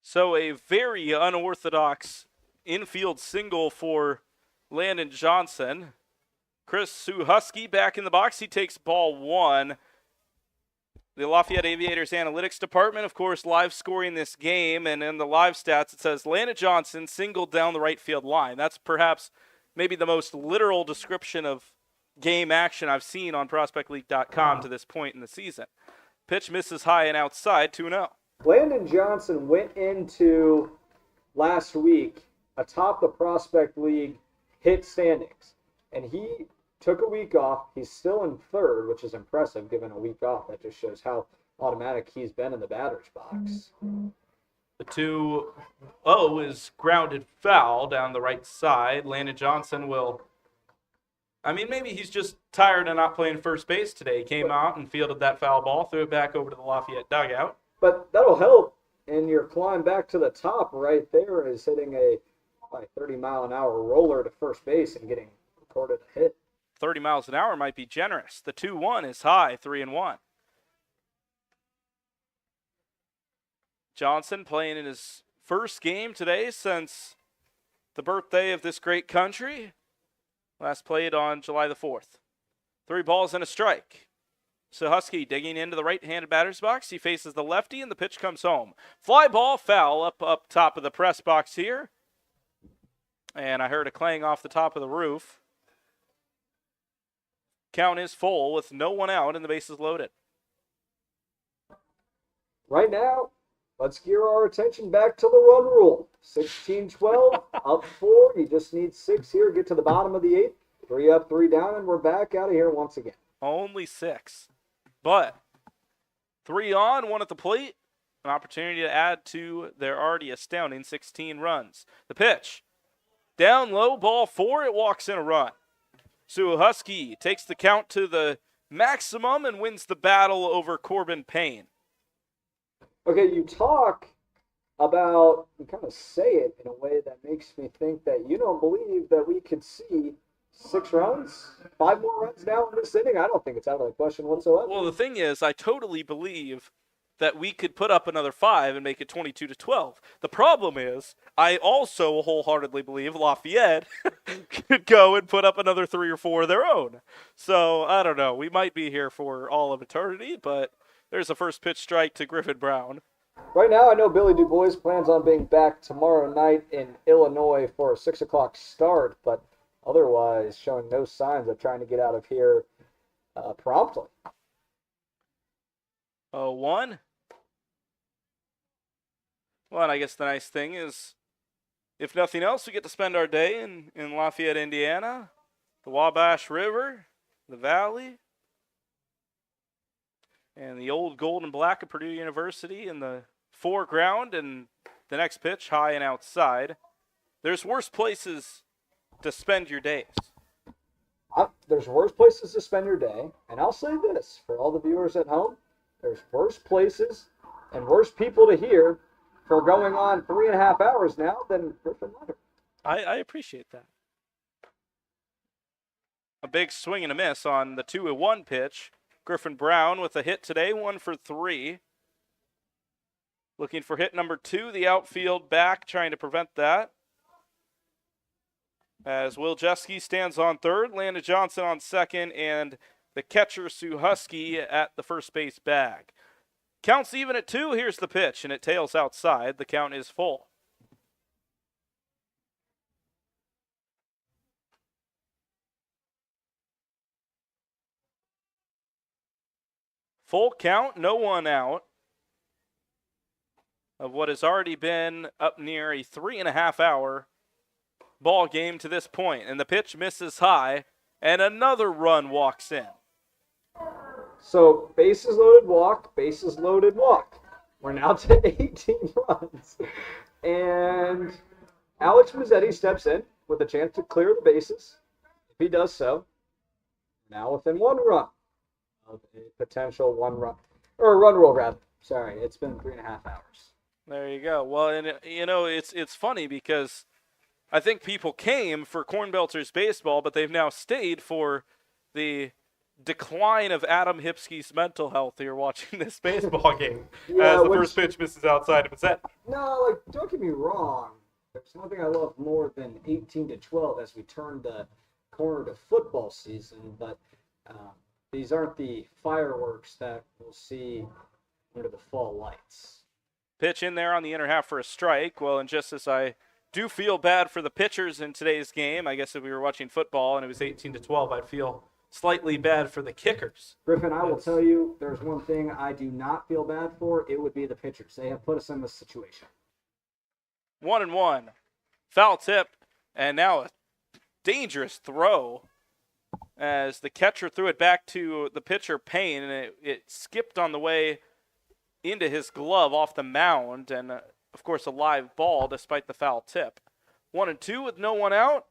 So a very unorthodox infield single for Landon Johnson. Chris Suhusky back in the box. He takes ball 1. The Lafayette Aviators analytics department, of course, live scoring this game, and in the live stats it says Landon Johnson singled down the right field line. That's perhaps maybe the most literal description of game action I've seen on ProspectLeague.com to this point in the season. Pitch misses high and outside, 2-0. Landon Johnson went into last week atop the Prospect League hit standings, and he took a week off. He's still in third, which is impressive given a week off. That just shows how automatic he's been in the batter's box. The 2-0 is grounded foul down the right side. Landon Johnson will, maybe he's just tired of not playing first base today. He came out and fielded that foul ball, threw it back over to the Lafayette dugout. But that'll help in your climb back to the top. Right there is hitting a 30-mile-an-hour roller to first base and getting recorded a hit. 30 miles an hour might be generous. The 2-1 is high, 3-1. Johnson playing in his first game today since the birthday of this great country. Last played on July the 4th. 3 balls and a strike. Suhusky digging into the right-handed batter's box. He faces the lefty, and the pitch comes home. Fly ball, foul up top of the press box here. And I heard a clang off the top of the roof. Count is full with no one out and the bases loaded. Right now, let's gear our attention back to the run rule. 16-12, up 4. You just need 6 here. Get to the bottom of the 8th. 3 up, 3 down, and we're back out of here once again. Only 6. But 3 on, 1 at the plate. An opportunity to add to their already astounding 16 runs. The pitch. Down low, ball 4. It walks in a run. Suhusky takes the count to the maximum and wins the battle over Corbin Payne. Okay, you talk about, you kind of say it in a way that makes me think that you don't believe that we could see 6 runs, 5 more runs now in this inning. I don't think it's out of the question whatsoever. Well, the thing is, I totally believe that we could put up another 5 and make it 22-12. The problem is, I also wholeheartedly believe Lafayette could go and put up another 3 or 4 of their own. So, I don't know. We might be here for all of eternity, but there's a first pitch strike to Griffin Brown. Right now, I know Billy DuBois plans on being back tomorrow night in Illinois for a 6 o'clock start, but otherwise showing no signs of trying to get out of here promptly. 0-1. Well, and I guess the nice thing is, if nothing else, we get to spend our day in Lafayette, Indiana, the Wabash River, the Valley, and the old gold and black of Purdue University in the foreground, and the next pitch high and outside. There's worse places to spend your days? There's worse places to spend your day, and I'll say this for all the viewers at home: there's worse places and worse people to hear for going on 3.5 hours now than Griffin Leonard. I appreciate that. A big swing and a miss on the 2-1 pitch. Griffin Brown with a hit today, 1 for 3. Looking for hit number 2, the outfield back, trying to prevent that. As Will Jeske stands on third, Landon Johnson on second, and the catcher, Sue Husky, at the first base bag. Count's even at 2. Here's the pitch, and it tails outside. The count is full. Full count, no one out, of what has already been up near a 3.5-hour ball game to this point. And the pitch misses high, and another run walks in. So bases loaded, walk, bases loaded, walk. We're now to 18 runs. And Alex Mazzetti steps in with a chance to clear the bases. If he does so, now within 1 run of a potential 1 run, or a run rule rather. Sorry, it's been 3.5 hours. There you go. Well, and it's funny because I think people came for CornBelters baseball, but they've now stayed for the decline of Adam Hipsky's mental health here watching this baseball game as the first pitch misses outside of his head. No, don't get me wrong. There's nothing I love more than 18-12 as we turn the corner to football season, but these aren't the fireworks that we'll see under the fall lights. Pitch in there on the inner half for a strike. Well, and just as I do feel bad for the pitchers in today's game, I guess if we were watching football and it was 18-12, I'd feel slightly bad for the kickers. Griffin, I will tell you, there's one thing I do not feel bad for. It would be the pitchers. They have put us in this situation. 1-1. Foul tip, and now a dangerous throw as the catcher threw it back to the pitcher, Payne, and it skipped on the way into his glove off the mound, and of course a live ball despite the foul tip. 1-2 with no one out.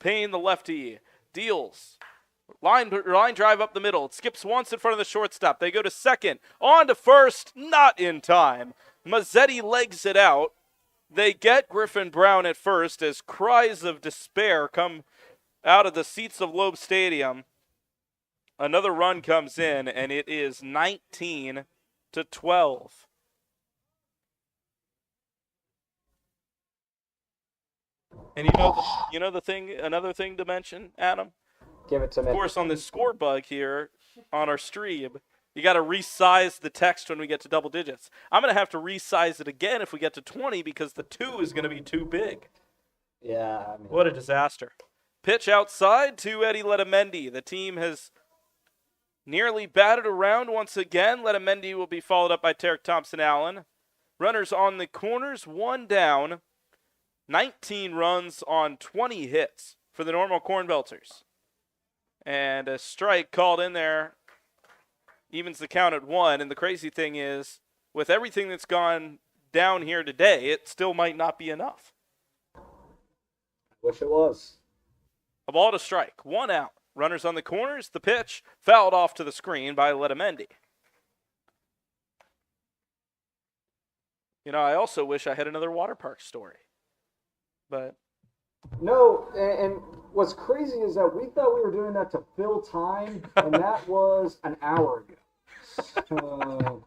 Payne, the lefty, deals. Line drive up the middle. It skips once in front of the shortstop. They go to second. On to first. Not in time. Mazzetti legs it out. They get Griffin Brown at first as cries of despair come out of the seats of Loeb Stadium. Another run comes in, and it is 19-12. And another thing to mention, Adam? Give it to me. Of course, on this score bug here on our stream, you got to resize the text when we get to double digits. I'm going to have to resize it again if we get to 20 because the 2 is going to be too big. Yeah. What a disaster. Pitch outside to Eddie Letamendi. The team has nearly batted around once again. Letamendi will be followed up by Tarek Thompson-Allen. Runners on the corners, 1 down. 19 runs on 20 hits for the normal CornBelters. And a strike called in there evens the count at 1. And the crazy thing is, with everything that's gone down here today, it still might not be enough. Wish it was. A ball to strike, 1 out. Runners on the corners, the pitch fouled off to the screen by Letamendi. I also wish I had another water park story. But no, and what's crazy is that we thought we were doing that to fill time, and that was an hour ago. So...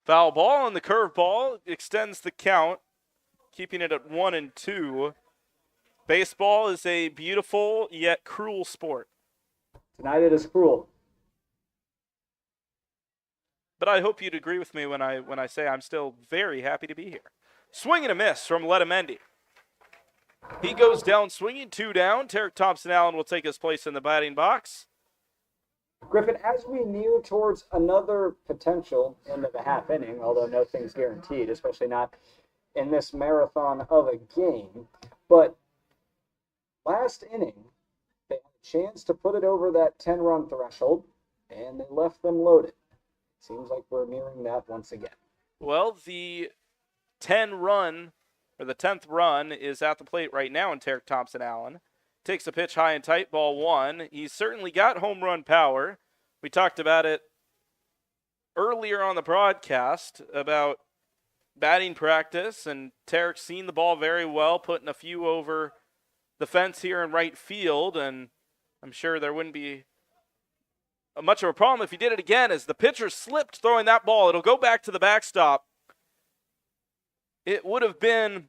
Foul ball, and the curveball extends the count, keeping it at 1-2. Baseball is a beautiful yet cruel sport. Tonight it is cruel. But I hope you'd agree with me when I say I'm still very happy to be here. Swing and a miss from Letamendi. He goes down swinging, 2 down. Tarek Thompson-Allen will take his place in the batting box. Griffin, as we near towards another potential end of the half inning, although nothing's guaranteed, especially not in this marathon of a game, but last inning, they had a chance to put it over that 10-run threshold, and they left them loaded. Seems like we're nearing that once again. Well, the 10-run or the 10th run is at the plate right now in Tarek Thompson-Allen. Takes a pitch high and tight, ball one. He's certainly got home run power. We talked about it earlier on the broadcast about batting practice, and Tarek's seen the ball very well, putting a few over the fence here in right field, and I'm sure there wouldn't be much of a problem if he did it again. As the pitcher slipped throwing that ball, it'll go back to the backstop. It would have been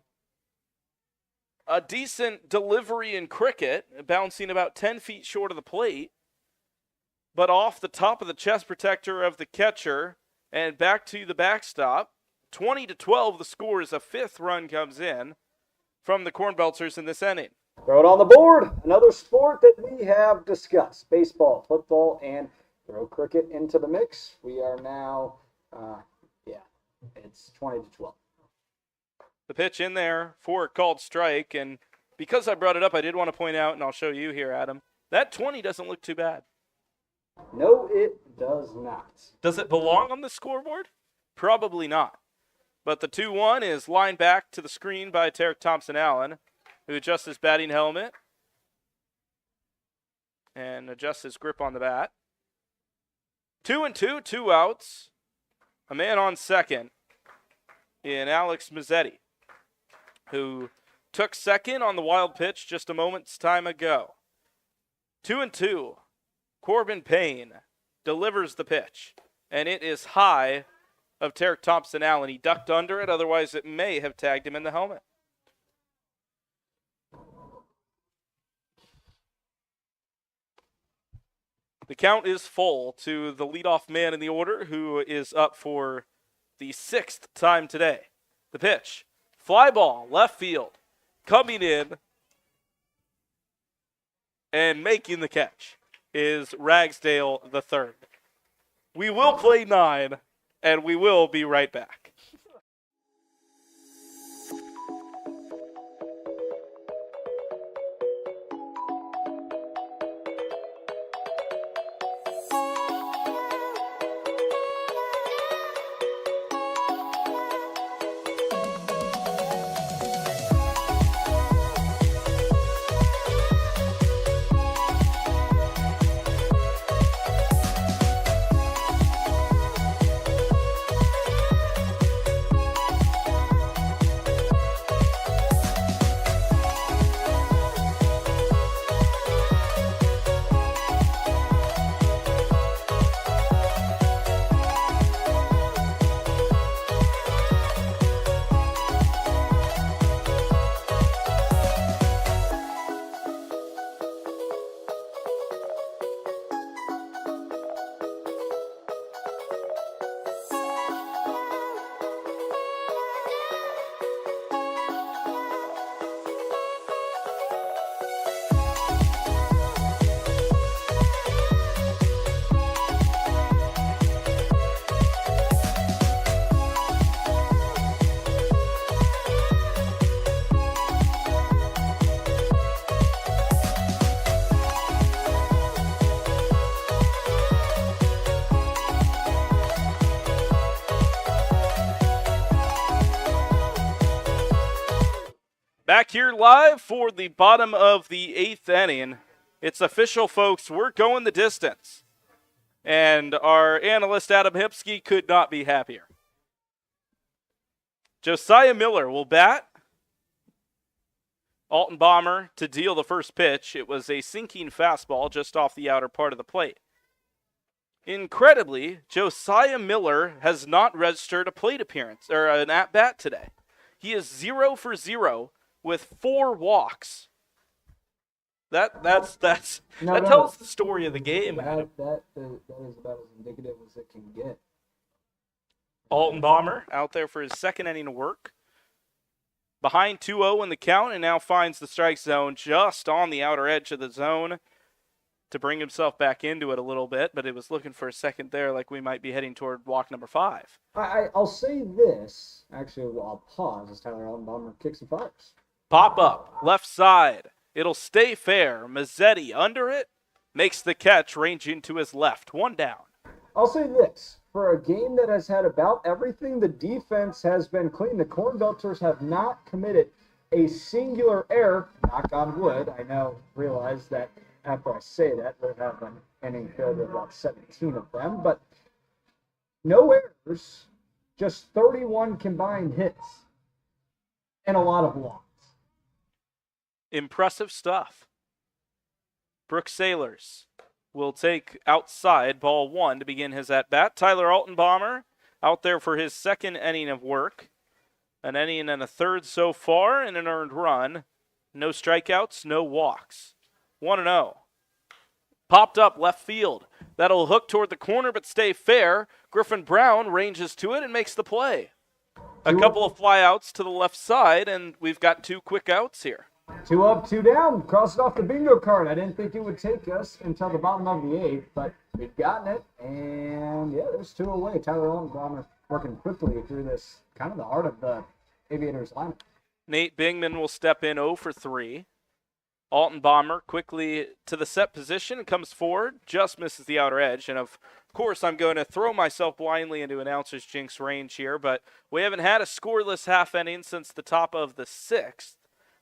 a decent delivery in cricket, bouncing about 10 feet short of the plate, but off the top of the chest protector of the catcher and back to the backstop. 20-12 the score as a 5th run comes in from the CornBelters in this inning. Throw it on the board. Another sport that we have discussed. Baseball, football, and throw cricket into the mix. We are now, it's 20-12. The pitch in there for a called strike, and because I brought it up, I did want to point out, and I'll show you here, Adam, that 20 doesn't look too bad. No, it does not. Does it belong on the scoreboard? Probably not. But the 2-1 is lined back to the screen by Tarek Thompson-Allen, who adjusts his batting helmet and adjusts his grip on the bat. 2-2, 2 outs. A man on second in Alex Mazzetti, who took second on the wild pitch just a moment's time ago. 2-2. Corbin Payne delivers the pitch, and it is high of Tarek Thompson-Allen. He ducked under it, otherwise it may have tagged him in the helmet. The count is full to the leadoff man in the order, who is up for the 6th time today. The pitch, fly ball, left field, coming in and making the catch is Ragsdale III. We will play 9, and we will be right back. Back here live for the bottom of the 8th inning. It's official, folks. We're going the distance. And our analyst, Adam Hipsky, could not be happier. Josiah Miller will bat. Alton Bomber to deal the first pitch. It was a sinking fastball just off the outer part of the plate. Incredibly, Josiah Miller has not registered a plate appearance or an at-bat today. He is 0 for 0 with 4 walks. That tells the story of the game. That is about as indicative as it can get. Alton Bomber out there for his second inning of work. Behind 2-0 in the count, and now finds the strike zone just on the outer edge of the zone to bring himself back into it a little bit, but it was looking for a second there like we might be heading toward walk number 5. I'll say this. Actually, I'll pause as Tyler Alton Bomber kicks and fires. Pop up, left side. It'll stay fair. Mazzetti under it, makes the catch, ranging to his left. 1 down. I'll say this. For a game that has had about everything, the defense has been clean. The CornBelters have not committed a singular error. Knock on wood. I now realize that after I say that, we'll have an inning filled with about 17 of them. But no errors, just 31 combined hits, and a lot of walks. Impressive stuff. Brooke Sailors will take outside ball 1 to begin his at-bat. Tyler Altenbomber out there for his second inning of work. An inning and a third so far and an earned run. No strikeouts, no walks. 1-0. Popped up left field. That'll hook toward the corner but stay fair. Griffin Brown ranges to it and makes the play. A couple of flyouts to the left side, and we've got 2 quick outs here. 2 up, 2 down. Cross it off the bingo card. I didn't think it would take us until the bottom of the 8th, but we've gotten it. And, yeah, there's 2 away. Tyler Altenbomber working quickly through this, kind of the heart of the Aviators lineup. Nate Bingman will step in 0 for 3. Altenbomber quickly to the set position and comes forward, just misses the outer edge. And, of course, I'm going to throw myself blindly into announcer's jinx range here, but we haven't had a scoreless half inning since the top of the 6th.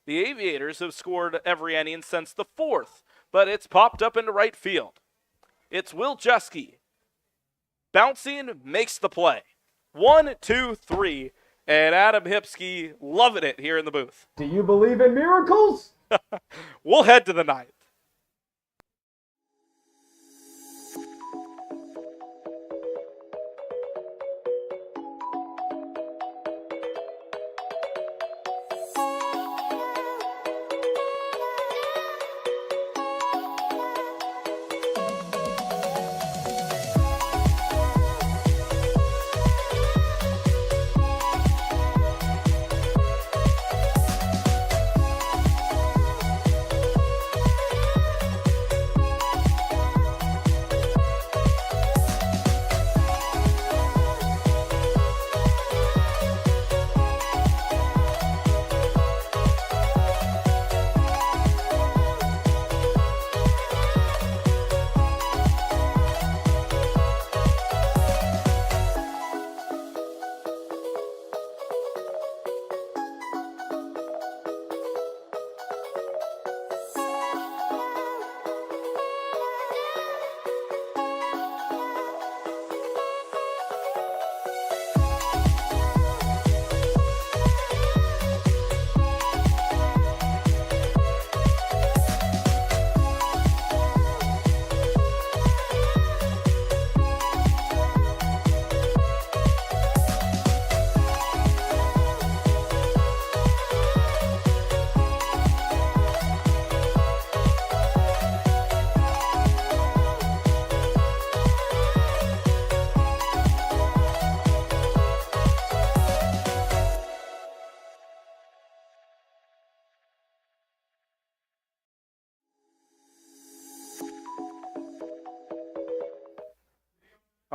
The Aviators have scored every inning since the 4th, but it's popped up into right field. It's Will Jeske. Bouncing, makes the play. 1, 2, 3, and Adam Hipsky loving it here in the booth. Do you believe in miracles? We'll head to the 9th.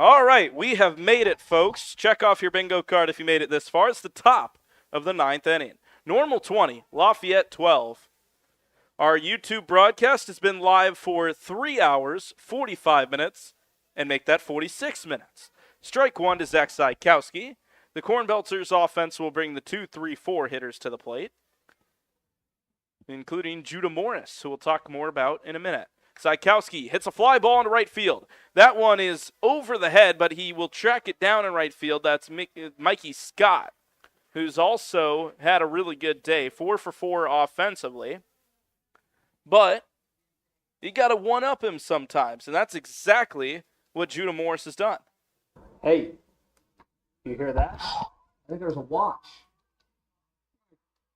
All right, we have made it, folks. Check off your bingo card if you made it this far. It's the top of the 9th inning. Normal 20, Lafayette 12. Our YouTube broadcast has been live for 3 hours, 45 minutes, and make that 46 minutes. Strike 1 to Zach Sykowski. The CornBelters offense will bring the 2-3-4 hitters to the plate, including Judah Morris, who we'll talk more about in a minute. Sykowski hits a fly ball into right field. That one is over the head, but he will track it down in right field. That's Mikey Scott, who's also had a really good day, 4 for 4 offensively. But you got to one-up him sometimes, and that's exactly what Judah Morris has done. Hey, you hear that? I think there's a watch.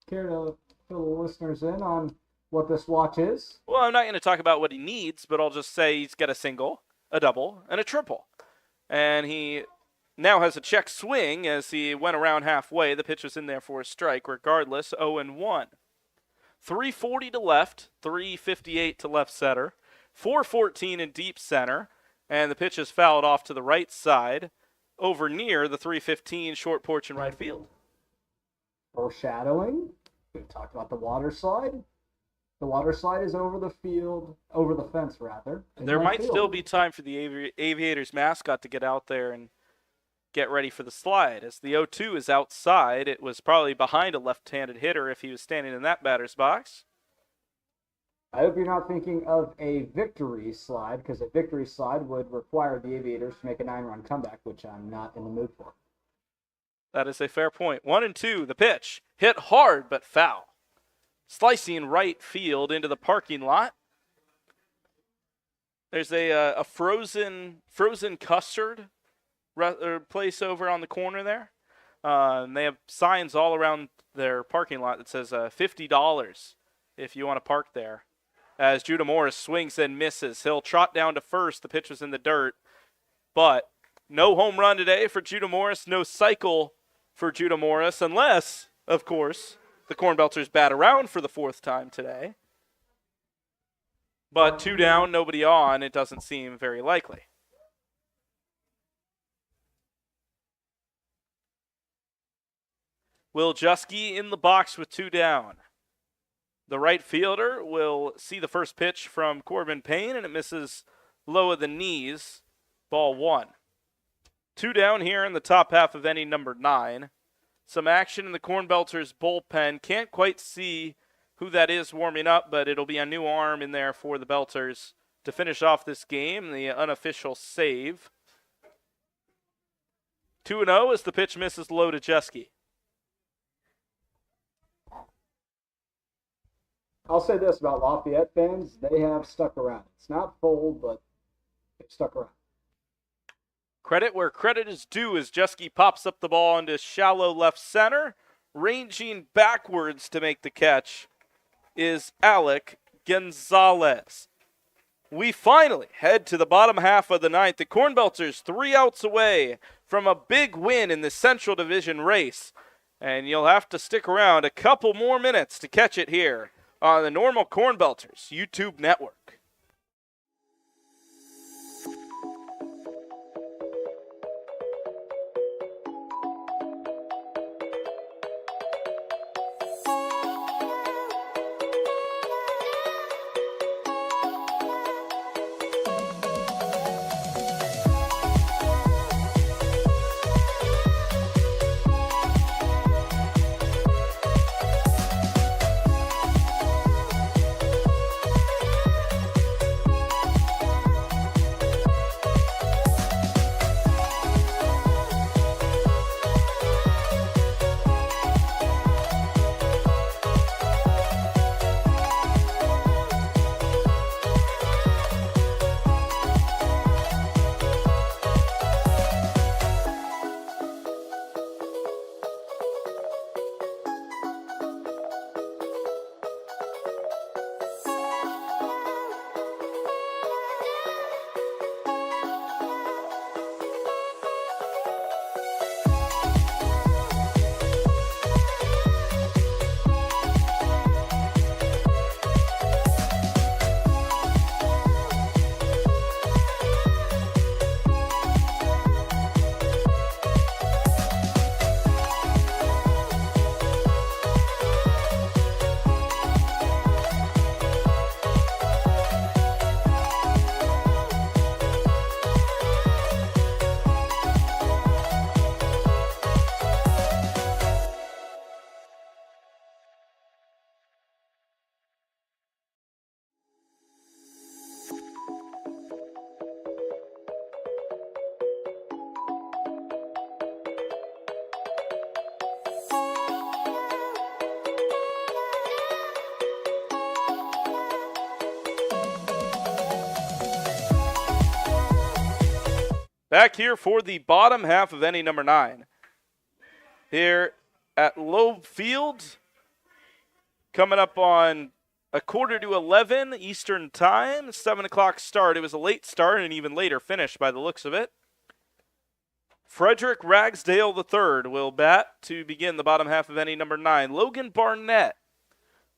Care to fill the listeners in on what this watch is? Well, I'm not going to talk about what he needs, but I'll just say he's got a single, a double, and a triple. And he now has a check swing as he went around halfway. The pitch was in there for a strike. Regardless, 0-1. 340 to left, 358 to left center, 414 in deep center, and the pitch is fouled off to the right side over near the 315 short porch in right field. Foreshadowing. We talked about the water slide. The water slide is over the fence rather. in There right might field. still be time for the Aviators mascot to get out there and get ready for the slide. As the 0-2 is outside, it was probably behind a left-handed hitter if he was standing in that batter's box. I hope you're not thinking of a victory slide, because a victory slide would require the Aviators to make a 9-run comeback, which I'm not in the mood for. That is a fair point. 1-2, the pitch. Hit hard, but foul. Slicing right field into the parking lot. There's a frozen custard place over on the corner there. And they have signs all around their parking lot that says $50 if you want to park there. As Judah Morris swings and misses, he'll trot down to first. The pitch was in the dirt, but no home run today for Judah Morris. No cycle for Judah Morris, unless, of course, the CornBelters bat around for the 4th time today. But 2 down, nobody on. It doesn't seem very likely. Will Jusky in the box with 2 down. The right fielder will see the first pitch from Corbin Payne, and it misses low of the knees. Ball 1. 2 down here in the top half of inning number 9. Some action in the CornBelters bullpen. Can't quite see who that is warming up, but it'll be a new arm in there for the Belters to finish off this game. The unofficial save. 2-0 as the pitch misses low to Jusky. I'll say this about Lafayette fans, they have stuck around. It's not full, but they've stuck around. Credit where credit is due as Jusky pops up the ball into shallow left center. Ranging backwards to make the catch is Alec Gonzalez. We finally head to the bottom half of the 9th. The CornBelters 3 outs away from a big win in the Central Division race. And you'll have to stick around a couple more minutes to catch it here on the Normal CornBelters YouTube network. Back here for the bottom half of inning number 9. Here at Loeb Field, coming up on a 10:45 Eastern Time, 7 o'clock start. It was a late start and an even later finish by the looks of it. Frederick Ragsdale III will bat to begin the bottom half of inning number 9. Logan Barnett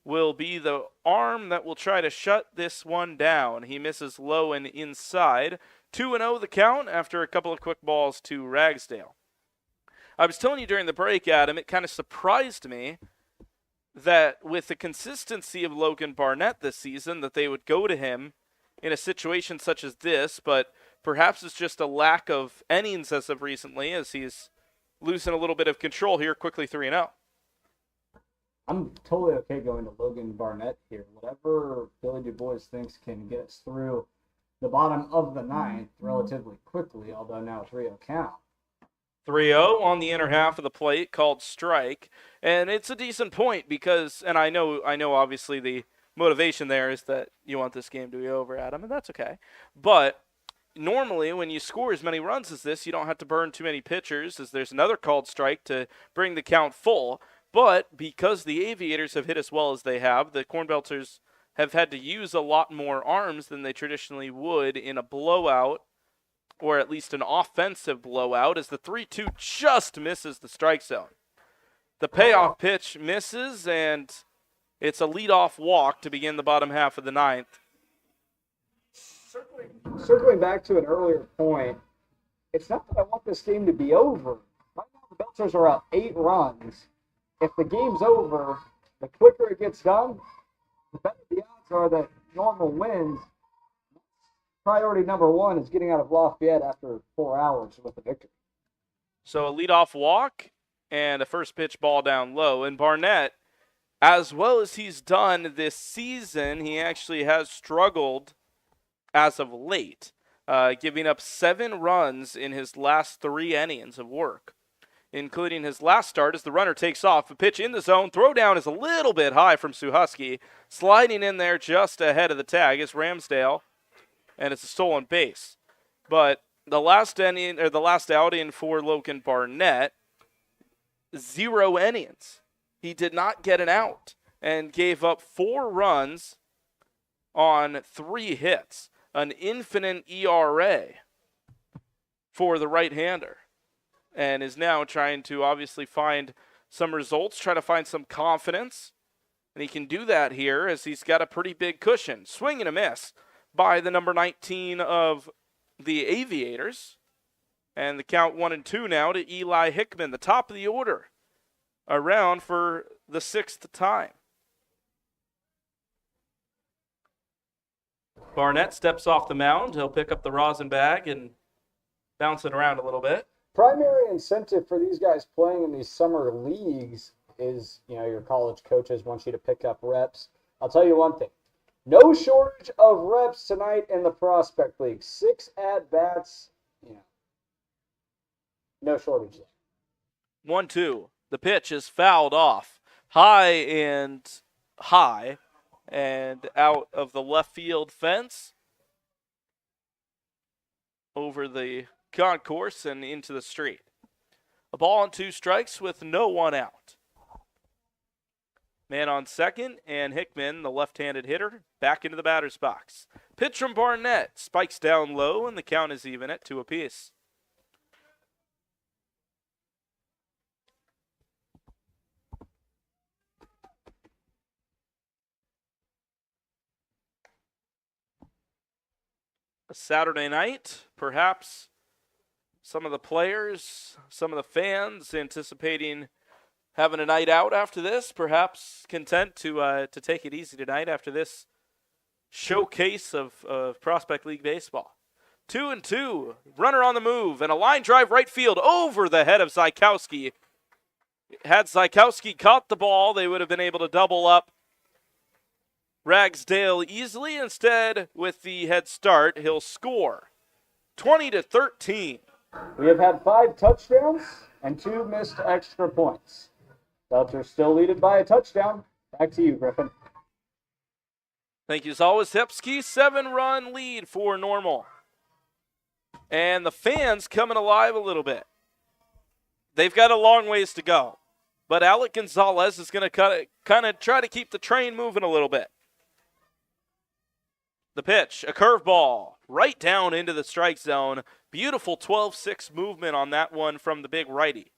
will be the arm that will try to shut this one down. He misses low and inside. 2-0 the count after a couple of quick balls to Ragsdale. I was telling you during the break, Adam, it kind of surprised me that with the consistency of Logan Barnett this season, that they would go to him in a situation such as this, but perhaps it's just a lack of innings as of recently, as he's losing a little bit of control here, quickly 3-0. I'm totally okay going to Logan Barnett here. Whatever Billy Du Bois thinks can get us through the bottom of the ninth relatively quickly, although now 3-0 count. 3-0 on the inner half of the plate, called strike. And it's a decent point because, and I know obviously the motivation there is that you want this game to be over, Adam, and that's okay. But normally when you score as many runs as this, you don't have to burn too many pitchers, as there's another called strike to bring the count full. But because the Aviators have hit as well as they have, the CornBelters have had to use a lot more arms than they traditionally would in a blowout, or at least an offensive blowout, as the 3-2 just misses the strike zone. The payoff pitch misses, and it's a leadoff walk to begin the bottom half of the ninth. Circling back to an earlier point, it's not that I want this game to be over. Right now the Belters are up 8 runs. If the game's over, the quicker it gets done, the better the odds are that Normal wins. Priority number 1 is getting out of Lafayette after 4 hours with a victory. So a leadoff walk and a first pitch ball down low. And Barnett, as well as he's done this season, he actually has struggled as of late, giving up 7 runs in his last 3 innings of work, including his last start as the runner takes off. A pitch in the zone. Throw down is a little bit high from Suhusky. Sliding in there just ahead of the tag is Ramsdale, and it's a stolen base. But the last inning, or the last outing for Logan Barnett, 0 innings. He did not get an out and gave up 4 runs on 3 hits. An infinite ERA for the right-hander, and is now trying to obviously find some results, try to find some confidence, and he can do that here as he's got a pretty big cushion. Swing and a miss by the number 19 of the Aviators, and the count 1-2 now to Eli Hickman, the top of the order, around for the 6th time. Barnett steps off the mound. He'll pick up the rosin bag and bounce it around a little bit. Primary incentive for these guys playing in these summer leagues is, your college coaches want you to pick up reps. I'll tell you one thing. No shortage of reps tonight in the Prospect League. 6 at-bats, no shortage there. 1-2. The pitch is fouled off. High and out of the left field fence, over the concourse and into the street. A ball and 2 strikes with no one out. Man on second, and Hickman, the left-handed hitter, back into the batter's box. Pitch from Barnett, spikes down low, and the count is even at 2 apiece. Saturday night, perhaps some of the players, some of the fans anticipating having a night out after this, perhaps content to take it easy tonight after this showcase of Prospect League baseball. 2-2, runner on the move, and a line drive right field over the head of Zykowski. Had Zykowski caught the ball, they would have been able to double up Ragsdale easily. Instead, with the head start, he'll score 20-13. We have had 5 touchdowns and 2 missed extra points. Belters still leaded by a touchdown. Back to you, Griffin. Thank you as always, Hepsky. 7-run lead for Normal. And the fans coming alive a little bit. They've got a long ways to go. But Alec Gonzalez is going to kind of try to keep the train moving a little bit. The pitch, a curveball, right down into the strike zone. Beautiful 12-6 movement on that one from the big righty.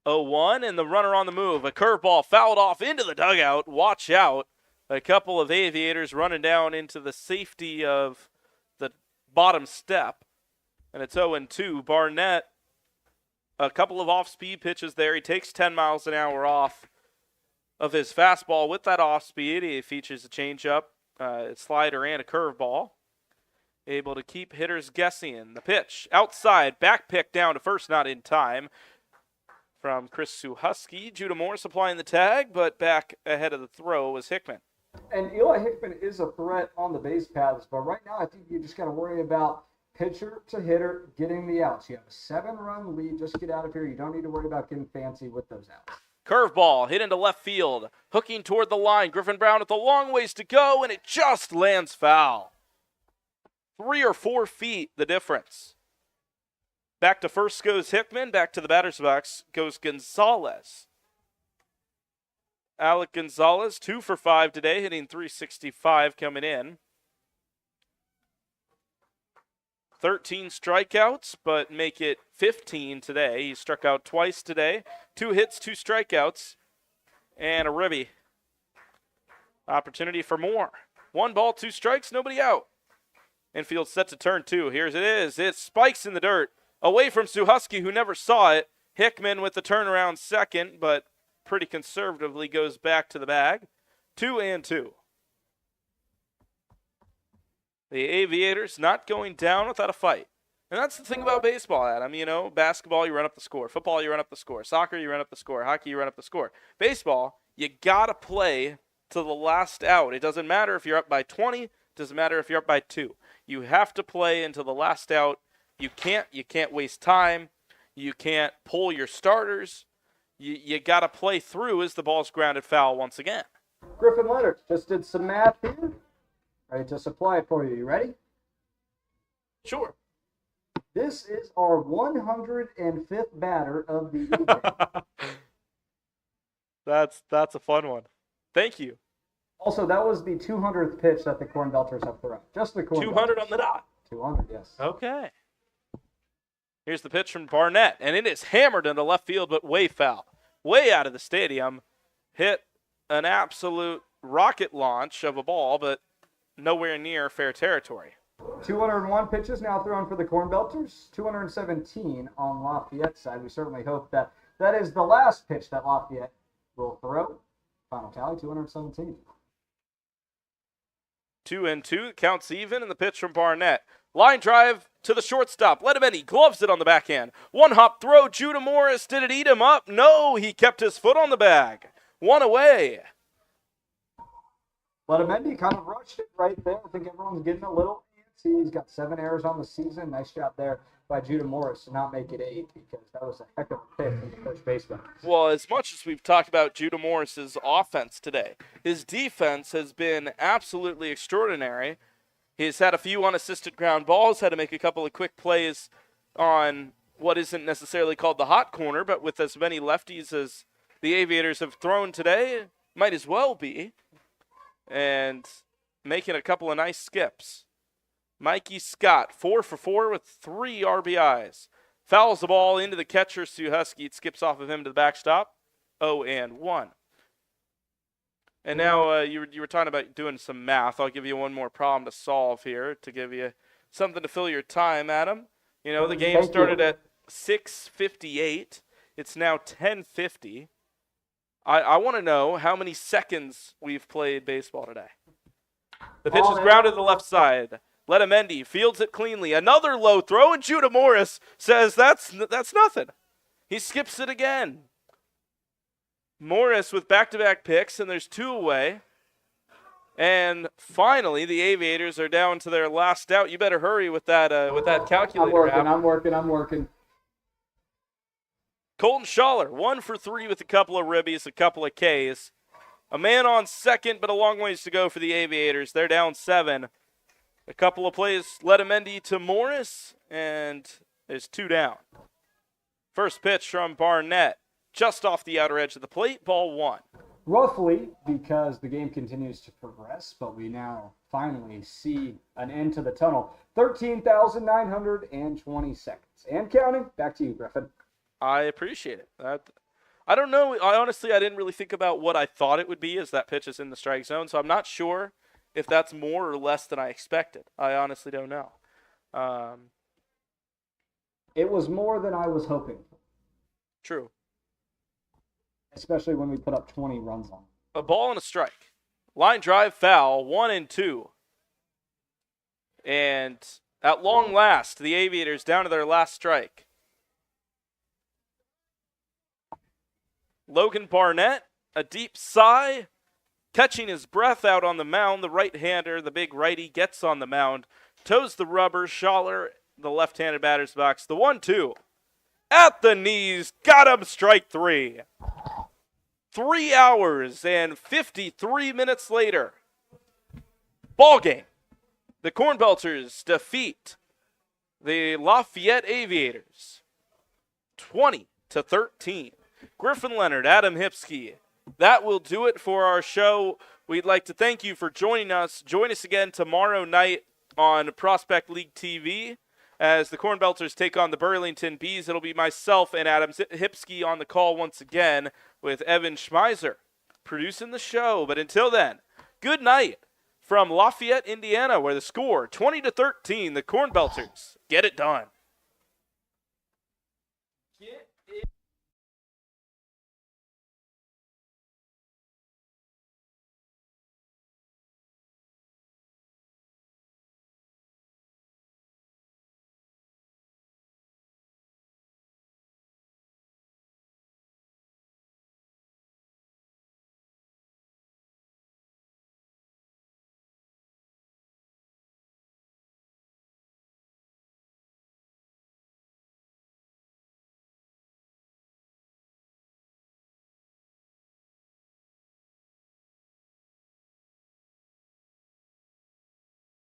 Oh, 1, and the runner on the move. A curveball fouled off into the dugout. Watch out. A couple of Aviators running down into the safety of the bottom step. And it's 0-2. Barnett, a couple of off-speed pitches there. He takes 10 miles an hour off of his fastball. With that off-speed, he features a changeup, a slider, and a curveball. Able to keep hitters guessing. The pitch outside, back pick down to first, not in time. From Chris Suhusky. Judah Morris applying the tag, but back ahead of the throw was Hickman. And Eli Hickman is a threat on the base paths, but right now I think you just got to worry about pitcher to hitter getting the outs. You have a 7-run lead. Just get out of here. You don't need to worry about getting fancy with those outs. Curveball hit into left field. Hooking toward the line. Griffin Brown with a long ways to go, and it just lands foul. 3 or 4 feet, the difference. Back to first goes Hickman. Back to the batter's box goes Gonzalez. Alec Gonzalez, 2 for 5 today, hitting .365 coming in. 13 strikeouts, but make it 15 today. He struck out twice today. 2 hits, 2 strikeouts, and a ribby. Opportunity for more. 1 ball, 2 strikes, nobody out. Infield set to turn 2. Here's it is. It spikes in the dirt. Away from Suhusky, who never saw it. Hickman with the turnaround second, but pretty conservatively goes back to the bag. 2-2. The Aviators not going down without a fight. And that's the thing about baseball, Adam. You know, basketball, you run up the score. Football, you run up the score. Soccer, you run up the score. Hockey, you run up the score. Baseball, you got to play to the last out. It doesn't matter if you're up by 20. It doesn't matter if you're up by 2. You have to play until the last out. You can't waste time. You can't pull your starters. You got to play through as the ball's grounded foul once again. Griffin Leonard just did some math here. Ready to supply it for you. You ready? Sure. This is our 105th batter of the evening. That's a fun one. Thank you. Also, that was the 200th pitch that the CornBelters have thrown. Just the CornBelters. 200 on the dot. 200, yes. Okay. Here's the pitch from Barnett, and it is hammered into left field, but way foul. Way out of the stadium. Hit an absolute rocket launch of a ball, but nowhere near fair territory. 201 pitches now thrown for the CornBelters. 217 on Lafayette's side. We certainly hope that that is the last pitch that Lafayette will throw. Final tally, 217. 2-2. Counts even, and the pitch from Barnett. Line drive to the shortstop. Let him in. He gloves it on the backhand. 1-hop throw. Judah Morris. Did it eat him up? No, he kept his foot on the bag. 1 away. Letamendi kind of rushed it right there. I think everyone's getting a little antsy. He's got 7 errors on the season. Nice job there by Judah Morris to not make it 8 because that was a heck of a pick from the first baseman. Well, as much as we've talked about Judah Morris's offense today, his defense has been absolutely extraordinary. He's had a few unassisted ground balls, had to make a couple of quick plays on what isn't necessarily called the hot corner, but with as many lefties as the Aviators have thrown today, might as well be. And making a couple of nice skips. Mikey Scott, 4 for 4 with 3 RBIs. Fouls the ball into the catcher, Suhusky. It skips off of him to the backstop. 0-1. And now you were talking about doing some math. I'll give you one more problem to solve here to give you something to fill your time, Adam. You know, the game started at 6:58. It's now 10:50. I want to know how many seconds we've played baseball today. The pitch is grounded to the left side. Letamendi fields it cleanly. Another low throw, and Judah Morris says that's nothing. He skips it again. Morris with back-to-back picks, and there's 2 away. And finally, the Aviators are down to their last out. You better hurry with that calculator. I'm working. Colton Schaller, 1 for 3 with a couple of ribbies, a couple of Ks. A man on second, but a long ways to go for the Aviators. They're down 7. A couple of plays, Letamendi to Morris, and there's 2 down. First pitch from Barnett, just off the outer edge of the plate, ball 1. Roughly, because the game continues to progress, but we now finally see an end to the tunnel. 13,920 seconds. And counting. Back to you, Griffin. I appreciate it. I don't know. I didn't really think about what I thought it would be as that pitch is in the strike zone, so I'm not sure if that's more or less than I expected. I honestly don't know. It was more than I was hoping, True. especially when we put up 20 runs on it. A ball and a strike. Line drive foul, 1-2. And at long last, the Aviators down to their last strike. Logan Barnett, a deep sigh, catching his breath out on the mound. The right-hander, the big righty, gets on the mound, toes the rubber. Schaller, the left-handed batter's box. The 1-2. At the knees, got him, strike 3. 3 hours and 53 minutes later, ball game. The CornBelters defeat the Lafayette Aviators 20-13. Griffin Leonard, Adam Hipsky. That will do it for our show. We'd like to thank you for joining us. Join us again tomorrow night on Prospect League TV as the CornBelters take on the Burlington Bees. It'll be myself and Adam Hipsky on the call once again with Evan Schmeiser producing the show. But until then, good night from Lafayette, Indiana, where the score 20-13, the CornBelters get it done.